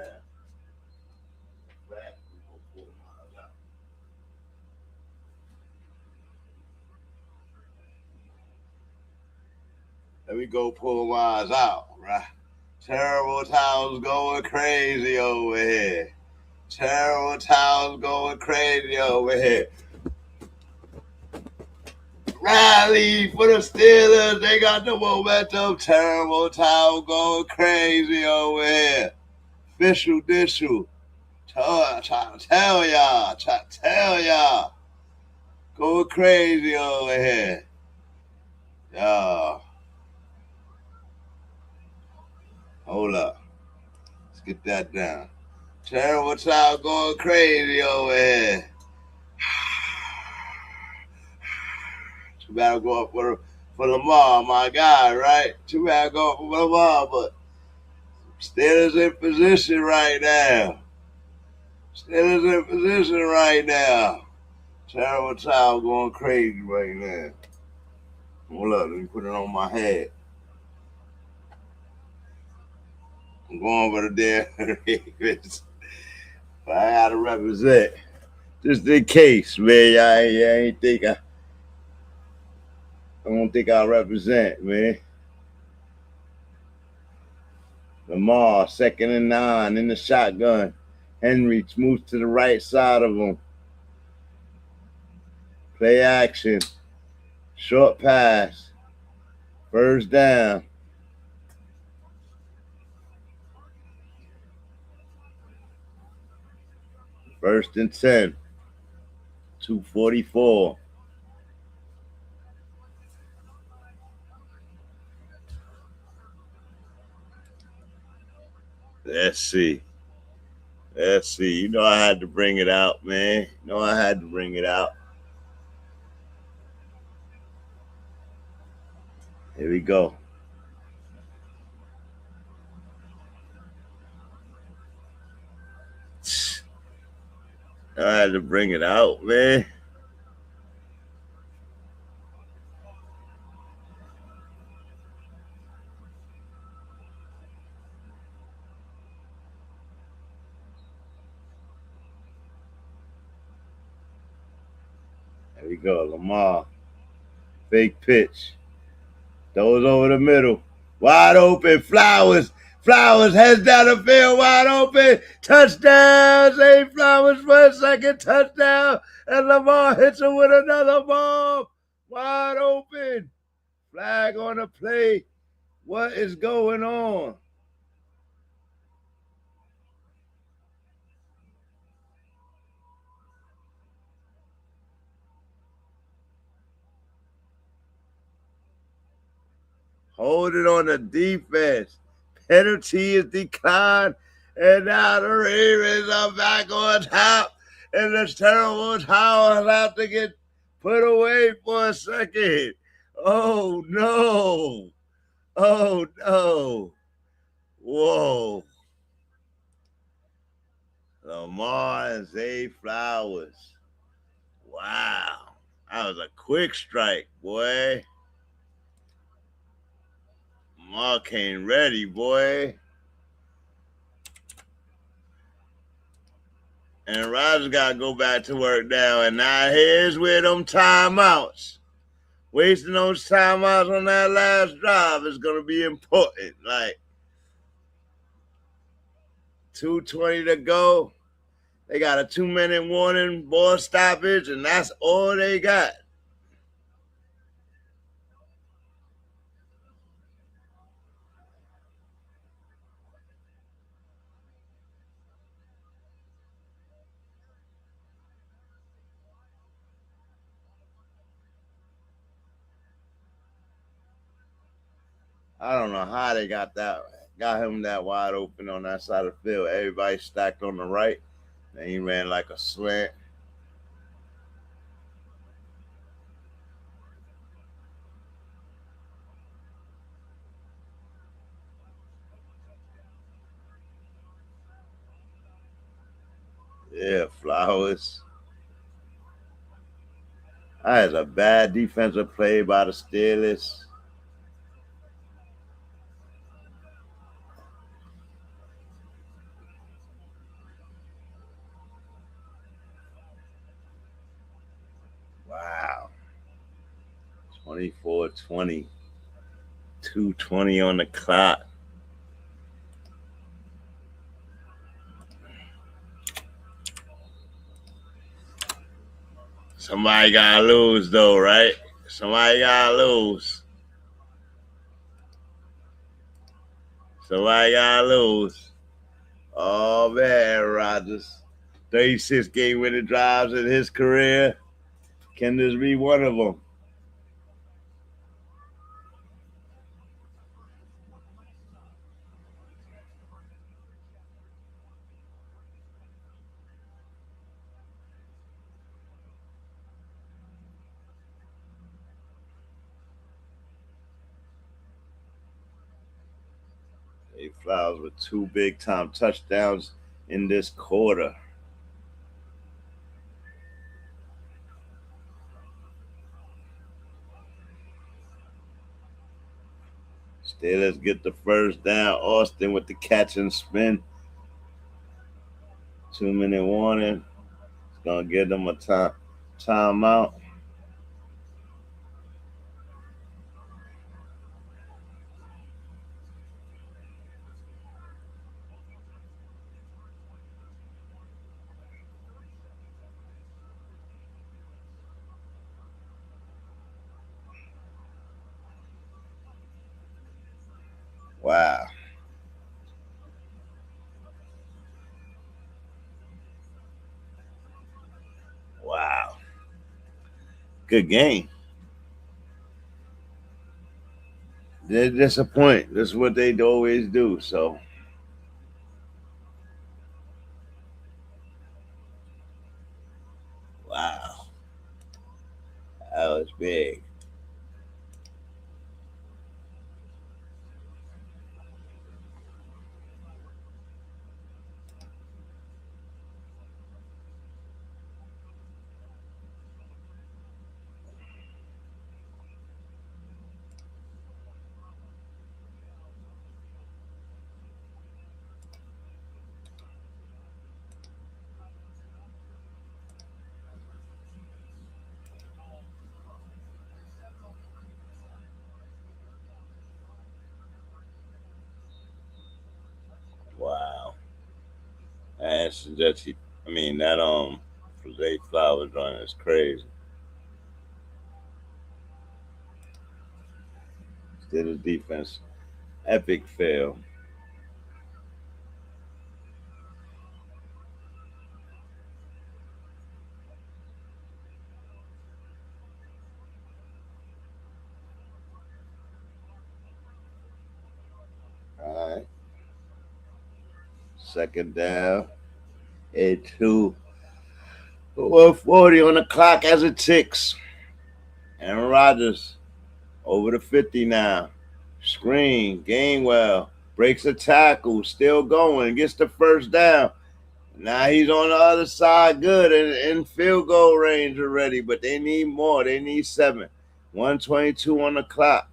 Let me go pull Myles out, right? Terrible tower's going crazy over here. Terrible tower's going crazy over here. Rally for the Steelers. They got the momentum. Terrible tower going crazy over here. Official dissue. Trying to tell y'all. Going crazy over here. Y'all. Hold up. Let's get that down. Terrible child going crazy over here. Too bad I'm going for Lamar, my guy, right? Too bad I'm going for Lamar, but Steelers in position right now. Terrible child going crazy right now. Hold up, let me put it on my head. I'm going for the damn Ravens. But I gotta represent. Just in case, man. I don't think I'll represent, man. Lamar, 2nd and 9 in the shotgun. Henry moves to the right side of him. Play action. Short pass. First down. First and 10. 2:44. Let's see. You know I had to bring it out, man. Here we go. I had to bring it out, man. There we go, Lamar. Fake pitch. Throws over the middle. Wide open. Flowers heads down the field. Wide open. Touchdown. Zay Flowers for a second touchdown. And Lamar hits him with another bomb. Wide open. Flag on the play. What is going on? Hold it on the defense. Penalty is declined. And now the Ravens are back on top. And the terrible towers have to get put away for a second. Oh, no. Whoa. Lamar and Zay Flowers. Wow. That was a quick strike, boy. Lamar came ready, boy. And Rodgers got to go back to work now. And now here's where them timeouts. Wasting those timeouts on that last drive is going to be important. Like, 2:20 to go. They got a 2-minute warning, ball stoppage, and that's all they got. I don't know how they got him that wide open on that side of the field. Everybody stacked on the right. And he ran like a slant. Yeah, Flowers. That is a bad defensive play by the Steelers. Wow. 24-20. 2:20 on the clock. Somebody gotta lose, though, right? Somebody gotta lose. Oh, man, Rodgers. 36 game-winning drives in his career. Can this be one of them? Zay Flowers with 2 big-time touchdowns in this quarter. Steelers get the first down. Austin with the catch and spin. 2-minute warning. It's going to give them a timeout. Wow. Wow. Good game. They disappoint. That's what they always do. So, wow. That was big. Wow. That's just, I mean, that Zay Flowers run is crazy. Steelers defense, epic fail. All right. Second down. 8-2. 140 on the clock as it ticks. Aaron Rodgers over the 50 now. Screen. Gainwell. Breaks a tackle. Still going. Gets the first down. Now he's on the other side. Good. In field goal range already. But they need more. They need 7. 122 on the clock.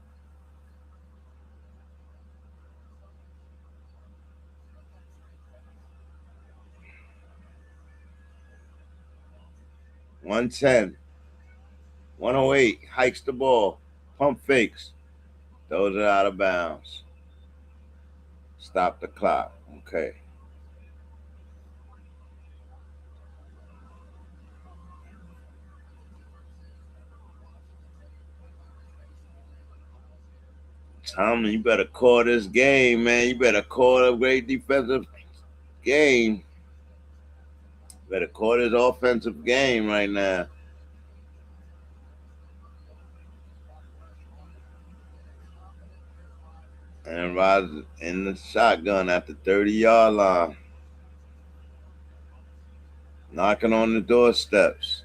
$110. 108. Hikes the ball. Pump fakes. Those are out of bounds. Stop the clock. Okay. Tomlin, you better call this game, man. You better call a great defensive game. Better call this offensive game right now. And Rodgers in the shotgun at the 30-yard line. Knocking on the doorsteps.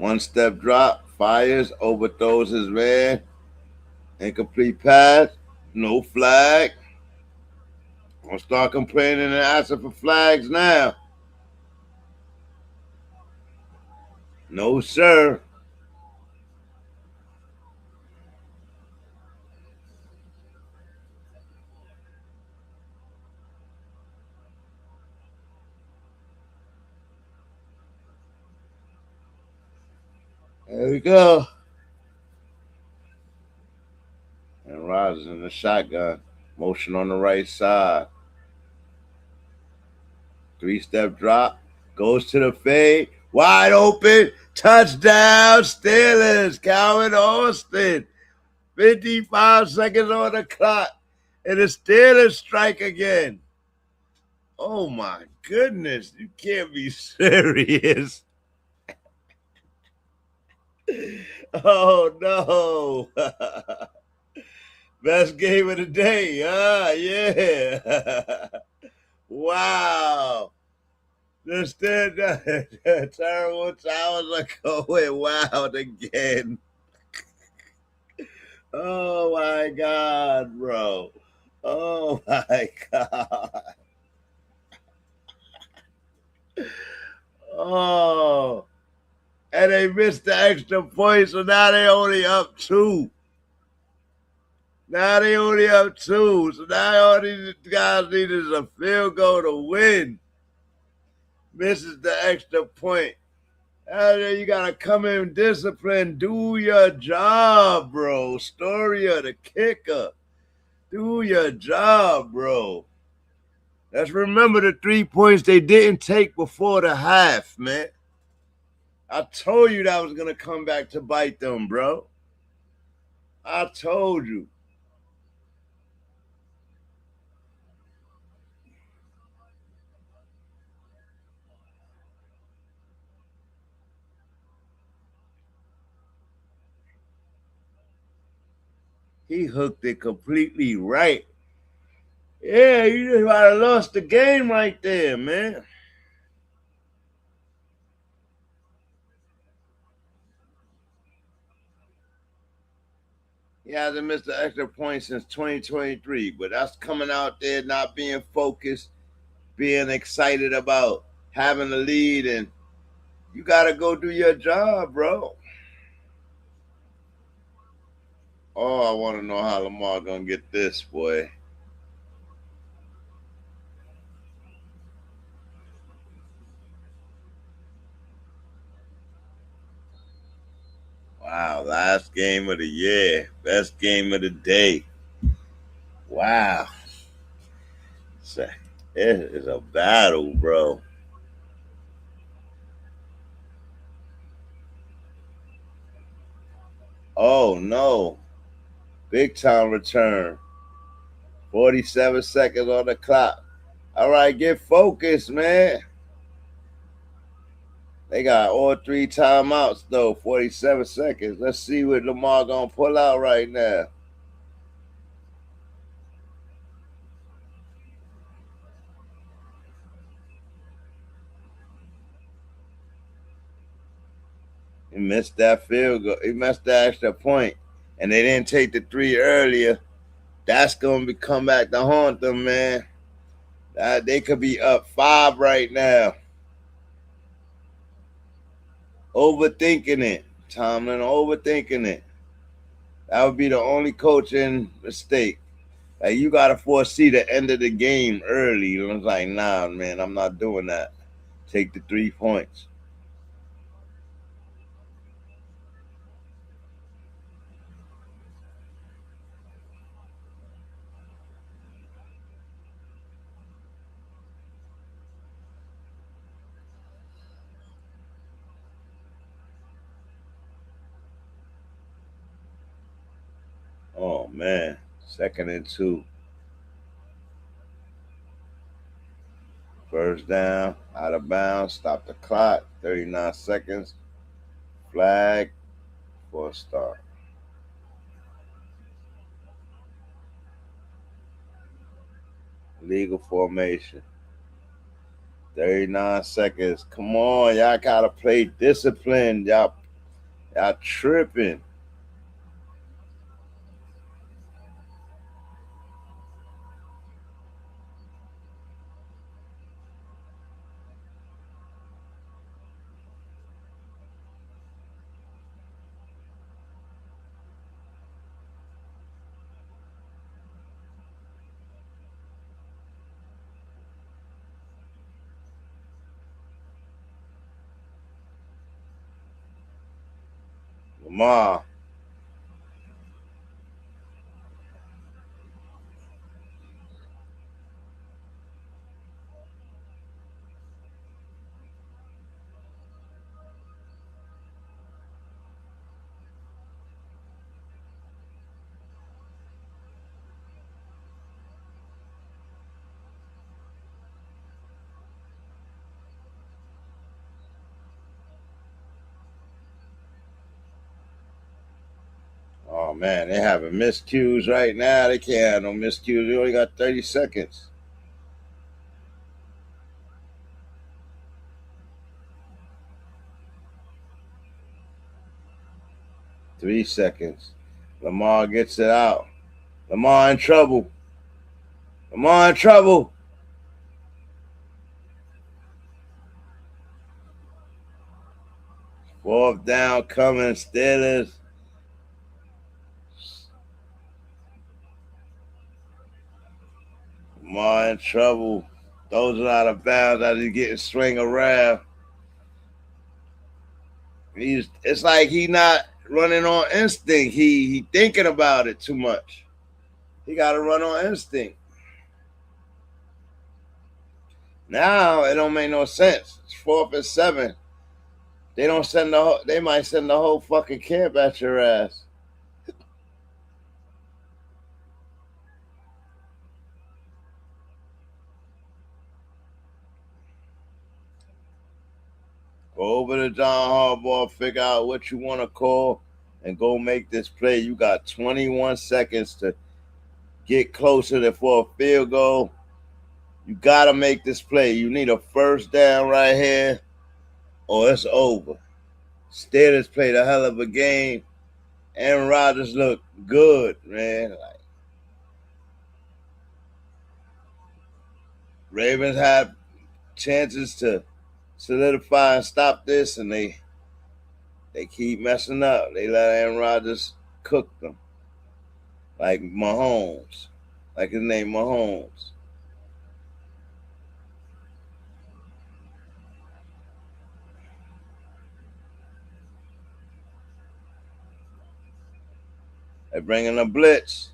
1-step drop. Fires. Overthrows his man. Incomplete pass. No flag. I'll start complaining and asking for flags now. No, sir. There we go. And Rodgers in the shotgun. Motion on the right side. 3-step drop. Goes to the fade. Wide open. Touchdown, Steelers. Calvin Austin. 55 seconds on the clock. And the Steelers strike again. Oh my goodness, you can't be serious. Oh no. Best game of the day. Yeah. Wow. The terrible towers are going wild again. Oh my God, bro. Oh my God. Oh. And they missed the extra point, so now they only up 2. Now they only up 2. So now all these guys need is a field goal to win. Misses the extra point. You gotta come in discipline. Do your job, bro. Story of the kicker. Do your job, bro. Let's remember the 3 points they didn't take before the half, man. I told you that was gonna come back to bite them, bro. I told you. He hooked it completely right. Yeah, you just might have lost the game right there, man. He hasn't missed an extra point since 2023, but that's coming out there not being focused, being excited about having a lead, and you got to go do your job, bro. Oh, I want to know how Lamar going to get this, boy. Wow, last game of the year. Best game of the day. Wow. It is a battle, bro. Oh, no. Big time return. 47 seconds on the clock. All right, get focused, man. They got all 3 timeouts, though. 47 seconds. Let's see what Lamar going to pull out right now. He missed that field goal. He missed that extra point, and they didn't take the 3 earlier. That's going to come back to haunt them, man. They could be up 5 right now. Overthinking it. Tomlin overthinking it. That would be the only coaching mistake. Like, you got to foresee the end of the game early. And I was like, nah, man, I'm not doing that. Take the 3 points. Oh, man. 2nd and 2. First down, out of bounds, stop the clock, 39 seconds. Flag for a start. Legal formation. 39 seconds. Come on, y'all gotta play discipline. Y'all tripping. Lamar. man, they having miscues right now. They can't have no miscues. They only got 30 seconds. Three seconds. Lamar gets it out. Lamar in trouble. Lamar in trouble. Fourth down coming, Steelers. Lamar in trouble. Those are out of bounds as he's getting swing around. It's like he not running on instinct. He thinking about it too much. He got to run on instinct. Now it don't make no sense. It's 4th and 7. They don't send they might send the whole fucking camp at your ass. Go over to John Harbaugh, figure out what you want to call, and go make this play. You got 21 seconds to get closer for a field goal. You got to make this play. You need a first down right here, or it's over. Steelers played a hell of a game. Aaron Rodgers looked good, man. Ravens had chances to solidify and stop this, and they keep messing up. They let Aaron Rodgers cook them. Like Mahomes. Like his name, Mahomes. They're bringing a blitz.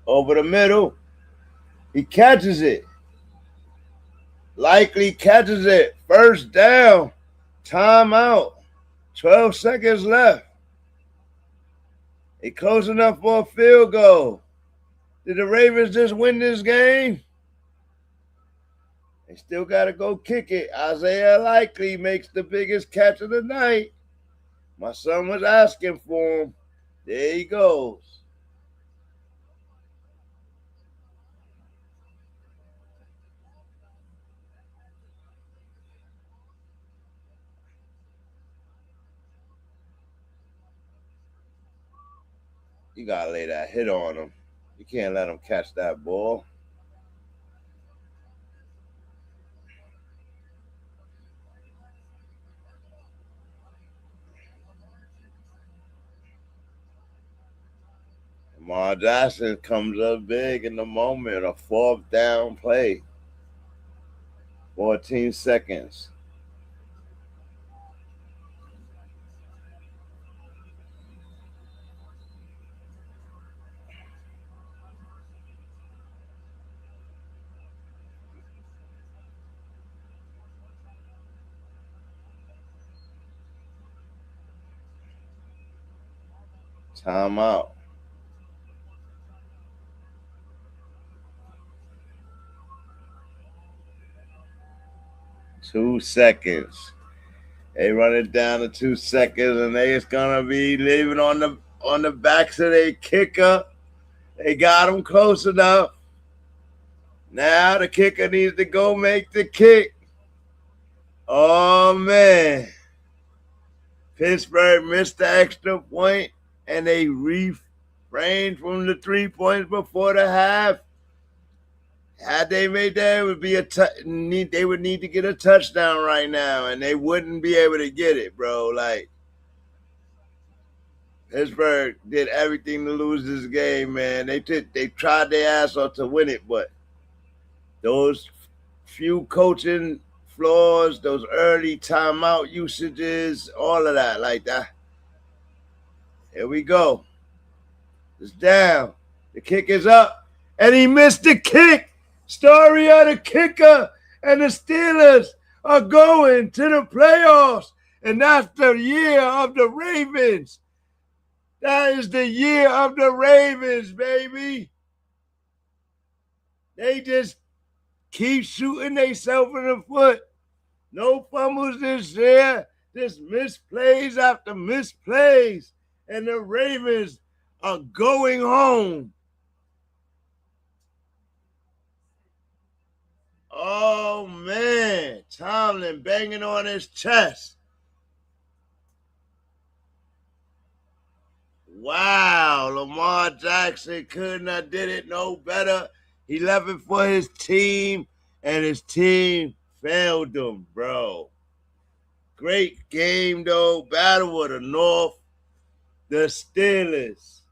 Over the middle. He catches it. Likely catches it. First down. Timeout. 12 seconds left. They close enough for a field goal. Did the Ravens just win this game? They still got to go kick it. Isaiah Likely makes the biggest catch of the night. My son was asking for him. There he goes. You got to lay that hit on him. You can't let him catch that ball. Lamar Jackson comes up big in the moment, a 4th down play. 14 seconds. Timeout. Two seconds. They run it down to 2 seconds, and it's gonna be leaving on the backs of their kicker. They got him close enough. Now the kicker needs to go make the kick. Oh man. Pittsburgh missed the extra point, and they refrained from the 3 points before the half. Had they made that, it would be they would need to get a touchdown right now, and they wouldn't be able to get it, bro. Like, Pittsburgh did everything to lose this game, man. They tried their ass off to win it, but those few coaching flaws, those early timeout usages, all of that, like that. Here we go. It's down. The kick is up, and he missed the kick. Story of the kicker, and the Steelers are going to the playoffs, and that's the year of the Ravens. That is the year of the Ravens, baby. They just keep shooting themselves in the foot. No fumbles this year, just misplays after misplays, and the Ravens are going home. Oh, man. Tomlin banging on his chest. Wow, Lamar Jackson couldn't have did it no better. He left it for his team, and his team failed him, bro. Great game, though. Battle of the North. The Steelers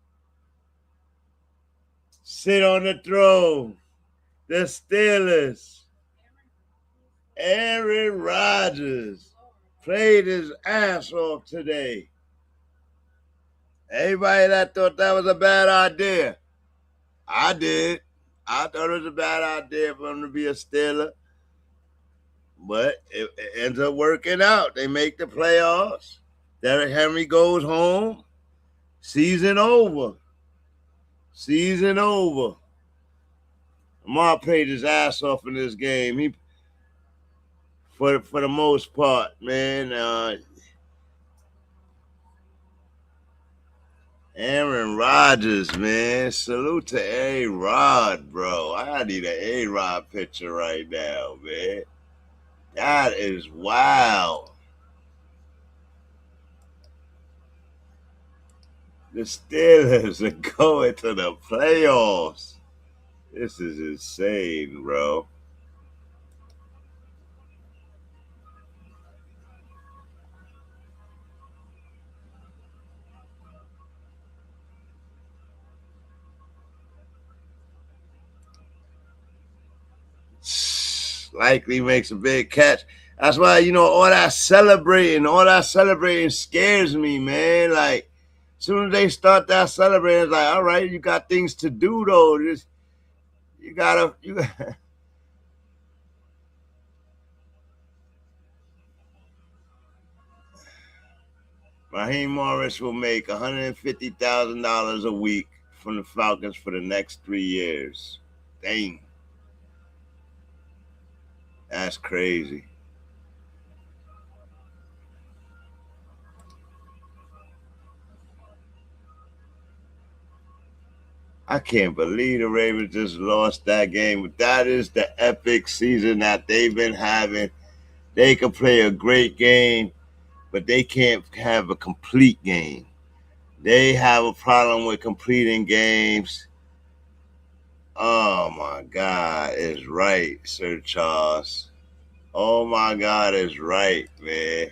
sit on the throne. The Steelers. Aaron Rodgers played his ass off today. Everybody that thought that was a bad idea. I did. I thought it was a bad idea for him to be a Steeler. But it ends up working out. They make the playoffs. Derrick Henry goes home. Season over. Season over. Lamar played his ass off in this game. He, for the most part, man. Aaron Rodgers, man. Salute to A-Rod, bro. I need an A-Rod picture right now, man. That is wild. The Steelers are going to the playoffs. This is insane, bro. Likely makes a big catch. That's why, all that celebrating scares me, man. Like, as soon as they start that celebrating, it's like, all right, you got things to do, though. You gotta. Raheem Morris will make $150,000 a week from the Falcons for the next 3 years. Dang. That's crazy. I can't believe the Ravens just lost that game. But that is the epic season that they've been having. They can play a great game, but they can't have a complete game. They have a problem with completing games. Oh, my God, is right, Sir Charles. Oh, my God, is right, man.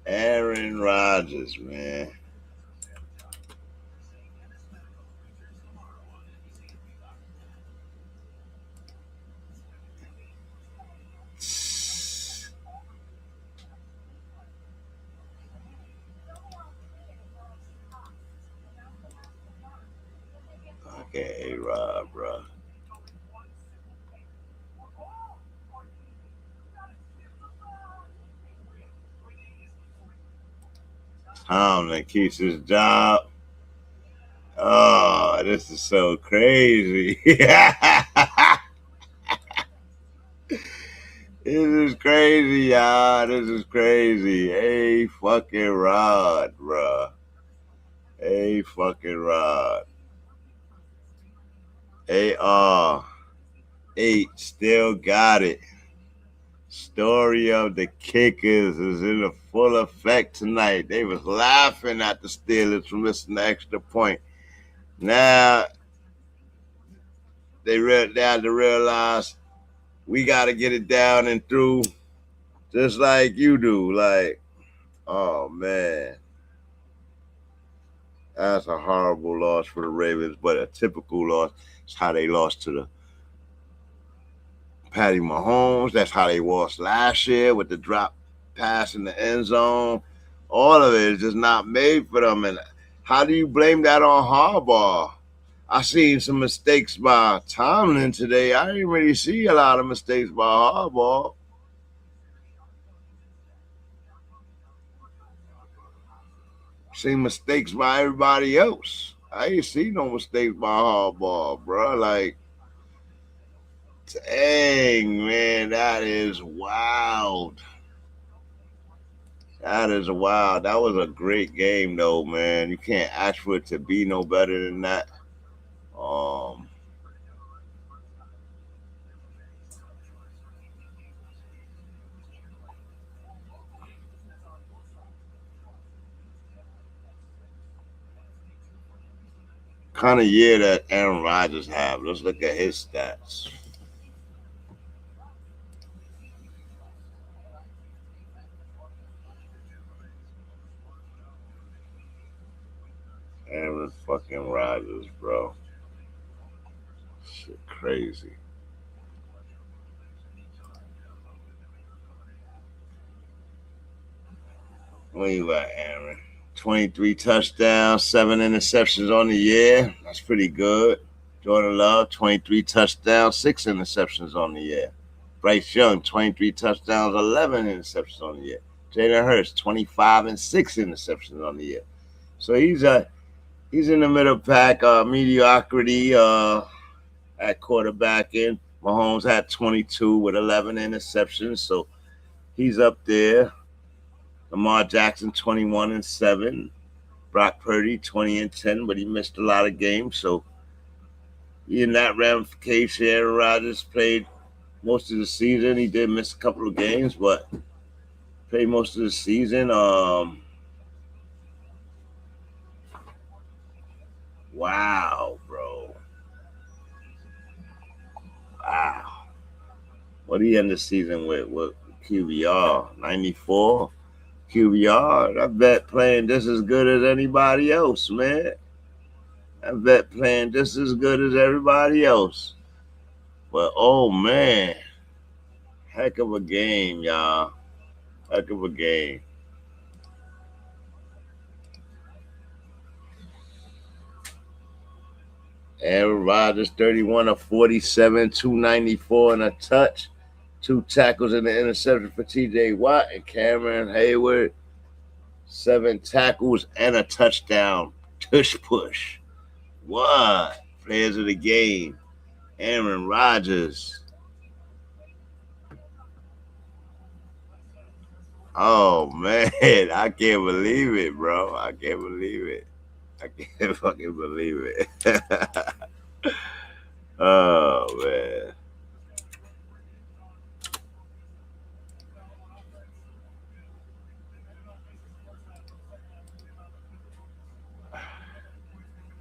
Aaron Rodgers, man. Okay, Rob, bro. Tomlin keeps his job. Oh, this is so crazy. This is crazy, y'all. This is crazy. Hey, fucking Rod, bro. Hey, fucking Rod. AR8 still got it. Story of the Kickers is in full effect tonight. They was laughing at the Steelers for missing the extra point. Now they had to realize we got to get it down and through, just like you do. Like, oh man, that's a horrible loss for the Ravens, but a typical loss. It's how they lost to the Patty Mahomes. That's how they lost last year with the drop pass in the end zone. All of it is just not made for them. And how do you blame that on Harbaugh? I seen some mistakes by Tomlin today. I didn't really see a lot of mistakes by Harbaugh. Seen mistakes by everybody else. I ain't seen no mistakes by Harbaugh, bro. Like, dang, man, that is wild. That is wild. That was a great game, though, man. You can't ask for it to be no better than that. Kind of year that Aaron Rodgers have. Let's look at his stats. Aaron fucking Rodgers, bro. Shit crazy. Where you at, Aaron? 23 touchdowns, 7 interceptions on the year. That's pretty good. Jordan Love, 23 touchdowns, 6 interceptions on the year. Bryce Young, 23 touchdowns, 11 interceptions on the year. Jalen Hurts, 25 and 6 interceptions on the year. So he's in the middle pack, mediocrity at quarterbacking. Mahomes had 22 with 11 interceptions, so he's up there. Lamar Jackson, 21 and 7. Brock Purdy, 20 and 10, but he missed a lot of games. So in that ramification, Aaron Rodgers played most of the season. He did miss a couple of games, but played most of the season. Wow, bro. Wow. What did he end the season with? What QBR? 94? QBR. I bet playing just as good as anybody else, man. I bet playing just as good as everybody else. But, oh, man. Heck of a game, y'all. Heck of a game. Aaron Rodgers, 31 of 47, 294 and a touch. 2 tackles and an interception for T.J. Watt. And Cameron Hayward, 7 tackles and a touchdown. Tush push. What? Players of the game. Aaron Rodgers. Oh, man. I can't believe it, bro. I can't believe it. I can't fucking believe it. Oh, man.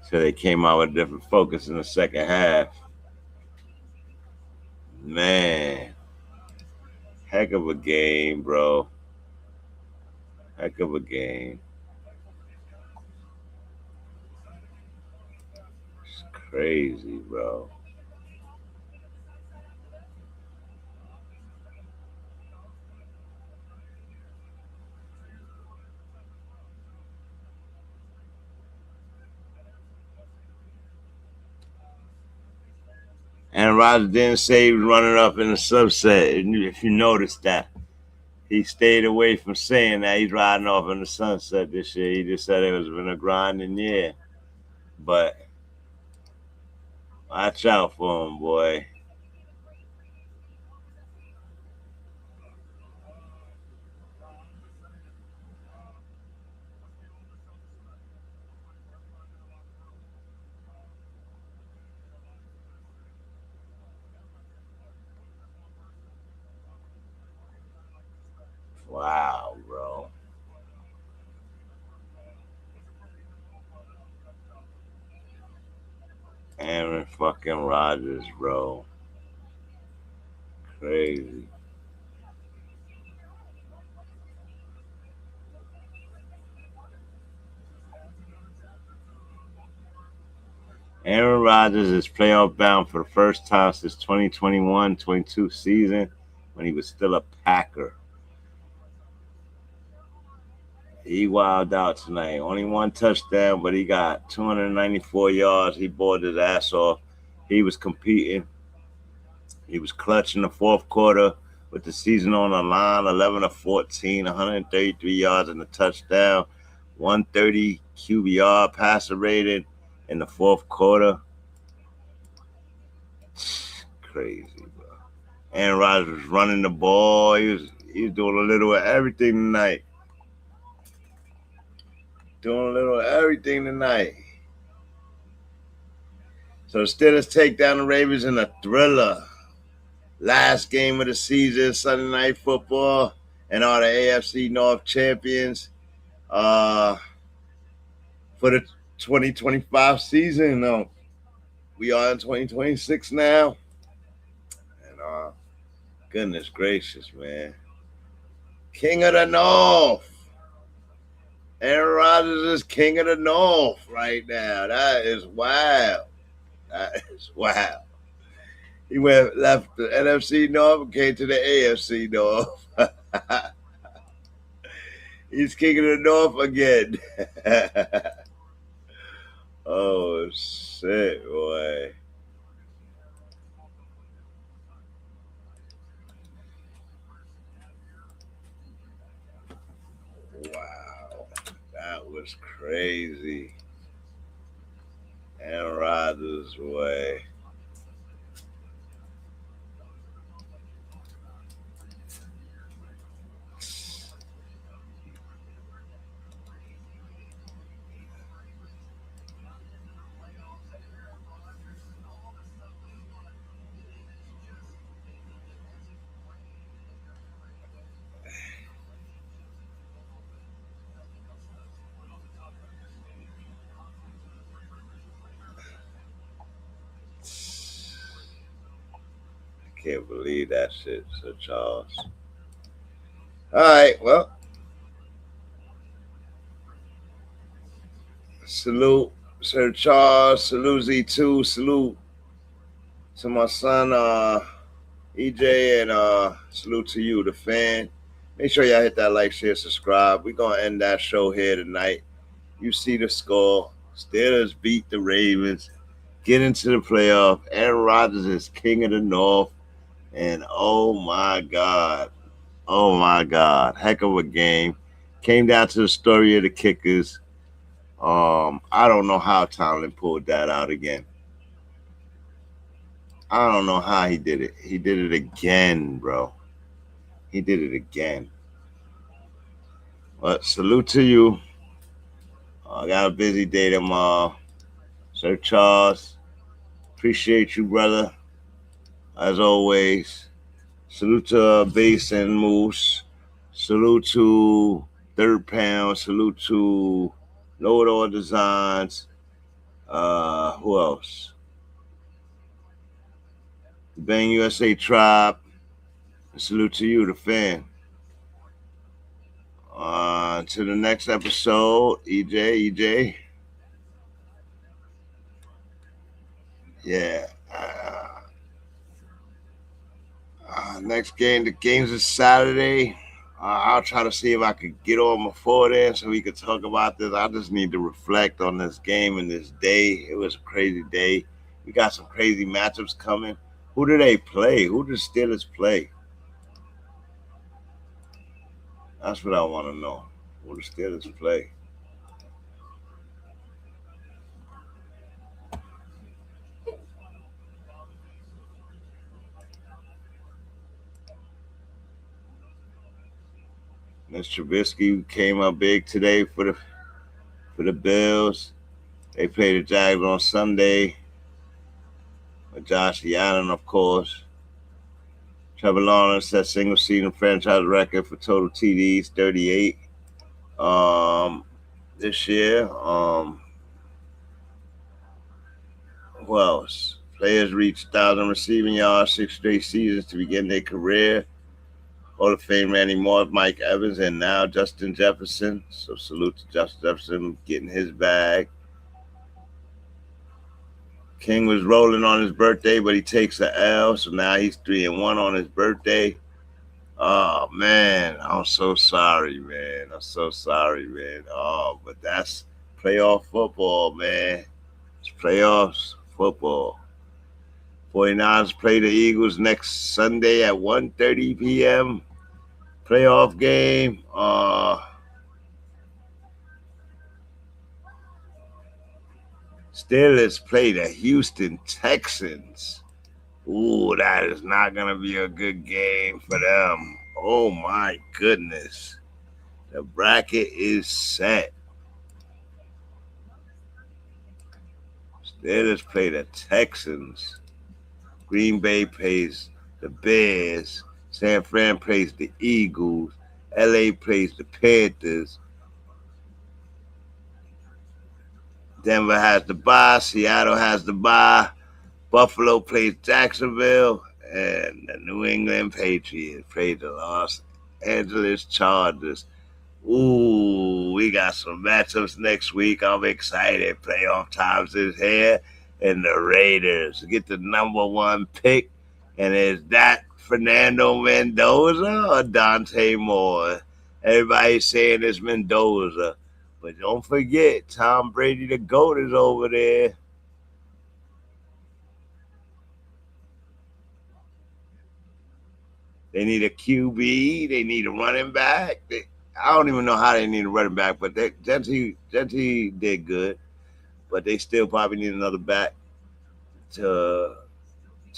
So they came out with a different focus in the second half. Man. Heck of a game, bro. Heck of a game. It's crazy, bro. And Rodgers didn't say he was running up in the subset. If you noticed that, he stayed away from saying that he's riding off in the sunset this year. He just said it was been a grinding year. But watch out for him, boy. Wow, bro. Aaron fucking Rodgers, bro. Crazy. Aaron Rodgers is playoff bound for the first time since 2021-22 season when he was still a Packer. He wilded out tonight. Only 1 touchdown, but he got 294 yards. He balled his ass off. He was competing. He was clutch in the fourth quarter with the season on the line, 11 of 14, 133 yards and a touchdown, 130 QBR passer rating in the fourth quarter. Crazy, bro. Aaron Rodgers was running the ball. He was doing a little of everything tonight. doing a little everything tonight. So the Steelers take down the Ravens in a thriller. Last game of the season, Sunday Night Football, and are the AFC North champions for the 2025 season. We are in 2026 now. And goodness gracious, man. King of the North. Aaron Rodgers is king of the North right now. That is wild. That is wild. He left the NFC North and came to the AFC North. He's king of the North again. Oh, shit, boy. Wow. That was crazy. Aaron Rodgers, boy. Can't believe that shit, Sir Charles. All right, well. Salute, Sir Charles. Salute Z2. Salute to my son, EJ, and salute to you, the fan. Make sure y'all hit that like, share, subscribe. We're going to end that show here tonight. You see the score. Steelers beat the Ravens. Get into the playoff. Aaron Rodgers is king of the North. And oh my God, heck of a game. Came down to the story of the kickers. I don't know how Tomlin pulled that out again. I don't know how he did it. He did it again, bro. He did it again. But salute to you. I got a busy day tomorrow. Sir Charles, appreciate you, brother. As always, salute to Base and Moose. Salute to Third Pound. Salute to Load All Designs. Who else? The Bang USA Tribe. Salute to you, the fan. To the next episode, EJ. Yeah. Next game, the games is Saturday. I'll try to see if I could get on before then so we could talk about this. I just need to reflect on this game and this day. It was a crazy day. We got some crazy matchups coming. Who do they play? Who do the Steelers play? That's what I want to know. Who the Steelers play? Mr. Trubisky came up big today for the Bills. They play the Jags on Sunday with Josh Allen, of course. Trevor Lawrence set single-season franchise record for total TDs, 38 this year. Who else? Players reached 1,000 receiving yards 6 straight seasons to begin their career. Hall of Fame Randy Moss, Mike Evans, and now Justin Jefferson. So salute to Justin Jefferson getting his bag. King was rolling on his birthday, but he takes an L, so now he's 3-1 on his birthday. Oh, man, I'm so sorry, man. Oh, but that's playoff football, man. It's playoffs football. 49ers play the Eagles next Sunday at 1:30 p.m. Playoff game. Steelers play the Houston Texans. Ooh, that is not going to be a good game for them. Oh, my goodness. The bracket is set. Steelers play the Texans. Green Bay plays the Bears. San Fran plays the Eagles. LA plays the Panthers. Denver has the bye. Seattle has the bye. Buffalo plays Jacksonville. And the New England Patriots play the Los Angeles Chargers. Ooh, we got some matchups next week. I'm excited. Playoff times is here. And the Raiders get the number 1 pick. And is that Fernando Mendoza or Dante Moore? Everybody's saying it's Mendoza. But don't forget, Tom Brady, the GOAT, is over there. They need a QB. They need a running back. I don't even know how they need a running back, but Gentry did good. But they still probably need another back to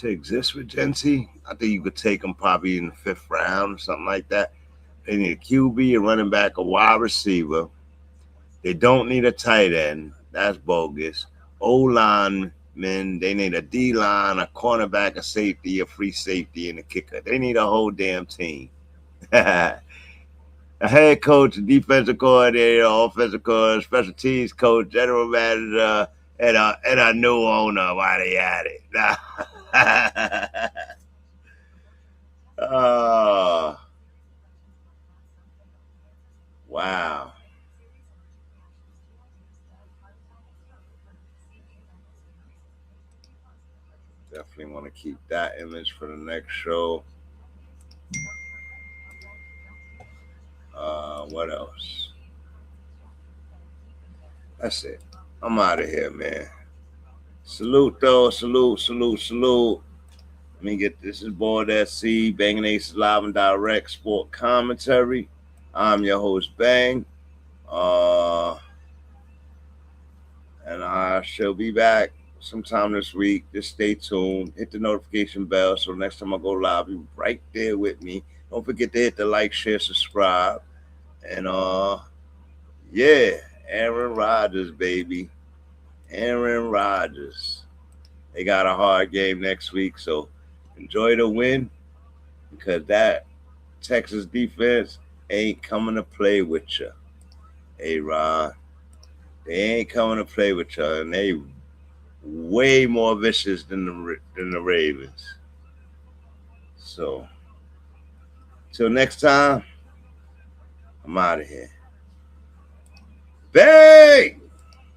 exist with Gentry. I think you could take them probably in the 5th round or something like that. They need a QB, a running back, a wide receiver. They don't need a tight end. That's bogus. O-line men, they need a D-line, a cornerback, a safety, a free safety, and a kicker. They need a whole damn team. A head coach, a defensive coordinator, offensive coordinator, special teams coach, general manager, and a new owner while they at it. Wow. Definitely want to keep that image for the next show. What else? That's it. I'm out of here, man. Salute, though. Salute. Let me get this. Is BALDSC, Banging Aces Live and Direct Sport Commentary. I'm your host, Bang. And I shall be back sometime this week. Just stay tuned. Hit the notification bell so next time I go live, you're right there with me. Don't forget to hit the like, share, subscribe. And yeah, Aaron Rodgers, baby. Aaron Rodgers. They got a hard game next week, so enjoy the win because that Texas defense ain't coming to play with you. Hey, Ron. They ain't coming to play with you, and they way more vicious than the Ravens. So, till next time, I'm out of here. Bang!